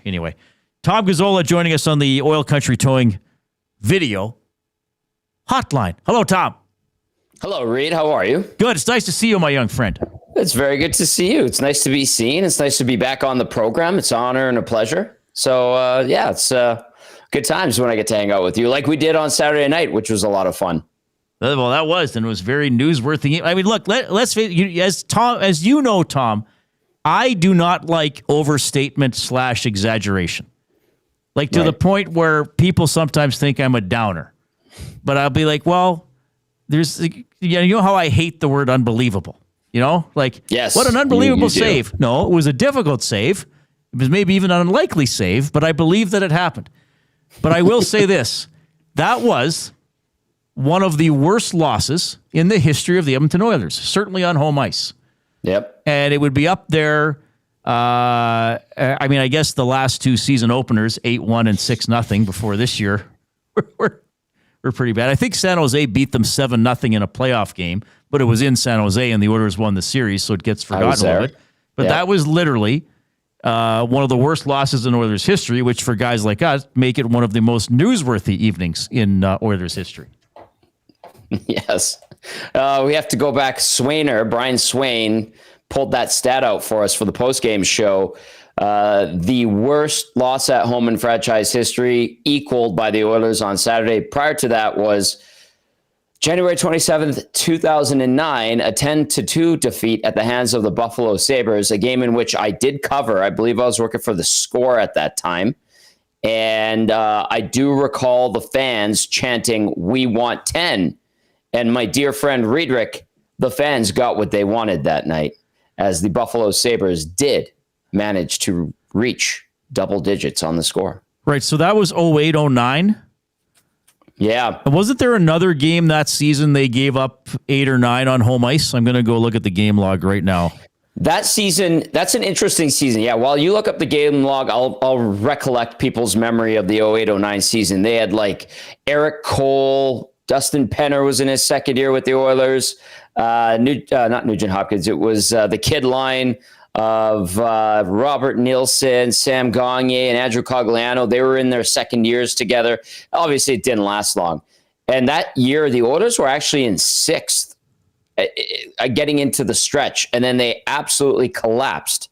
anyway. Tom Gazola joining us on the Oil Country Towing video hotline. Hello, Tom. Hello, Reid. How are you? Good. It's nice to see you, my young friend. It's very good to see you. It's nice to be seen. It's nice to be back on the program. It's an honor and a pleasure. So, it's good times when I get to hang out with you like we did on Saturday night, which was a lot of fun. Well, that was, and it was very newsworthy. I mean, look, let's face it, as you know, Tom, I do not like overstatement / exaggeration. Like to the point where people sometimes think I'm a downer. But I'll be like, well, there's, you know how I hate the word unbelievable. You know, like, yes, what an unbelievable you save. No, it was a difficult save. It was maybe even an unlikely save, but I believe that it happened. But I will say this, that was one of the worst losses in the history of the Edmonton Oilers, certainly on home ice. Yep. And it would be up there. I mean, I guess the last 2 season openers, 8-1 and 6-0 before this year, were pretty bad. I think San Jose beat them 7-0 in a playoff game, but it was in San Jose and the Oilers won the series, so it gets forgotten a little bit. But that was literally one of the worst losses in Oilers history, which for guys like us make it one of the most newsworthy evenings in Oilers history. Yes. We have to go back. Brian Swain pulled that stat out for us for the postgame show. The worst loss at home in franchise history, equaled by the Oilers on Saturday. Prior to that was January 27th, 2009, a 10-2 defeat at the hands of the Buffalo Sabres, a game in which I did cover. I believe I was working for the Score at that time. And I do recall the fans chanting, "We want 10." And my dear friend Riedrich, the fans got what they wanted that night, as the Buffalo Sabres did manage to reach double digits on the score. Right, so that was 08-09? Yeah. Wasn't there another game that season they gave up 8 or 9 on home ice? I'm going to go look at the game log right now. That season, that's an interesting season. Yeah, while you look up the game log, I'll recollect people's memory of the 08-09 season. They had like Eric Cole, Dustin Penner was in his second year with the Oilers. Not Nugent Hopkins. It was the kid line of Robert Nielsen, Sam Gagner, and Andrew Cogliano. They were in their second years together. Obviously, it didn't last long. And that year, the Oilers were actually in 6th, getting into the stretch. And then they absolutely collapsed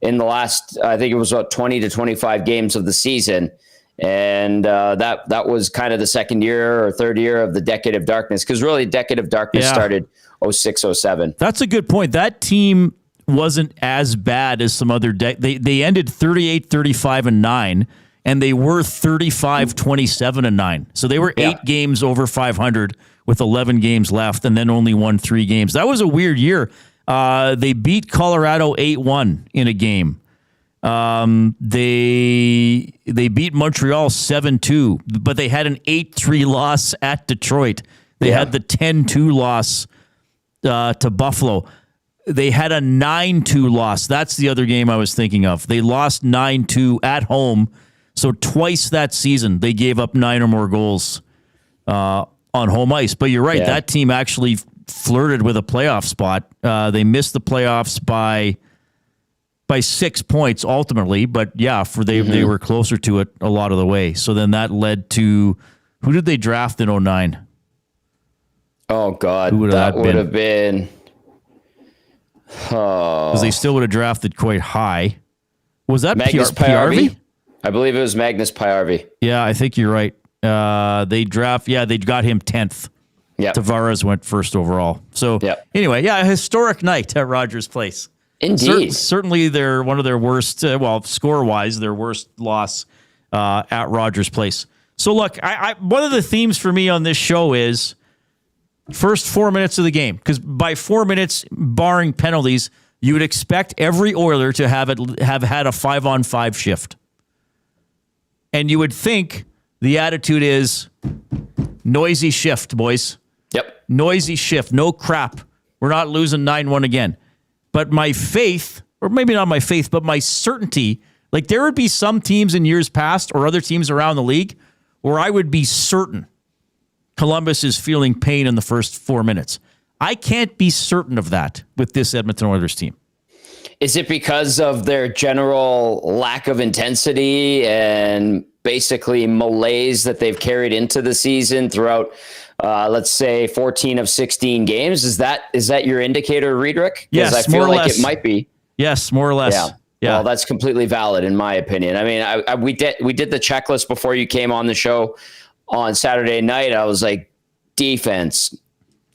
in the last, I think it was about 20 to 25 games of the season. And that was kind of the second year or third year of the decade of darkness, because really decade of darkness started 06-07. That's a good point. That team wasn't as bad as some other they ended 38-35-9, and they were 35-27-9. So they were 8 games over 500 with 11 games left, and then only won 3 games. That was a weird year. They beat Colorado 8-1 in a game. They beat Montreal 7-2, but they had an 8-3 loss at Detroit. They had the 10-2 loss to Buffalo. They had a 9-2 loss. That's the other game I was thinking of. They lost 9-2 at home. So twice that season, they gave up 9 or more goals on home ice. But you're right, that team actually flirted with a playoff spot. They missed the playoffs by 6 points ultimately, but they were closer to it a lot of the way. So then that led to, who did they draft in 2009? Oh God, that would have been. Because they still would have drafted quite high. Was that Magnus Pajärvi? I believe it was Magnus Pajärvi. Yeah, I think you're right. They got him 10th. Yeah. Tavares went first overall. So anyway, a historic night at Rogers Place. Indeed. Certainly they're one of their worst, score-wise, their worst loss at Rogers Place. So look, one of the themes for me on this show is first 4 minutes of the game, because by 4 minutes, barring penalties, you would expect every Oiler to have had a 5-on-5 shift. And you would think the attitude is noisy shift, boys. Yep. Noisy shift. No crap. We're not losing 9-1 again. But my faith, or maybe not my faith, but my certainty, like there would be some teams in years past or other teams around the league where I would be certain Columbus is feeling pain in the first 4 minutes. I can't be certain of that with this Edmonton Oilers team. Is it because of their general lack of intensity and basically malaise that they've carried into the season throughout, let's say, 14 of 16 games? Is that your indicator, Riedrich? Yes, I feel more or like less. It might be. Yes, more or less. Yeah. Well, that's completely valid in my opinion. I mean, we did the checklist before you came on the show on Saturday night. I was like, defense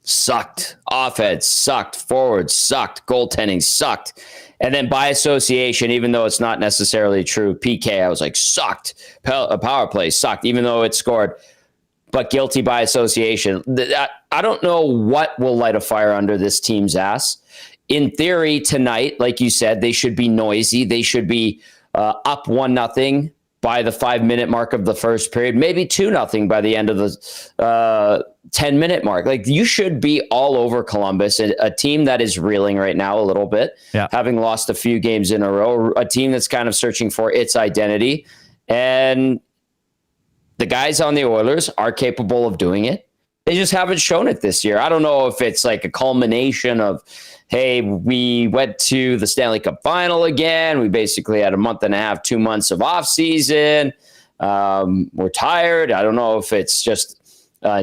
sucked, offense sucked, forward sucked, goaltending sucked. And then by association, even though it's not necessarily true, PK, I was like, sucked. Power play sucked, even though it scored. But guilty by association. I don't know what will light a fire under this team's ass. In theory, tonight, like you said, they should be noisy. They should be up 1-0 by the 5-minute mark of the first period, maybe 2-0 by the end of the 10-minute mark. Like, you should be all over Columbus, a team that is reeling right now a little bit, having lost a few games in a row, a team that's kind of searching for its identity. And the guys on the Oilers are capable of doing it. They just haven't shown it this year. I don't know if it's like a culmination of, hey, we went to the Stanley Cup final again. We basically had a month and a half, 2 months of off season. We're tired. I don't know if it's just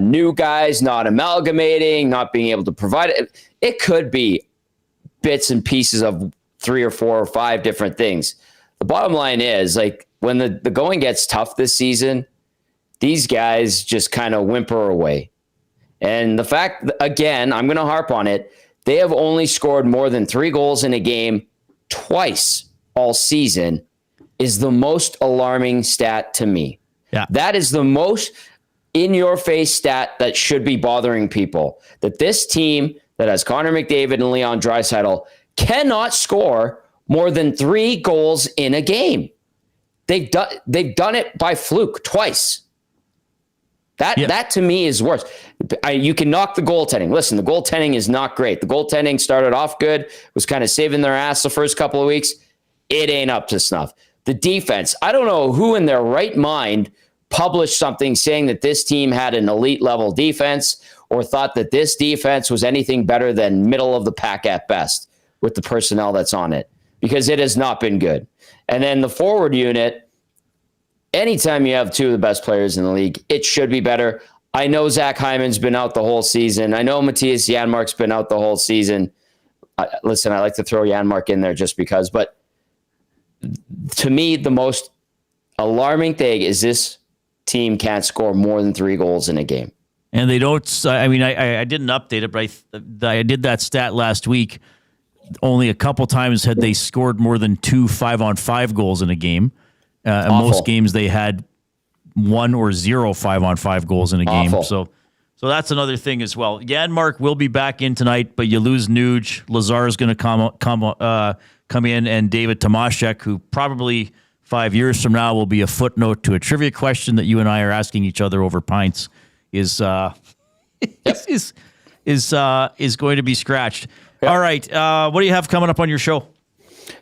new guys not amalgamating, not being able to provide it. It could be bits and pieces of 3 or 4 or 5 different things. The bottom line is, like, when the going gets tough this season, these guys just kind of whimper away. And the fact, again, I'm going to harp on it, they have only scored more than 3 goals in a game twice all season is the most alarming stat to me. Yeah. That is the most in-your-face stat that should be bothering people. That this team that has Connor McDavid and Leon Draisaitl cannot score more than 3 goals in a game. They've done it by fluke twice. That to me is worse. You can knock the goaltending. Listen, the goaltending is not great. The goaltending started off good, was kind of saving their ass the first couple of weeks. It ain't up to snuff. The defense, I don't know who in their right mind published something saying that this team had an elite level defense or thought that this defense was anything better than middle of the pack at best with the personnel that's on it, because it has not been good. And then the forward unit, anytime you have 2 of the best players in the league, it should be better. I know Zach Hyman's been out the whole season. I know Matthias Janmark's been out the whole season. Listen, I like to throw Janmark in there just because, but to me, the most alarming thing is this team can't score more than 3 goals in a game. And they don't, I mean, I didn't update it, but I did that stat last week. Only a couple times had they scored more than 2 5-on-5 goals in a game. In most games, they had 1 or 0 5-on-5 goals in a game. So that's another thing as well. Janmark will be back in tonight, but you lose Nuge. Lazar is going to come in, and David Tomaszek, who probably 5 years from now will be a footnote to a trivia question that you and I are asking each other over pints, is going to be scratched. Yep. All right, what do you have coming up on your show?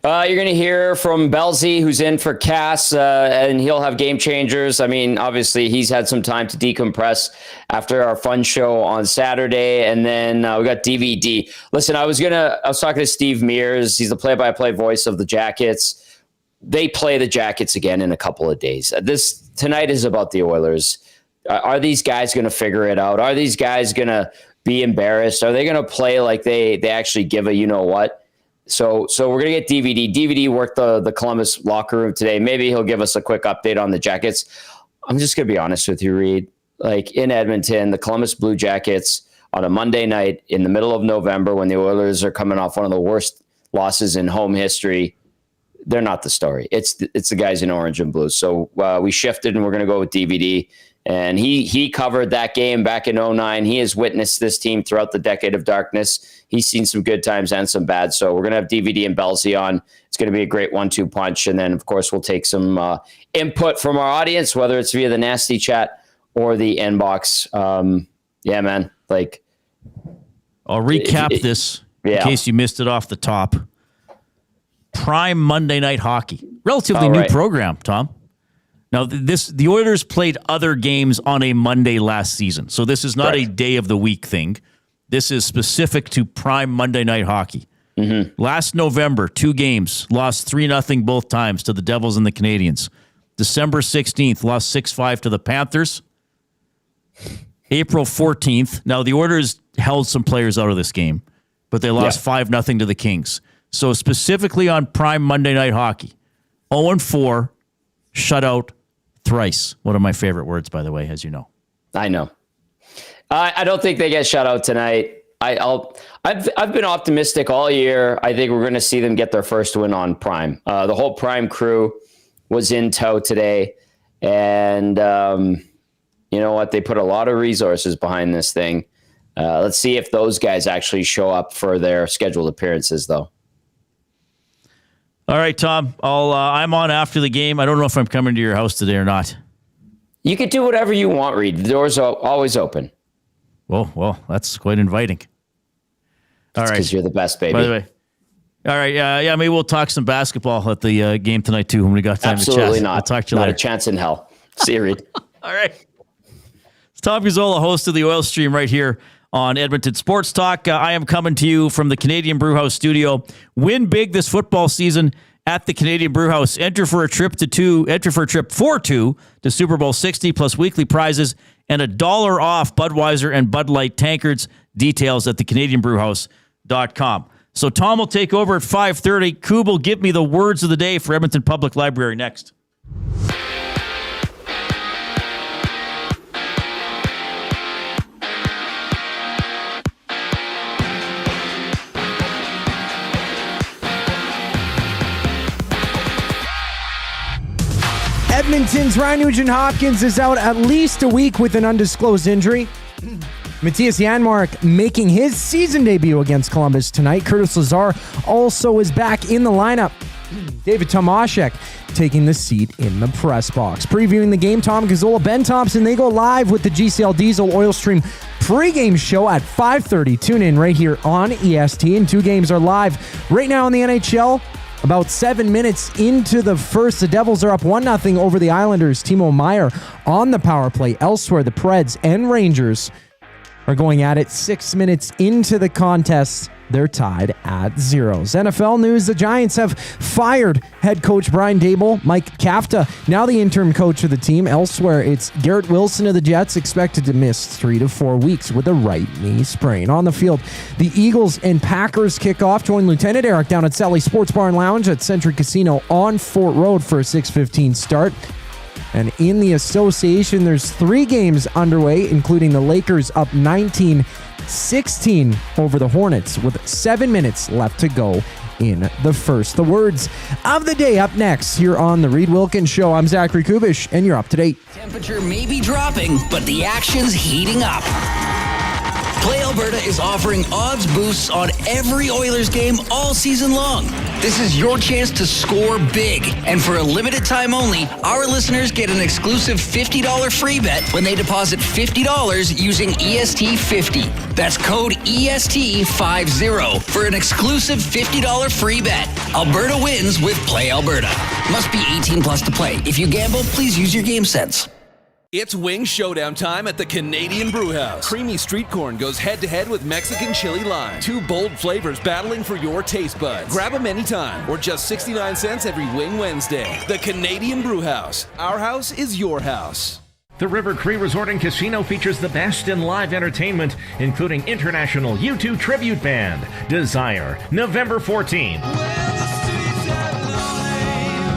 You're going to hear from Belzy, who's in for Cass, and he'll have Game Changers. I mean, obviously, he's had some time to decompress after our fun show on Saturday, and then we got DVD. Listen, I was talking to Steve Mears. He's the play-by-play voice of the Jackets. They play the Jackets again in a couple of days. Tonight is about the Oilers. Are these guys going to figure it out? Are these guys going to be embarrassed? Are they going to play like they actually give a you-know-what? So we're going to get DVD. DVD worked the Columbus locker room today. Maybe he'll give us a quick update on the Jackets. I'm just going to be honest with you, Reid. Like in Edmonton, the Columbus Blue Jackets on a Monday night in the middle of November when the Oilers are coming off one of the worst losses in home history, they're not the story. It's the guys in orange and blue. So we shifted and we're going to go with DVD. And he covered that game back in 2009. He has witnessed this team throughout the decade of darkness. He's seen some good times and some bad. So we're going to have DVD and Belsey on. It's going to be a great 1-2 punch. And then, of course, we'll take some input from our audience, whether it's via the nasty chat or the inbox. Yeah, man. Like, I'll recap this in case you missed it off the top. Prime Monday Night Hockey. Relatively new program, Tom. Now, the Oilers played other games on a Monday last season, so this is not a day of the week thing. This is specific to Prime Monday Night Hockey. Mm-hmm. Last November, 2 games, lost 3-0 both times to the Devils and the Canadiens. December 16th, lost 6-5 to the Panthers. April 14th, now the Oilers held some players out of this game, but they lost 5-0 to the Kings. So specifically on Prime Monday Night Hockey, 0-4, shutout thrice. One of my favorite words, by the way, as you know. I know. I don't think they get shut out tonight. I've been optimistic all year. I think we're going to see them get their first win on Prime. The whole Prime crew was in tow today, and you know what? They put a lot of resources behind this thing. Let's see if those guys actually show up for their scheduled appearances, though. All right, Tom. I'm on after the game. I don't know if I'm coming to your house today or not. You could do whatever you want, Reid. The doors are always open. Well, that's quite inviting. All right, because you're the best, baby. By the way, all right, maybe we'll talk some basketball at the game tonight too when we got time Absolutely to chat. not. I'll talk to you later. Not a chance in hell. See you, Reid. All right. It's Tom Gazola, host of the Oil Stream, right here on Edmonton Sports Talk. I am coming to you from the Canadian Brewhouse studio. Win big this football season at the Canadian Brewhouse. Enter for a trip for 2 to Super Bowl 60 plus weekly prizes and $1 off Budweiser and Bud Light tankards. Details at thecanadianbrewhouse.com. So Tom will take over at 5:30. Koob will give me the words of the day for Edmonton Public Library next. Edmonton's Ryan Nugent-Hopkins is out at least a week with an undisclosed injury. Matthias Janmark making his season debut against Columbus tonight. Curtis Lazar also is back in the lineup. David Tomaszek taking the seat in the press box. Previewing the game, Tom Gazzola, Ben Thompson, they go live with the GCL Diesel Oil Stream pregame show at 5:30. Tune in right here on EST, and 2 games are live right now in the NHL. About 7 minutes into the first, the Devils are up 1-0 over the Islanders. Timo Meier on the power play. Elsewhere, the Preds and Rangers are going at it 6 minutes into the contest. They're tied at 0. NFL news, the Giants have fired head coach Brian Daboll. Mike Kafka, now the interim coach of the team. Elsewhere, it's Garrett Wilson of the Jets, expected to miss 3 to 4 weeks with a right knee sprain. On the field, the Eagles and Packers kick off. Join Lieutenant Eric down at Sally's Sports Bar and Lounge at Century Casino on Fort Road for a 6:15 start. And in the association, there's 3 games underway, including the Lakers up 19-16 over the Hornets with 7 minutes left to go in the first. The words of the day up next here on The Reid Wilkins Show. I'm Zachary Kubish, and you're up to date. Temperature may be dropping, but the action's heating up. Play Alberta is offering odds boosts on every Oilers game all season long. This is your chance to score big. And for a limited time only, our listeners get an exclusive $50 free bet when they deposit $50 using EST50. That's code EST50 for an exclusive $50 free bet. Alberta wins with Play Alberta. Must be 18 plus to play. If you gamble, please use your game sense. It's wing showdown time at the Canadian Brewhouse. Creamy street corn goes head-to-head with Mexican chili lime. 2 bold flavors battling for your taste buds. Grab them anytime, or just 69 cents every Wing Wednesday. The Canadian Brewhouse. Our house is your house. The River Cree Resort and Casino features the best in live entertainment, including international U2 tribute band, Desire, November 14th.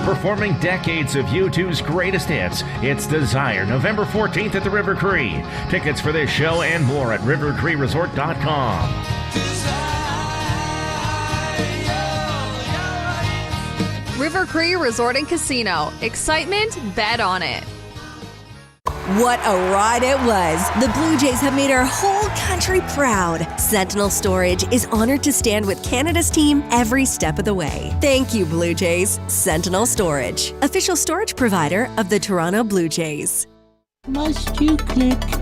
performing decades of U2's greatest hits. It's Desire, November 14th at the River Cree. Tickets for this show and more at rivercreeresort.com. River Cree Resort and Casino. Excitement? Bet on it. What a ride it was. The Blue Jays have made our whole country proud. Sentinel Storage is honored to stand with Canada's team every step of the way. Thank you, Blue Jays. Sentinel Storage, official storage provider of the Toronto Blue Jays. Must you click? Click.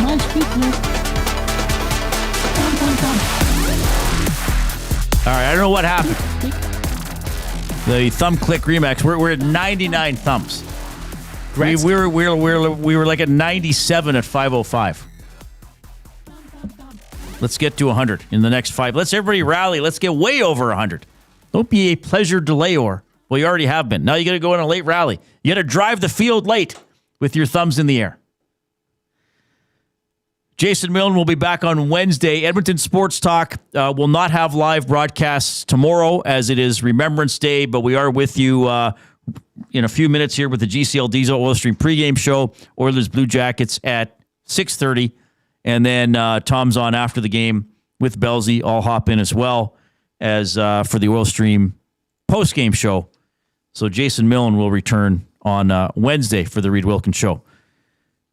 Must you click? All right, I don't know what happened. The thumb click remix. We're at 99 thumbs. We were like at 97 at 5:05. Let's get to 100 in the next 5. Let's everybody rally. Let's get way over 100. Don't be a pleasure delayer. Well, you already have been. Now you got to go on a late rally. You got to drive the field late with your thumbs in the air. Jason Milne will be back on Wednesday. Edmonton Sports Talk will not have live broadcasts tomorrow as it is Remembrance Day, but we are with you in a few minutes here with the GCL Diesel Oil Stream pregame show. Oilers Blue Jackets at 6:30, and then Tom's on after the game with Belsey. I'll hop in as well as for the Oil Stream postgame show. So Jason Milne will return on Wednesday for the Reid Wilkins show.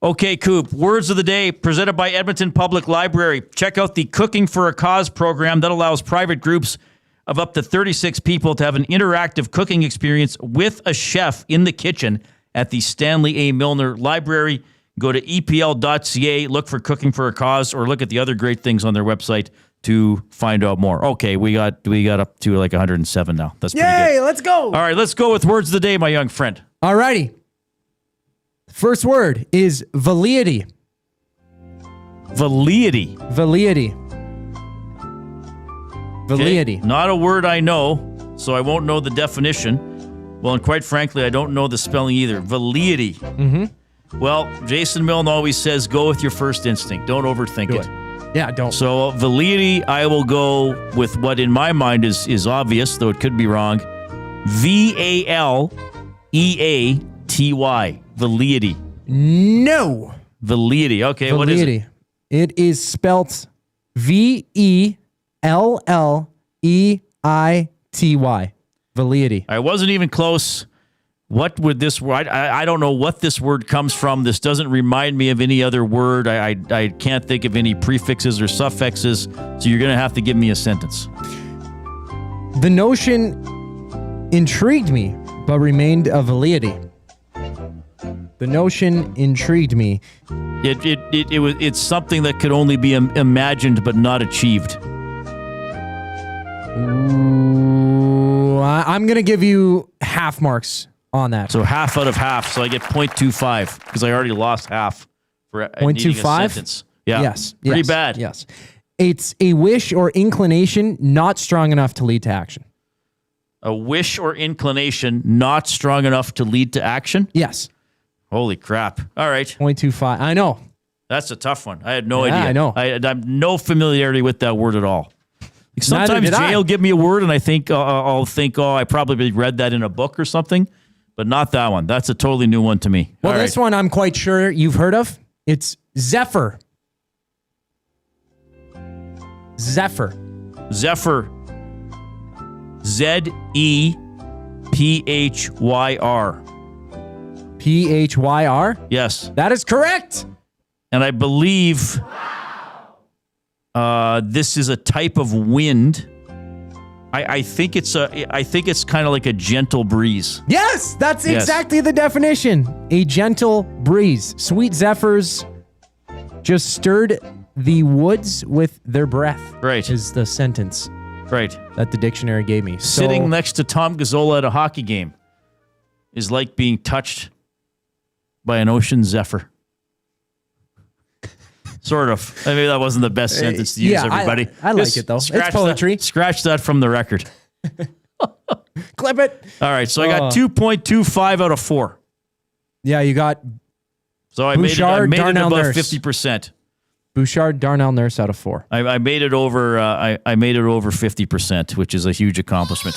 Okay, Coop, words of the day presented by Edmonton Public Library. Check out the Cooking for a Cause program that allows private groups of up to 36 people to have an interactive cooking experience with a chef in the kitchen at the Stanley A. Milner Library. Go to epl.ca, look for Cooking for a Cause, or look at the other great things on their website to find out more. Okay, we got up to like 107 now. That's pretty good. Yay, let's go. All right, let's go with words of the day, my young friend. All righty. First word is validity. Validity. Validity. Validity. Okay. Not a word I know, so I won't know the definition. Well, and quite frankly, I don't know the spelling either. Validity. Mm-hmm. Well, Jason Milne always says, go with your first instinct. Don't overthink it. Yeah, don't. So validity, I will go with what in my mind is obvious, though it could be wrong. VALEATY. Validity. No. Validity. Okay, what is it? It is spelt VELLEITY. Validity. I wasn't even close. What would this word? I don't know what this word comes from. This doesn't remind me of any other word. I can't think of any prefixes or suffixes. So you're going to have to give me a sentence. The notion intrigued me, but remained a validity. The notion intrigued me. It's something that could only be imagined but not achieved. Ooh, I'm going to give you half marks on that. So half out of half. So I get 0.25 because I already lost half for needing a sentence. Yeah. Yes. Pretty bad. Yes. It's a wish or inclination not strong enough to lead to action. A wish or inclination not strong enough to lead to action? Yes. Holy crap. All right. 0.25. I know. That's a tough one. I had no idea. I know. I have no familiarity with that word at all. Like sometimes Jay will give me a word and I think I'll think, I probably read that in a book or something, but not that one. That's a totally new one to me. Well, this one I'm quite sure you've heard of. It's Zephyr. Zephyr. Zephyr. ZEPHYR. PHYR? Yes. That is correct. And I believe this is a type of wind. I think it's kind of like a gentle breeze. Yes, that's exactly the definition. A gentle breeze. Sweet zephyrs just stirred the woods with their breath. Right. Is the sentence. Right. That the dictionary gave me. Sitting next to Tom Gazola at a hockey game is like being touched by an ocean zephyr. Sort of. I mean, that wasn't the best sentence to use, everybody. I like it, though. It's poetry. Scratch that from the record. Clip it. All right, so I got 2.25 out of 4. Yeah, you got So I made it above 50%. Bouchard, Darnell Nurse out of 4. I made it over. I made it over 50%, which is a huge accomplishment.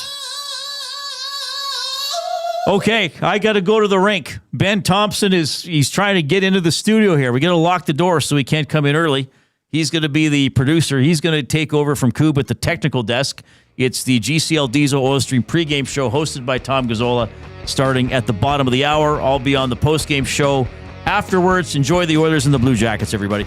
Okay, I got to go to the rink. Ben Thompson he's trying to get into the studio here. We got to lock the door so he can't come in early. He's going to be the producer. He's going to take over from Coob at the technical desk. It's the GCL Diesel Oil Stream pregame show hosted by Tom Gazzola, starting at the bottom of the hour. I'll be on the postgame show afterwards. Enjoy the Oilers and the Blue Jackets, everybody.